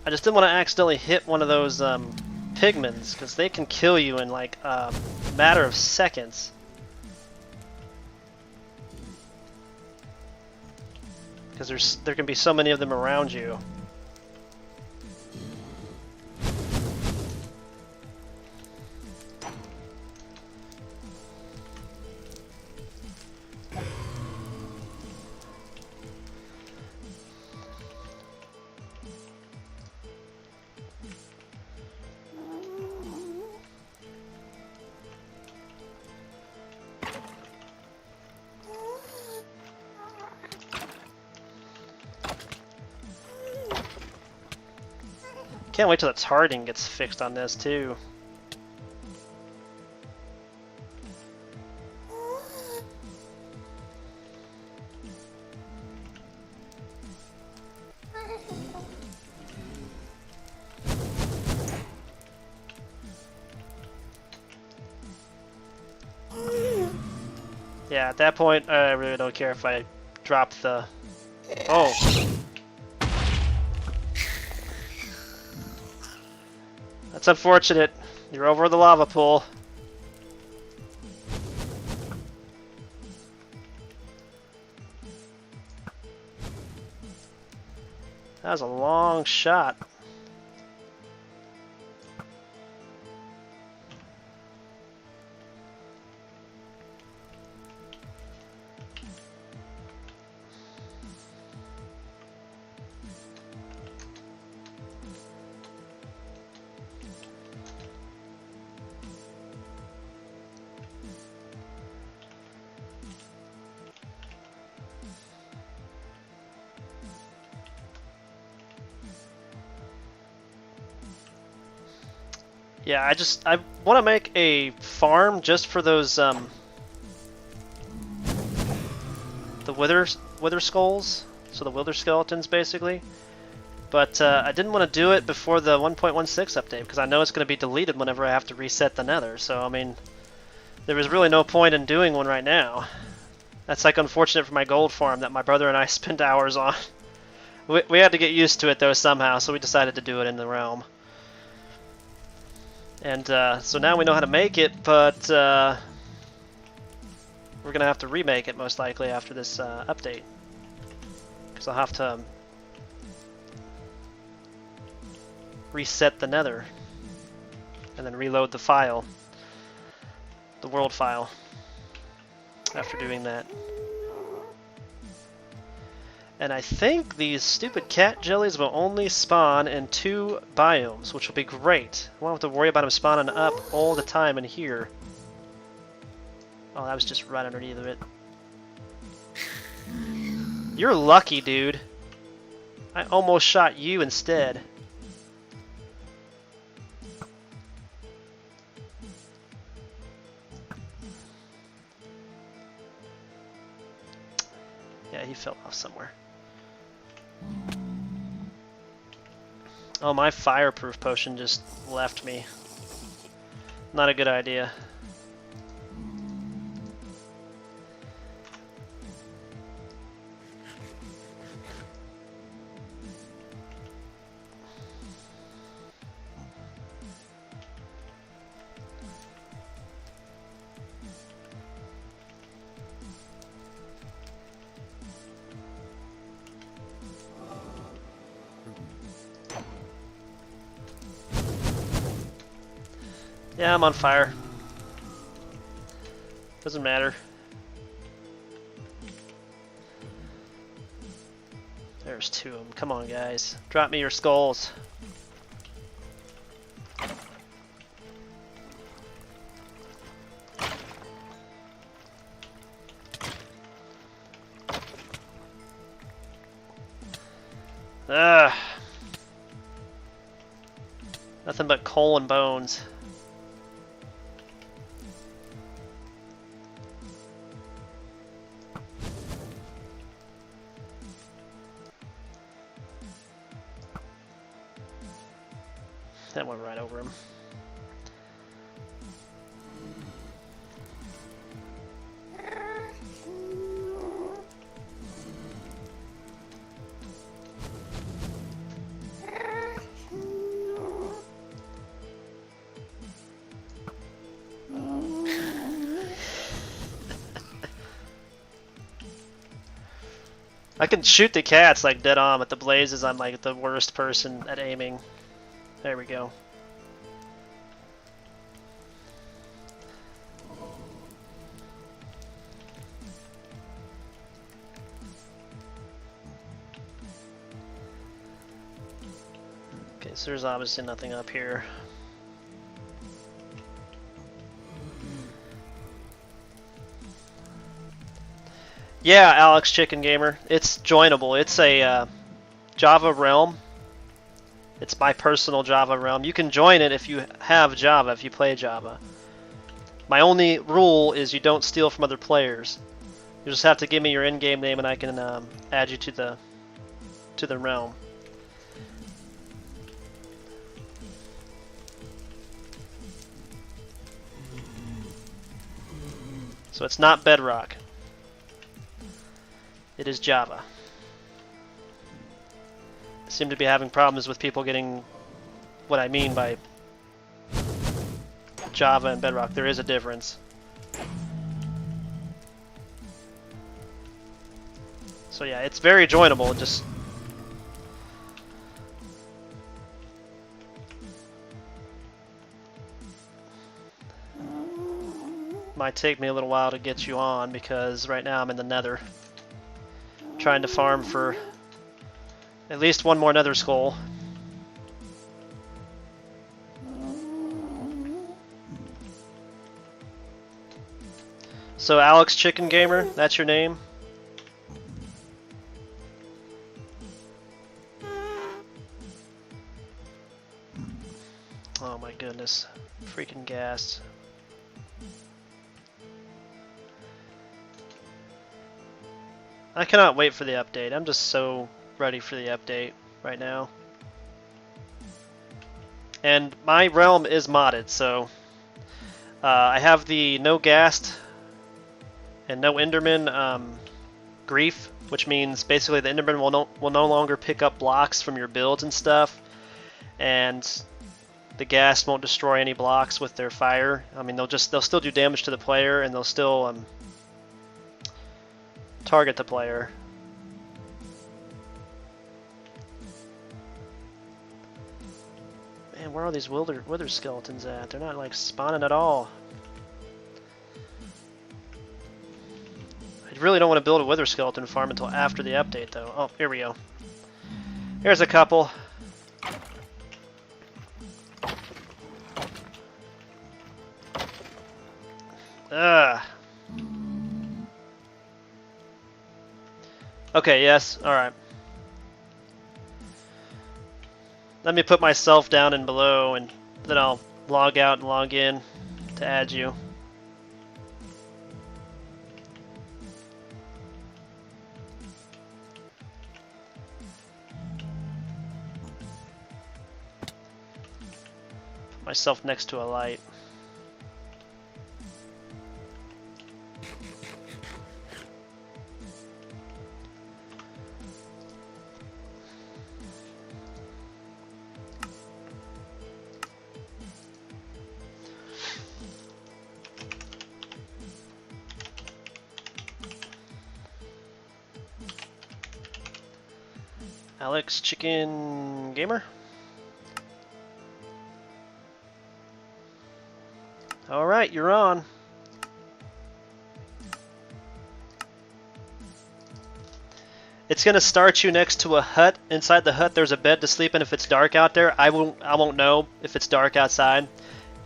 I just didn't want to accidentally hit one of those pigments, because they can kill you in like a matter of seconds. Because there can be so many of them around you. Can't wait till the targeting gets fixed on this too. Yeah, at that point, I really don't care if I drop the... Oh! That's unfortunate. You're over the lava pool. That was a long shot. Yeah, I want to make a farm just for those the wither skulls, so the wither skeletons basically. But I didn't want to do it before the 1.16 update because I know it's going to be deleted whenever I have to reset the Nether. So I mean, there was really no point in doing one right now. That's like unfortunate for my gold farm that my brother and I spent hours on. We had to get used to it though somehow, so we decided to do it in the realm. And so now we know how to make it, but we're going to have to remake it most likely after this update. Because I'll have to reset the Nether and then reload the file, the world file, after doing that. And I think these stupid cat jellies will only spawn in 2 biomes, which will be great. I won't have to worry about them spawning up all the time in here. Oh, that was just right underneath of it. You're lucky, dude. I almost shot you instead. Yeah, he fell off somewhere. Oh, my fireproof potion just left me. Not a good idea. Yeah, I'm on fire. Doesn't matter. There's two of them. Come on, guys. Drop me your skulls. Ugh. Nothing but coal and bones. That went right over him. I can shoot the cats like dead on, but the blazes I'm like the worst person at aiming. There we go. Okay, so there's obviously nothing up here. Yeah, Alex Chicken Gamer. It's joinable. It's a Java realm. It's my personal Java realm. You can join it if you have Java, if you play Java. My only rule is you don't steal from other players. You just have to give me your in-game name and I can add you to the realm. So it's not Bedrock. It is Java. I seem to be having problems with people getting what I mean by Java and Bedrock. There is a difference. So yeah, it's very joinable. It just might take me a little while to get you on because right now I'm in the Nether. Trying to farm for at least one more Nether skull. So Alex Chicken Gamer, that's your name? Oh my goodness. Freaking gas. I cannot wait for the update. I'm just so ready for the update right now. And my realm is modded, so I have the no ghast and no Enderman grief, which means basically the Enderman will no longer pick up blocks from your builds and stuff, and the ghast won't destroy any blocks with their fire. I mean, they'll still do damage to the player, and they'll still target the player. Man, where are these wither skeletons at? They're not like spawning at all. I really don't want to build a wither skeleton farm until after the update though. Oh, here we go. Here's a couple. Ugh. Okay, yes, alright. Let me put myself down and below and then I'll log out and log in to add you. myself next to a light. Alex Chicken Gamer. Alright, you're on. It's gonna start you next to a hut. Inside the hut there's a bed to sleep in if it's dark out there. I won't know if it's dark outside.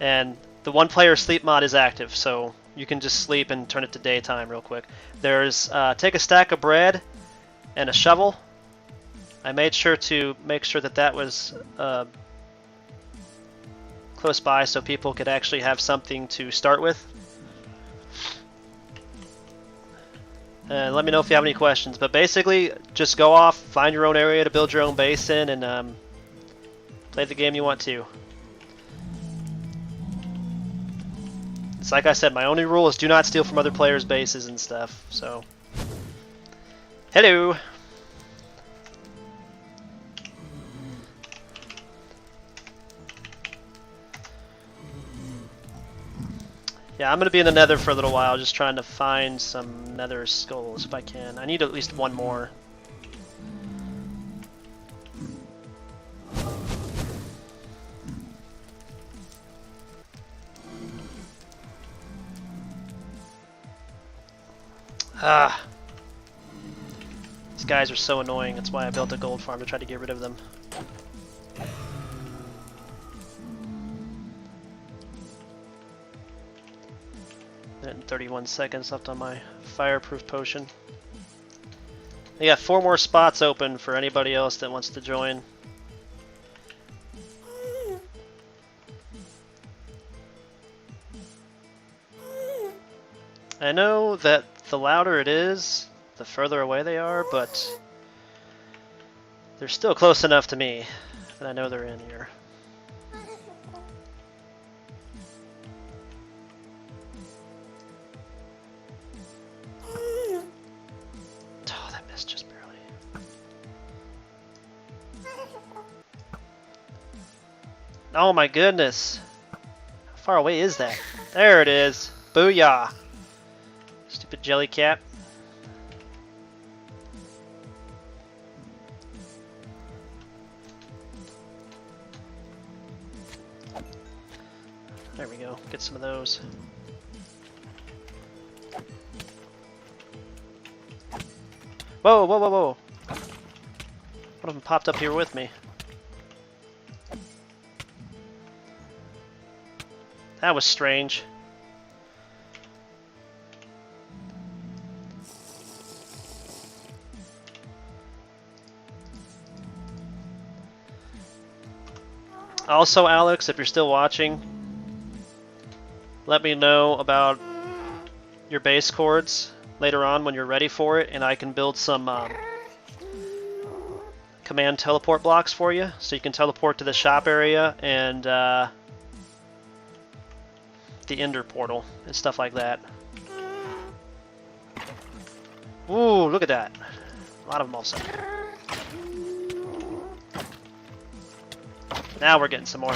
And the one player sleep mod is active, so you can just sleep and turn it to daytime real quick. There's take a stack of bread and a shovel. I made sure to make sure that that was close by so people could actually have something to start with. Let me know if you have any questions, but basically just go off, find your own area to build your own base in, and play the game you want to. It's like I said, my only rule is do not steal from other players' bases and stuff, so. Hello! Yeah, I'm going to be in the nether for a little while, just trying to find some nether skulls if I can. I need at least one more. Ah! These guys are so annoying, that's why I built a gold farm to try to get rid of them. And 31 seconds left on my fireproof potion. I got 4 more spots open for anybody else that wants to join. I know that the louder it is, the further away they are, but they're still close enough to me that I know they're in here. Oh my goodness. How far away is that? There it is. Booyah. Stupid jelly cat. There we go. Get some of those. Whoa, whoa, whoa, whoa. One of them popped up here with me. That was strange. Also, Alex, if you're still watching, let me know about your base chords later on when you're ready for it, and I can build some command teleport blocks for you, so you can teleport to the shop area and the Ender portal and stuff like that. Ooh, look at that. A lot of them also. Now we're getting some more.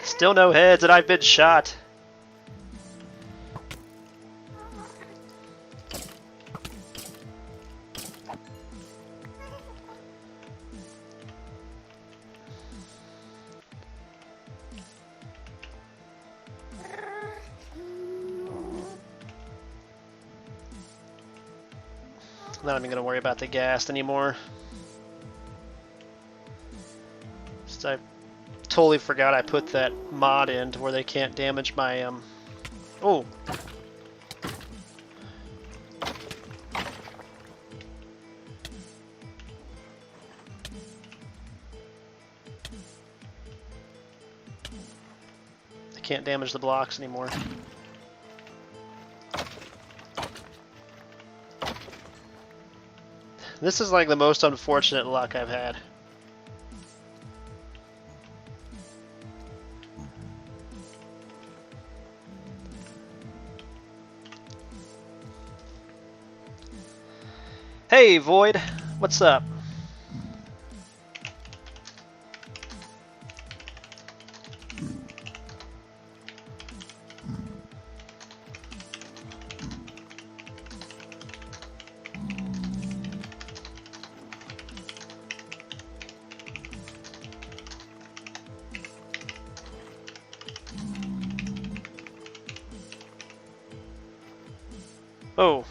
Still no heads, and I've been shot. I'm not even going to worry about the ghast anymore. I totally forgot I put that mod in to where they can't damage my oh. can't damage the blocks anymore. This is like the most unfortunate luck I've had. Hey Void, what's up? Oh.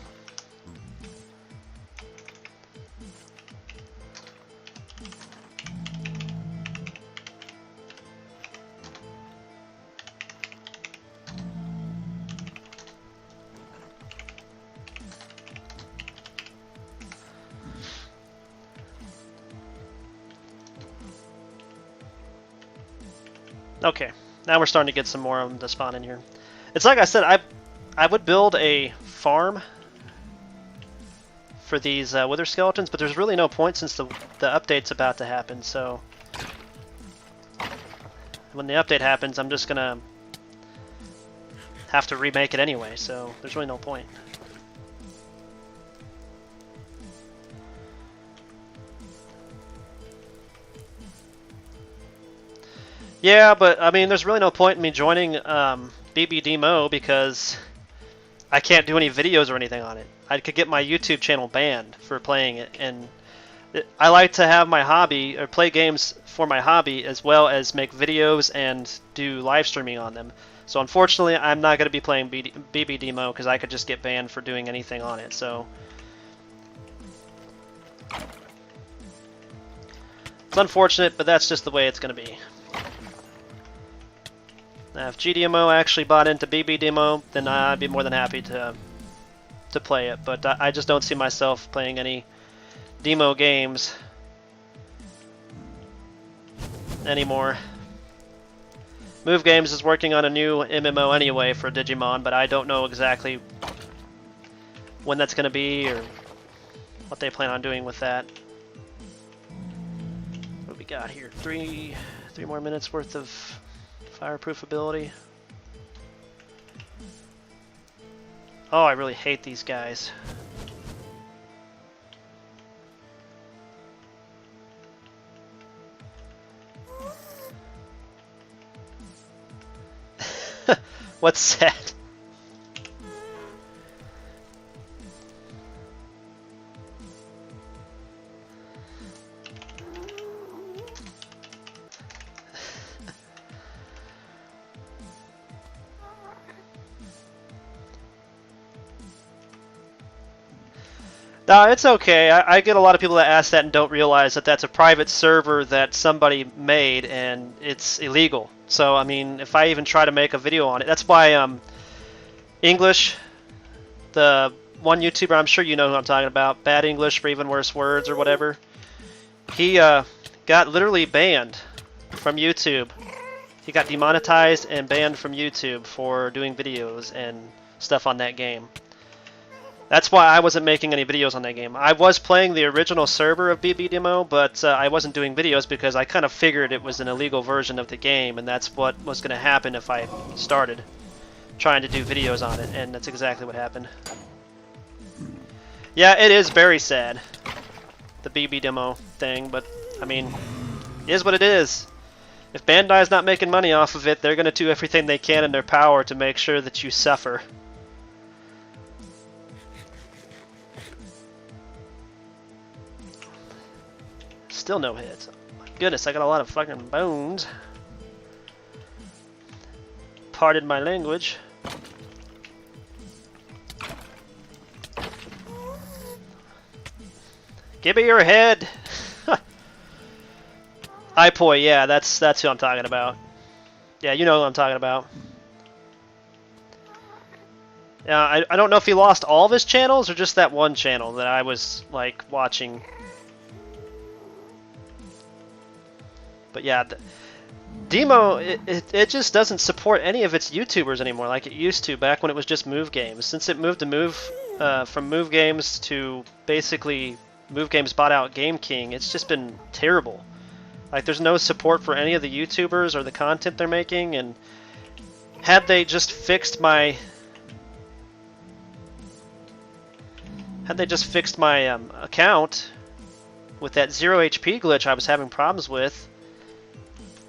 Okay, now we're starting to get some more of them to spawn in here. It's like I said, I would build a farm for these wither skeletons, but there's really no point since the update's about to happen, so when the update happens, I'm just gonna have to remake it anyway, so there's really no point. Yeah, but I mean, there's really no point in me joining BBDMO because I can't do any videos or anything on it. I could get my YouTube channel banned for playing it, and I like to have my hobby, or play games for my hobby, as well as make videos and do live streaming on them. So unfortunately, I'm not going to be playing BBDMO because I could just get banned for doing anything on it. So it's unfortunate, but that's just the way it's going to be. Now, if GDMO actually bought into BBDMO, then I'd be more than happy to play it. But I just don't see myself playing any demo games anymore. Move Games is working on a new MMO anyway for Digimon, but I don't know exactly when that's going to be or what they plan on doing with that. What do we got here? Three more minutes worth of fireproof ability. Oh, I really hate these guys. What's that? No, it's okay. I get a lot of people that ask that and don't realize that that's a private server that somebody made and it's illegal. So, I mean, if I even try to make a video on it, that's why English, the one YouTuber, I'm sure you know who I'm talking about, Bad English for Even Worse Words or whatever, he got literally banned from YouTube. He got demonetized and banned from YouTube for doing videos and stuff on that game. That's why I wasn't making any videos on that game. I was playing the original server of BBDMO, but I wasn't doing videos because I kind of figured it was an illegal version of the game, and that's what was going to happen if I started trying to do videos on it, and that's exactly what happened. Yeah, it is very sad, the BBDMO thing, but, I mean, it is what it is. If Bandai's not making money off of it, they're going to do everything they can in their power to make sure that you suffer. Still no hits. My goodness, I got a lot of fucking bones. Pardon my language. Give me your head. Ipoi, yeah, that's who I'm talking about. Yeah, you know who I'm talking about. Yeah, I don't know if he lost all of his channels or just that one channel that I was like watching. But yeah, Demo, it just doesn't support any of its YouTubers anymore like it used to back when it was just Move Games. Since it moved to from Move Games to basically Move Games bought out Game King, it's just been terrible. Like there's no support for any of the YouTubers or the content they're making, and had they just fixed my account with that 0 HP glitch I was having problems with,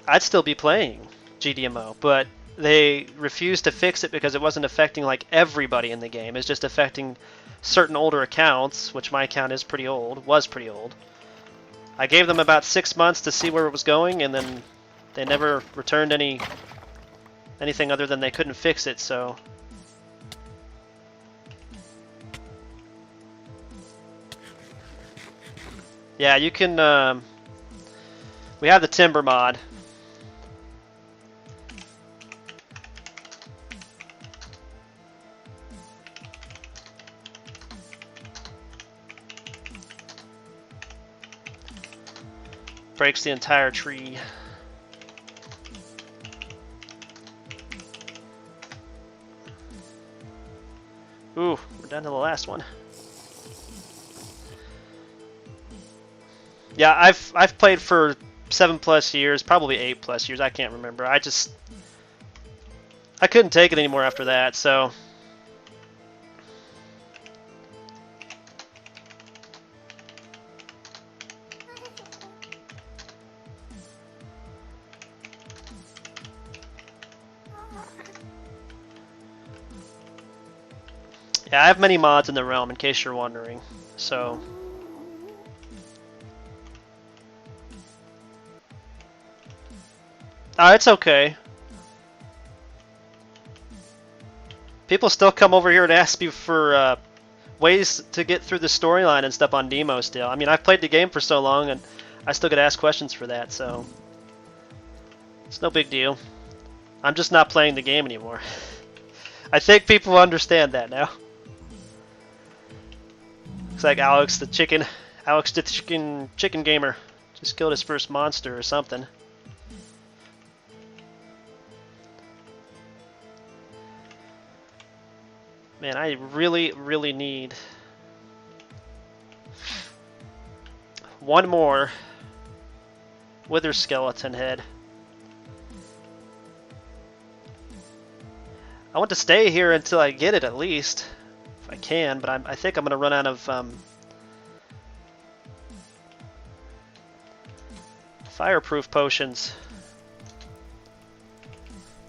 I'd still be playing GDMO, but they refused to fix it because it wasn't affecting like everybody in the game. It's just affecting certain older accounts, which my account is pretty old, was pretty old. I gave them about 6 months to see where it was going, and then they never returned anything other than they couldn't fix it, so... Yeah, you can, we have the Timber mod. Breaks the entire tree. Ooh, we're down to the last one. Yeah, I've played for 7+ years, probably 8+ years. I can't remember. I couldn't take it anymore after that. So. Yeah, I have many mods in the realm, in case you're wondering. So. It's okay. People still come over here and ask me for ways to get through the storyline and stuff on Demo still. I mean, I've played the game for so long, and I still get asked questions for that, so... It's no big deal. I'm just not playing the game anymore. I think people understand that now. Looks like Alex the chicken gamer just killed his first monster or something. Man, I really, really need one more Wither skeleton head. I want to stay here until I get it at least, if I can, but I think I'm going to run out of fireproof potions.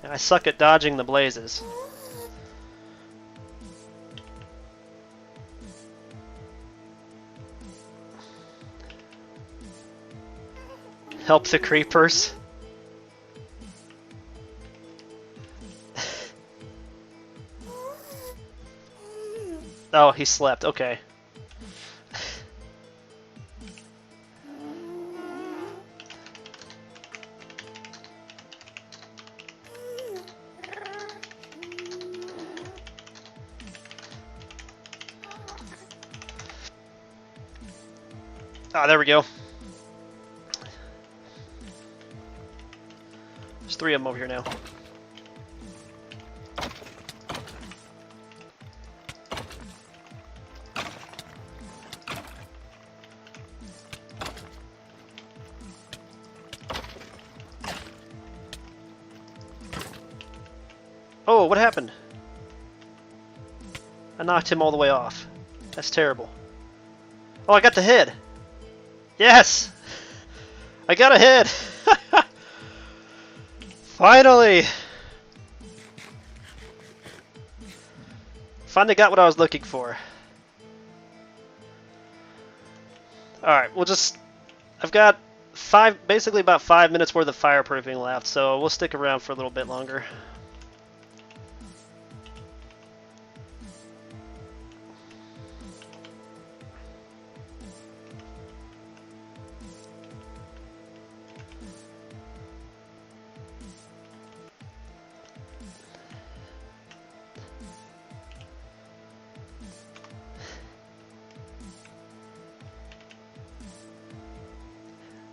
And I suck at dodging the blazes. Help the creepers. Oh, he slept. Okay. Ah, there we go. There's 3 of them over here now. Oh, what happened? I knocked him all the way off. That's terrible. Oh, I got the head. Yes! I got a head! Finally! Finally got what I was looking for. Alright, we'll just... I've got basically about 5 minutes worth of fireproofing left, so we'll stick around for a little bit longer.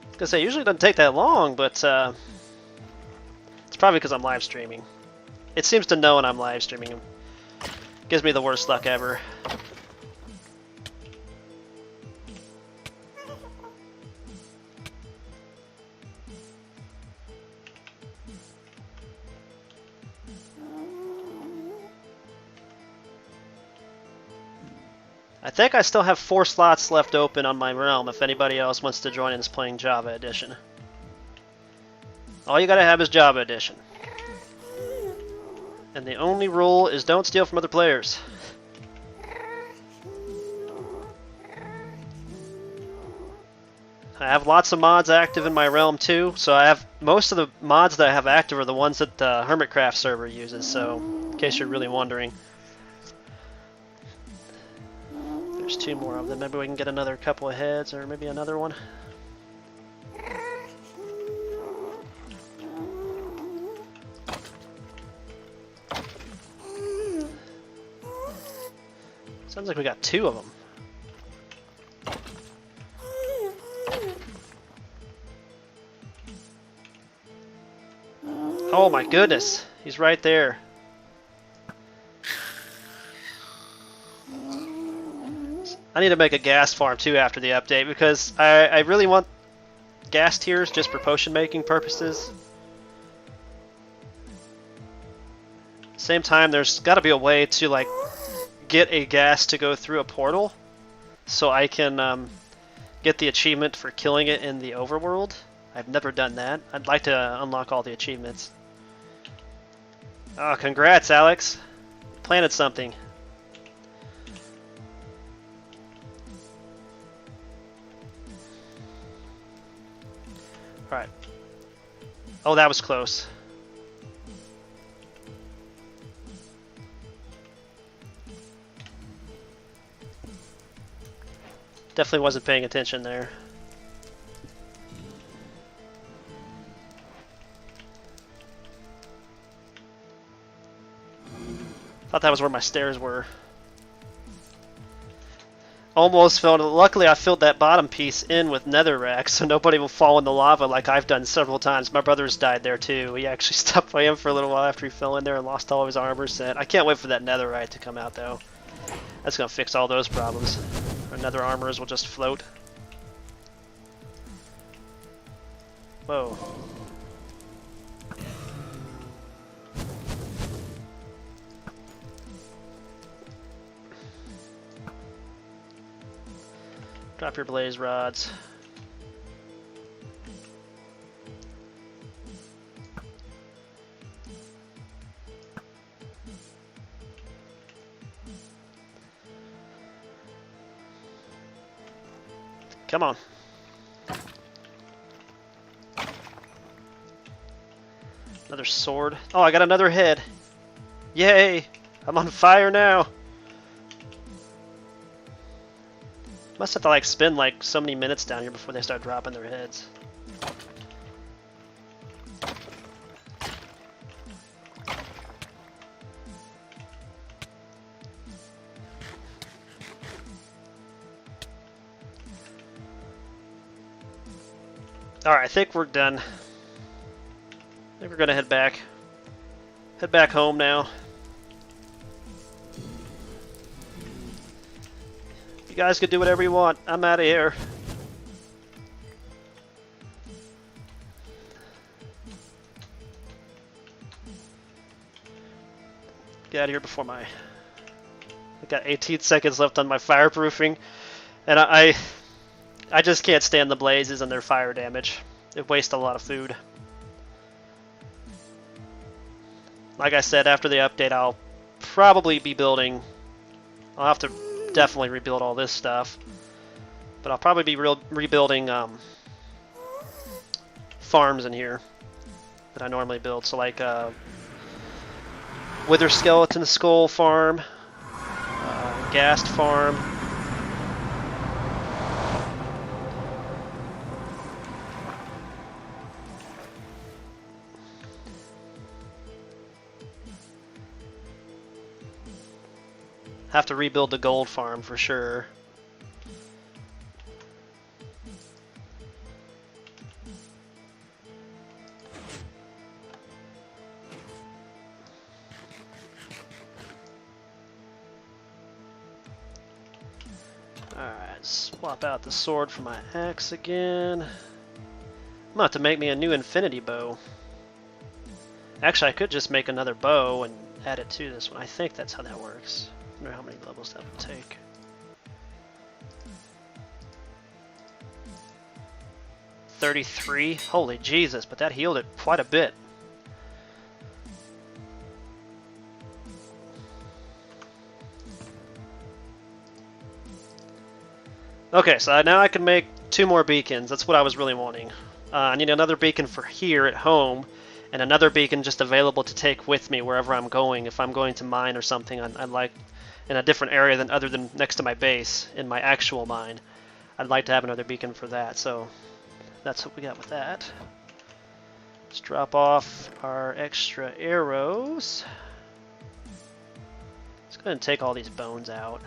I was gonna say, usually it doesn't take that long, but probably because I'm live streaming. It seems to know when I'm live streaming. It gives me the worst luck ever. I think I still have 4 slots left open on my realm if anybody else wants to join in is playing Java Edition. All you gotta have is Java Edition. And the only rule is don't steal from other players. I have lots of mods active in my realm too, so I have most of the mods that I have active are the ones that the Hermitcraft server uses, so in case you're really wondering. There's 2 more of them. Maybe we can get another couple of heads, or maybe another one. Sounds like we got 2 of them. Oh my goodness, he's right there. I need to make a gas farm too after the update because I really want gas tiers just for potion making purposes. Same time, there's got to be a way to like get a gas to go through a portal so I can get the achievement for killing it in the overworld. I've never done that. I'd like to unlock all the achievements. Oh, congrats, Alex. Planted something. Alright. Oh, that was close. Definitely wasn't paying attention there. Thought that was where my stairs were. Almost filled. Luckily, I filled that bottom piece in with netherrack, so nobody will fall in the lava like I've done several times. My brother's died there too. He actually stopped by him for a little while after he fell in there and lost all of his armor set. I can't wait for that netherite to come out though. That's gonna fix all those problems. Our nether armors will just float. Whoa. Drop your blaze rods. Come on. Another sword. Oh, I got another head. Yay! I'm on fire now. Must have to like spend like so many minutes down here before they start dropping their heads. Alright, I think we're done. I think we're gonna head back. Head back home now. You guys can do whatever you want. I'm out of here. Get out of here before my... I got 18 seconds left on my fireproofing. And I just can't stand the blazes and their fire damage. It wastes a lot of food. Like I said, after the update, I'll probably be building... I'll have to definitely rebuild all this stuff. But I'll probably be rebuilding farms in here that I normally build. So like Wither Skeleton Skull Farm, Ghast Farm. Have to rebuild the gold farm for sure. swap out the sword for my axe again. I'm gonna have to make me a new infinity bow. Actually, I could just make another bow and add it to this one. I think that's how that works. I wonder how many levels that would take. $33. Holy Jesus, but that healed it quite a bit. Okay, so now I can make 2 more beacons. That's what I was really wanting. I need another beacon for here at home, and another beacon just available to take with me wherever I'm going. If I'm going to mine or something, I'd like in a different area than other than next to my base in my actual mine. I'd like to have another beacon for that. So that's what we got with that. Let's drop off our extra arrows. Let's go ahead and take all these bones out.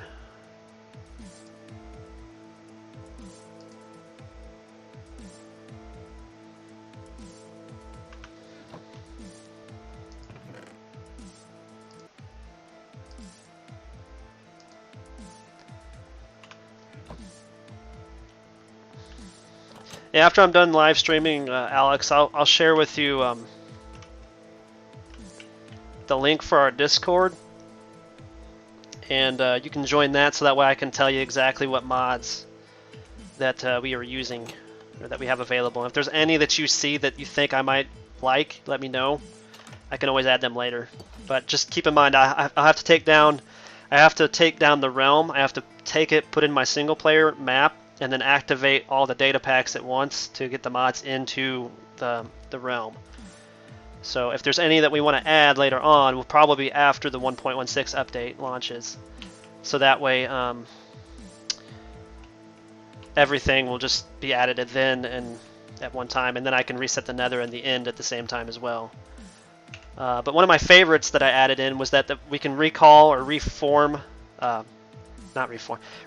Yeah, after I'm done live streaming, Alex, I'll share with you the link for our Discord, and you can join that so that way I can tell you exactly what mods that we are using or that we have available. If there's any that you see that you think I might like, let me know. I can always add them later. But just keep in mind, I have to take down the realm. I have to take it, put in my single player map, and then activate all the data packs at once to get the mods into the realm. So if there's any that we want to add later on, will probably be after the 1.16 update launches. So that way everything will just be added then and at one time, and then I can reset the nether and the end at the same time as well. But one of my favorites that I added in was that we can recall or reform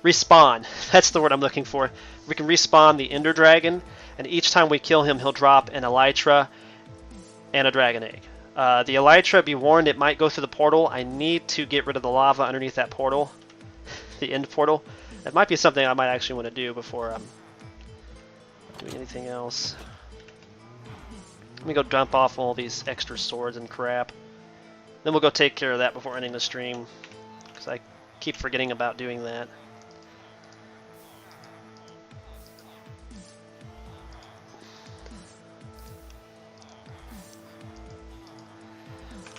respawn. That's the word I'm looking for. We can respawn the Ender Dragon, and each time we kill him, he'll drop an Elytra and a Dragon Egg. The Elytra, be warned, it might go through the portal. I need to get rid of the lava underneath that portal, the end portal. That might be something I might actually want to do before doing anything else. Let me go dump off all these extra swords and crap. Then we'll go take care of that before ending the stream, because I keep forgetting about doing that.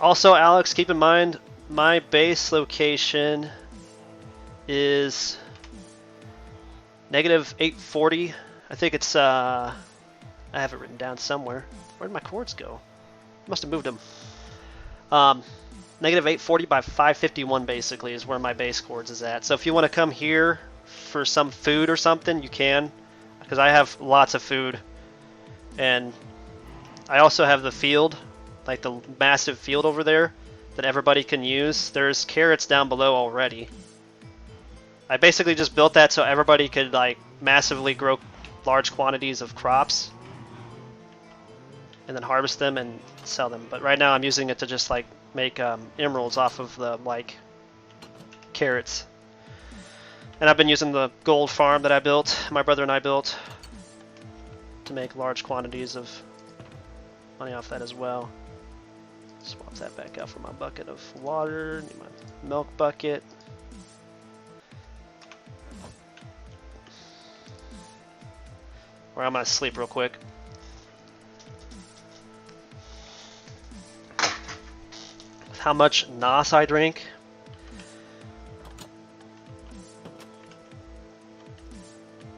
Also, Alex, keep in mind my base location is -840. I think it's I have it written down somewhere. Where did my cords go? Must have moved them. -840 by 551 basically is where my base cords is at. So if you want to come here for some food or something, you can, because I have lots of food, and I also have the field, like the massive field over there that everybody can use. There's carrots down below already. I basically just built that so everybody could like massively grow large quantities of crops and then harvest them and sell them. But right now I'm using it to just like make emeralds off of the like carrots. And I've been using the gold farm that I built, my brother and I built, to make large quantities of money off that as well. Swap that back out for my bucket of water, need my milk bucket. Or I'm gonna sleep real quick. How much NOS I drink?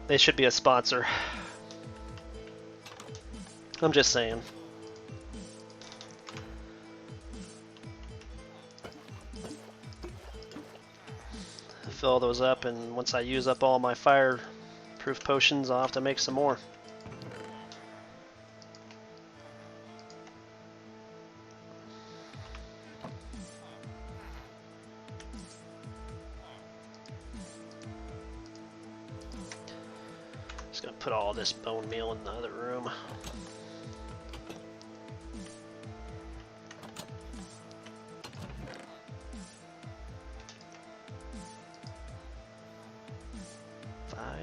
They should be a sponsor. I'm just saying. Fill those up, and once I use up all my fireproof potions, I'll have to make some more. Just gonna put all this bone meal in the other room.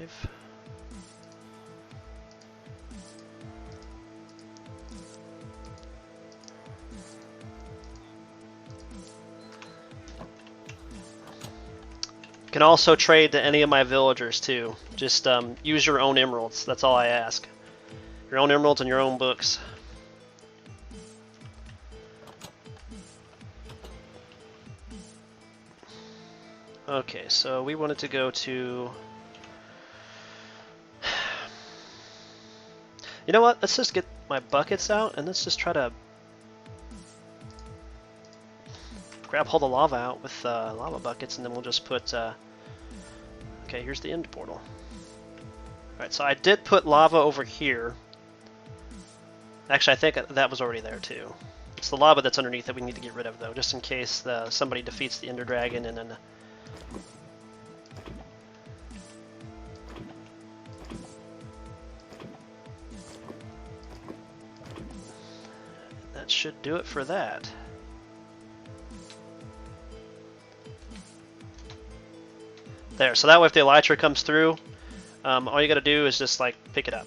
5. Can also trade to any of my villagers too. Just use your own emeralds. That's all I ask. Your own emeralds and your own books. Okay, so we wanted to go to... You know what? Let's just get my buckets out and let's just try to grab all the lava out with lava buckets, and then we'll just put... Okay, here's the end portal. Alright, so I did put lava over here. Actually, I think that was already there too. It's the lava that's underneath that we need to get rid of, though, just in case somebody defeats the Ender Dragon and then... That should do it for that. There, so that way if the elytra comes through, all you gotta do is just like pick it up.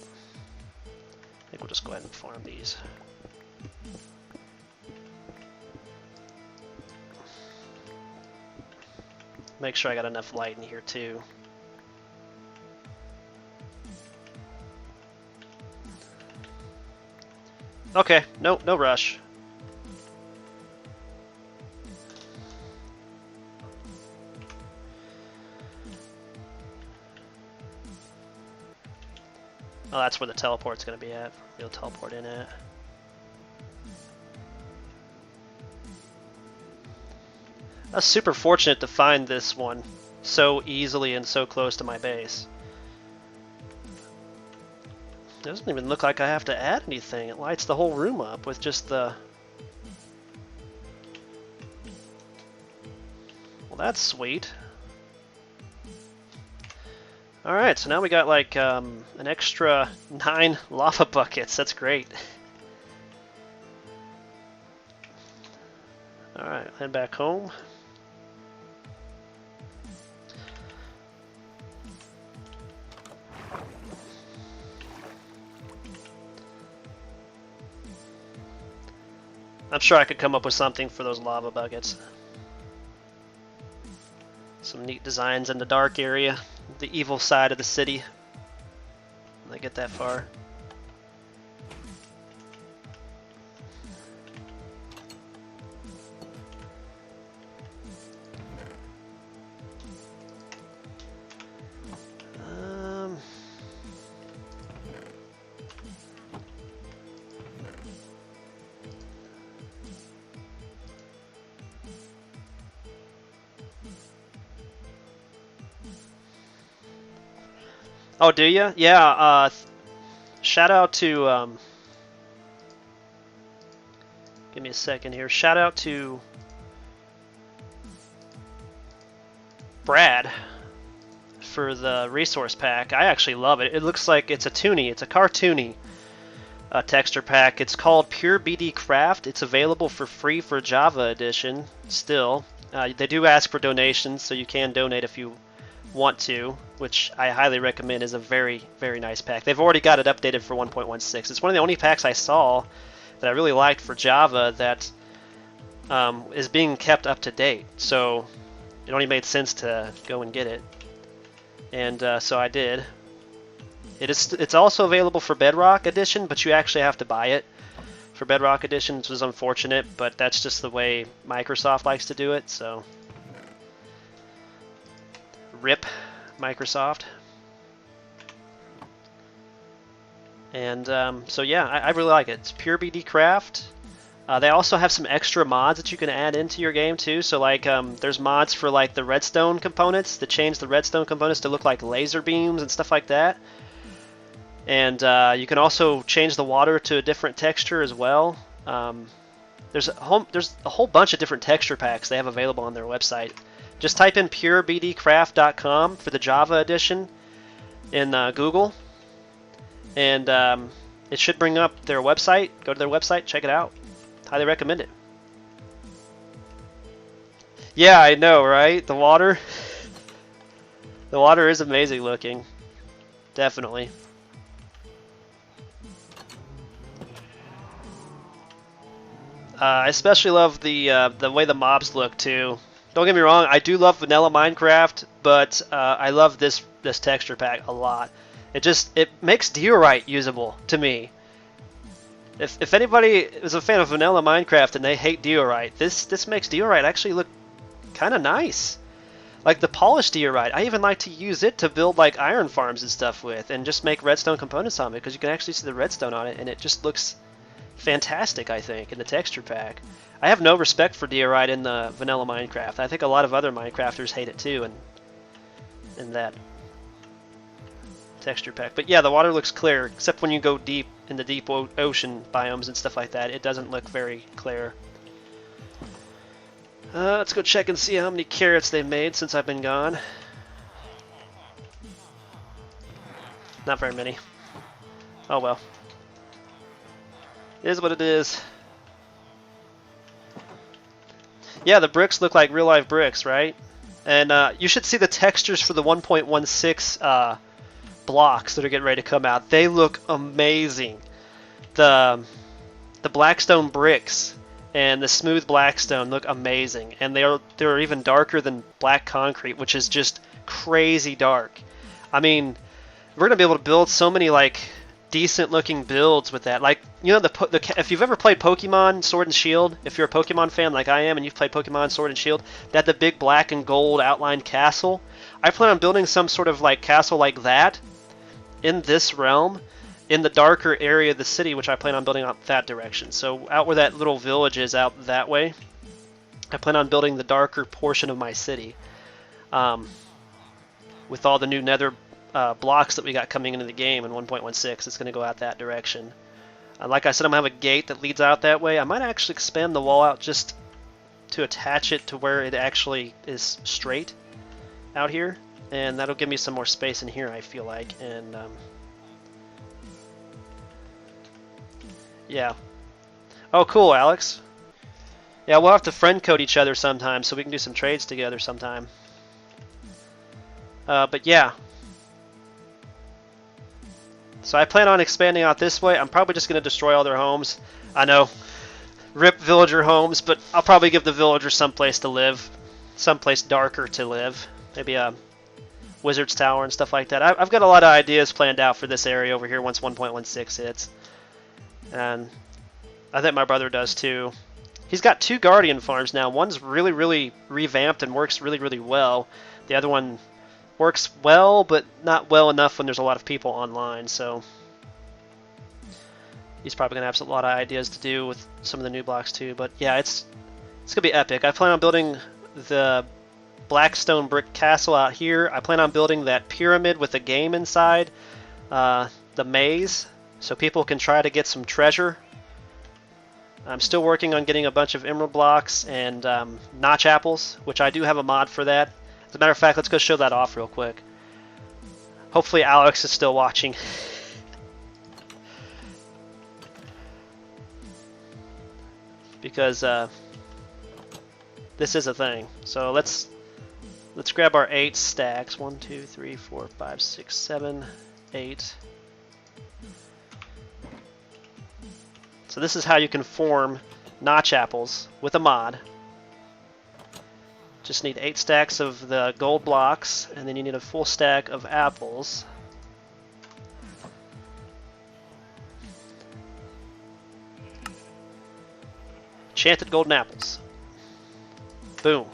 I think we'll just go ahead and farm these. Make sure I got enough light in here too. Okay, no rush. Oh, that's where the teleport's gonna be at. You'll teleport in it. I was super fortunate to find this one so easily and so close to my base. It doesn't even look like I have to add anything. It lights the whole room up with just the... Well, that's sweet. Alright, so now we got like an extra 9 lava buckets. That's great. Alright, head back home. I'm sure I could come up with something for those lava buckets. Some neat designs in the dark area, the evil side of the city. When I get that far. Oh, do you? Yeah, shout out to, give me a second here. Shout out to Brad for the resource pack. I actually love it. It looks like it's a toony. It's a cartoony texture pack. It's called Pure BD Craft. It's available for free for Java Edition still. They do ask for donations, so you can donate if you want to, which I highly recommend. Is a very, very nice pack. They've already got it updated for 1.16. It's one of the only packs I saw that I really liked for Java that is being kept up to date. So it only made sense to go and get it, and so I did. It's also available for Bedrock Edition, but you actually have to buy it for Bedrock Edition, which is unfortunate, but that's just the way Microsoft likes to do it. So RIP Microsoft. And so yeah, I really like it. It's Pure BD Craft. They also have some extra mods that you can add into your game too. So like there's mods for like the redstone components that change the redstone components to look like laser beams and stuff like that. And you can also change the water to a different texture as well. There's a whole bunch of different texture packs they have available on their website. Just type in purebdcraft.com for the Java edition in Google, and it should bring up their website. Go to their website, check it out. Highly recommend it. Yeah, I know, right? The water. The water is amazing looking. definitely. I especially love the way the mobs look too. Don't get me wrong, I do love vanilla Minecraft, but I love this texture pack a lot. It makes diorite usable to me. If anybody is a fan of vanilla Minecraft and they hate diorite, this makes diorite actually look kind of nice. Like the polished diorite, I even like to use it to build like iron farms and stuff with, and just make redstone components on it because you can actually see the redstone on it, and it just looks fantastic, I think, in the texture pack. I have no respect for diorite in the vanilla Minecraft. I think a lot of other Minecrafters hate it too, and in that texture pack. But yeah, the water looks clear, except when you go deep in the deep ocean biomes and stuff like that. It doesn't look very clear. Let's go check and see how many carrots they've made since I've been gone. Not very many. Oh well. It is what it is. Yeah, the bricks look like real life bricks, right? And you should see the textures for the 1.16 blocks that are getting ready to come out. They look amazing. The Blackstone bricks and the smooth Blackstone look amazing, and they're even darker than black concrete, which is just crazy dark. I mean, we're gonna be able to build so many like decent looking builds with that. Like, you know, if you've ever played Pokemon Sword and Shield, if you're a Pokemon fan like I am and you've played Pokemon Sword and Shield, that the big black and gold outlined castle, I plan on building some sort of like castle like that in this realm in the darker area of the city, which I plan on building out that direction. So out where that little village is out that way, I plan on building the darker portion of my city with all the new nether blocks that we got coming into the game in 1.16. It's going to go out that direction. Like I said, I'm going to have a gate that leads out that way. I might actually expand the wall out just to attach it to where it actually is straight out here, and that'll give me some more space in here, I feel like. And yeah. Oh, cool, Alex. Yeah, we'll have to friend code each other sometime so we can do some trades together sometime. But yeah. So I plan on expanding out this way. I'm probably just going to destroy all their homes. I know, rip villager homes, but I'll probably give the villagers someplace to live, someplace darker to live. Maybe a wizard's tower and stuff like that. I've got a lot of ideas planned out for this area over here once 1.16 hits. And I think my brother does too. He's got 2 guardian farms now. One's really, really revamped and works really, really well. The other one works well, but not well enough when there's a lot of people online, so he's probably going to have a lot of ideas to do with some of the new blocks too. But yeah, it's going to be epic. I plan on building the Blackstone brick castle out here. I plan on building that pyramid with a game inside, the maze, so people can try to get some treasure. I'm still working on getting a bunch of emerald blocks and notch apples, which I do have a mod for that. As a matter of fact, let's go show that off real quick. Hopefully Alex is still watching. Because this is a thing. So let's grab our 8 stacks. 1, 2, 3, 4, 5, 6, 7, 8. So this is how you can form notch apples with a mod. Just need 8 stacks of the gold blocks, and then you need a full stack of apples. Enchanted golden apples. Boom.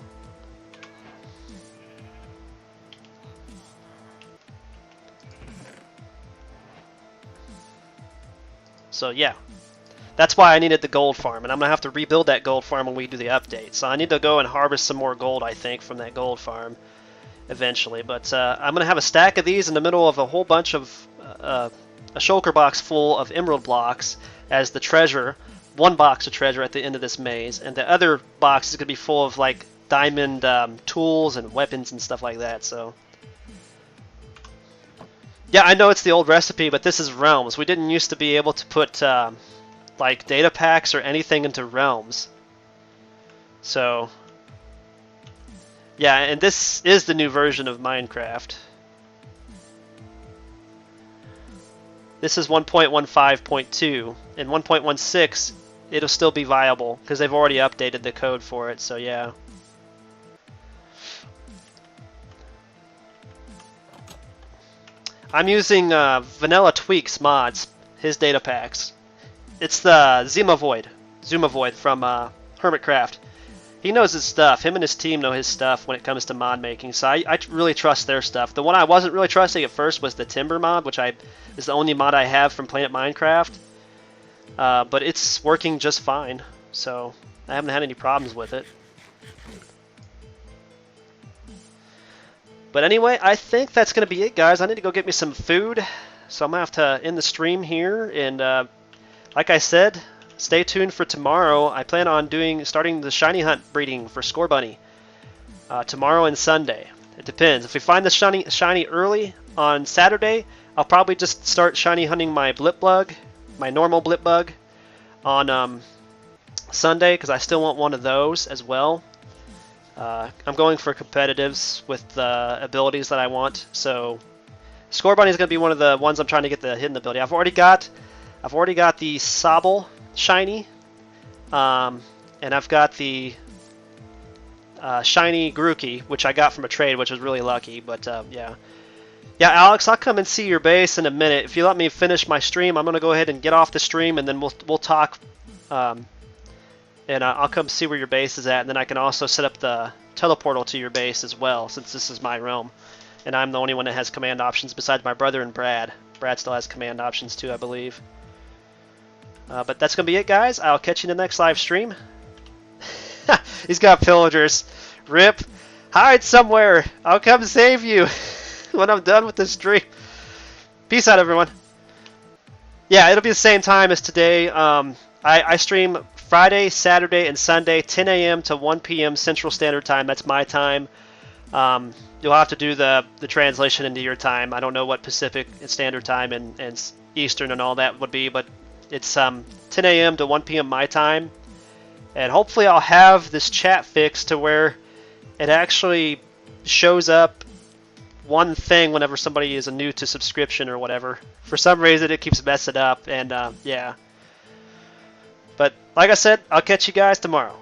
So yeah. That's why I needed the gold farm, and I'm going to have to rebuild that gold farm when we do the update. So I need to go and harvest some more gold, I think, from that gold farm eventually. But I'm going to have a stack of these in the middle of a whole bunch of a shulker box full of emerald blocks as the treasure, 1 box of treasure at the end of this maze, and the other box is going to be full of like diamond tools and weapons and stuff like that. So yeah, I know it's the old recipe, but this is Realms. We didn't used to be able to put like data packs or anything into Realms. So yeah, and this is the new version of Minecraft. This is 1.15.2. In 1.16, it'll still be viable because they've already updated the code for it. So yeah. I'm using Vanilla Tweaks mods, his data packs. It's the Zumavoid from Hermitcraft. He knows his stuff. Him and his team know his stuff when it comes to mod making, so I really trust their stuff. The one I wasn't really trusting at first was the Timber mod, which is the only mod I have from Planet Minecraft. But it's working just fine, so I haven't had any problems with it. But anyway, I think that's going to be it, guys. I need to go get me some food, so I'm going to have to end the stream here. And like I said, stay tuned for tomorrow. I plan on starting the shiny hunt breeding for Scorbunny tomorrow and Sunday. It depends. If we find the shiny early on Saturday, I'll probably just start shiny hunting my Blipbug, my normal Blipbug, on Sunday, because I still want one of those as well. I'm going for competitives with the abilities that I want, so Scorbunny is going to be one of the ones I'm trying to get the hidden ability. I've already got the Sobble shiny, and I've got the shiny Grookey, which I got from a trade, which was really lucky. But yeah, Alex, I'll come and see your base in a minute. If you let me finish my stream, I'm going to go ahead and get off the stream, and then we'll talk. And I'll come see where your base is at, and then I can also set up the teleportal to your base as well, since this is my realm. And I'm the only one that has command options besides my brother and Brad. Brad still has command options too, I believe. But that's going to be it, guys. I'll catch you in the next live stream. He's got pillagers. Rip. Hide somewhere. I'll come save you when I'm done with this stream. Peace out, everyone. Yeah, it'll be the same time as today. I stream Friday, Saturday, and Sunday, 10 a.m. to 1 p.m. Central Standard Time. That's my time. You'll have to do the translation into your time. I don't know what Pacific Standard Time and Eastern and all that would be, but it's 10 a.m. to 1 p.m. my time. And hopefully I'll have this chat fixed to where it actually shows up one thing whenever somebody is new to subscription or whatever. For some reason it keeps messing up, and yeah. But like I said, I'll catch you guys tomorrow.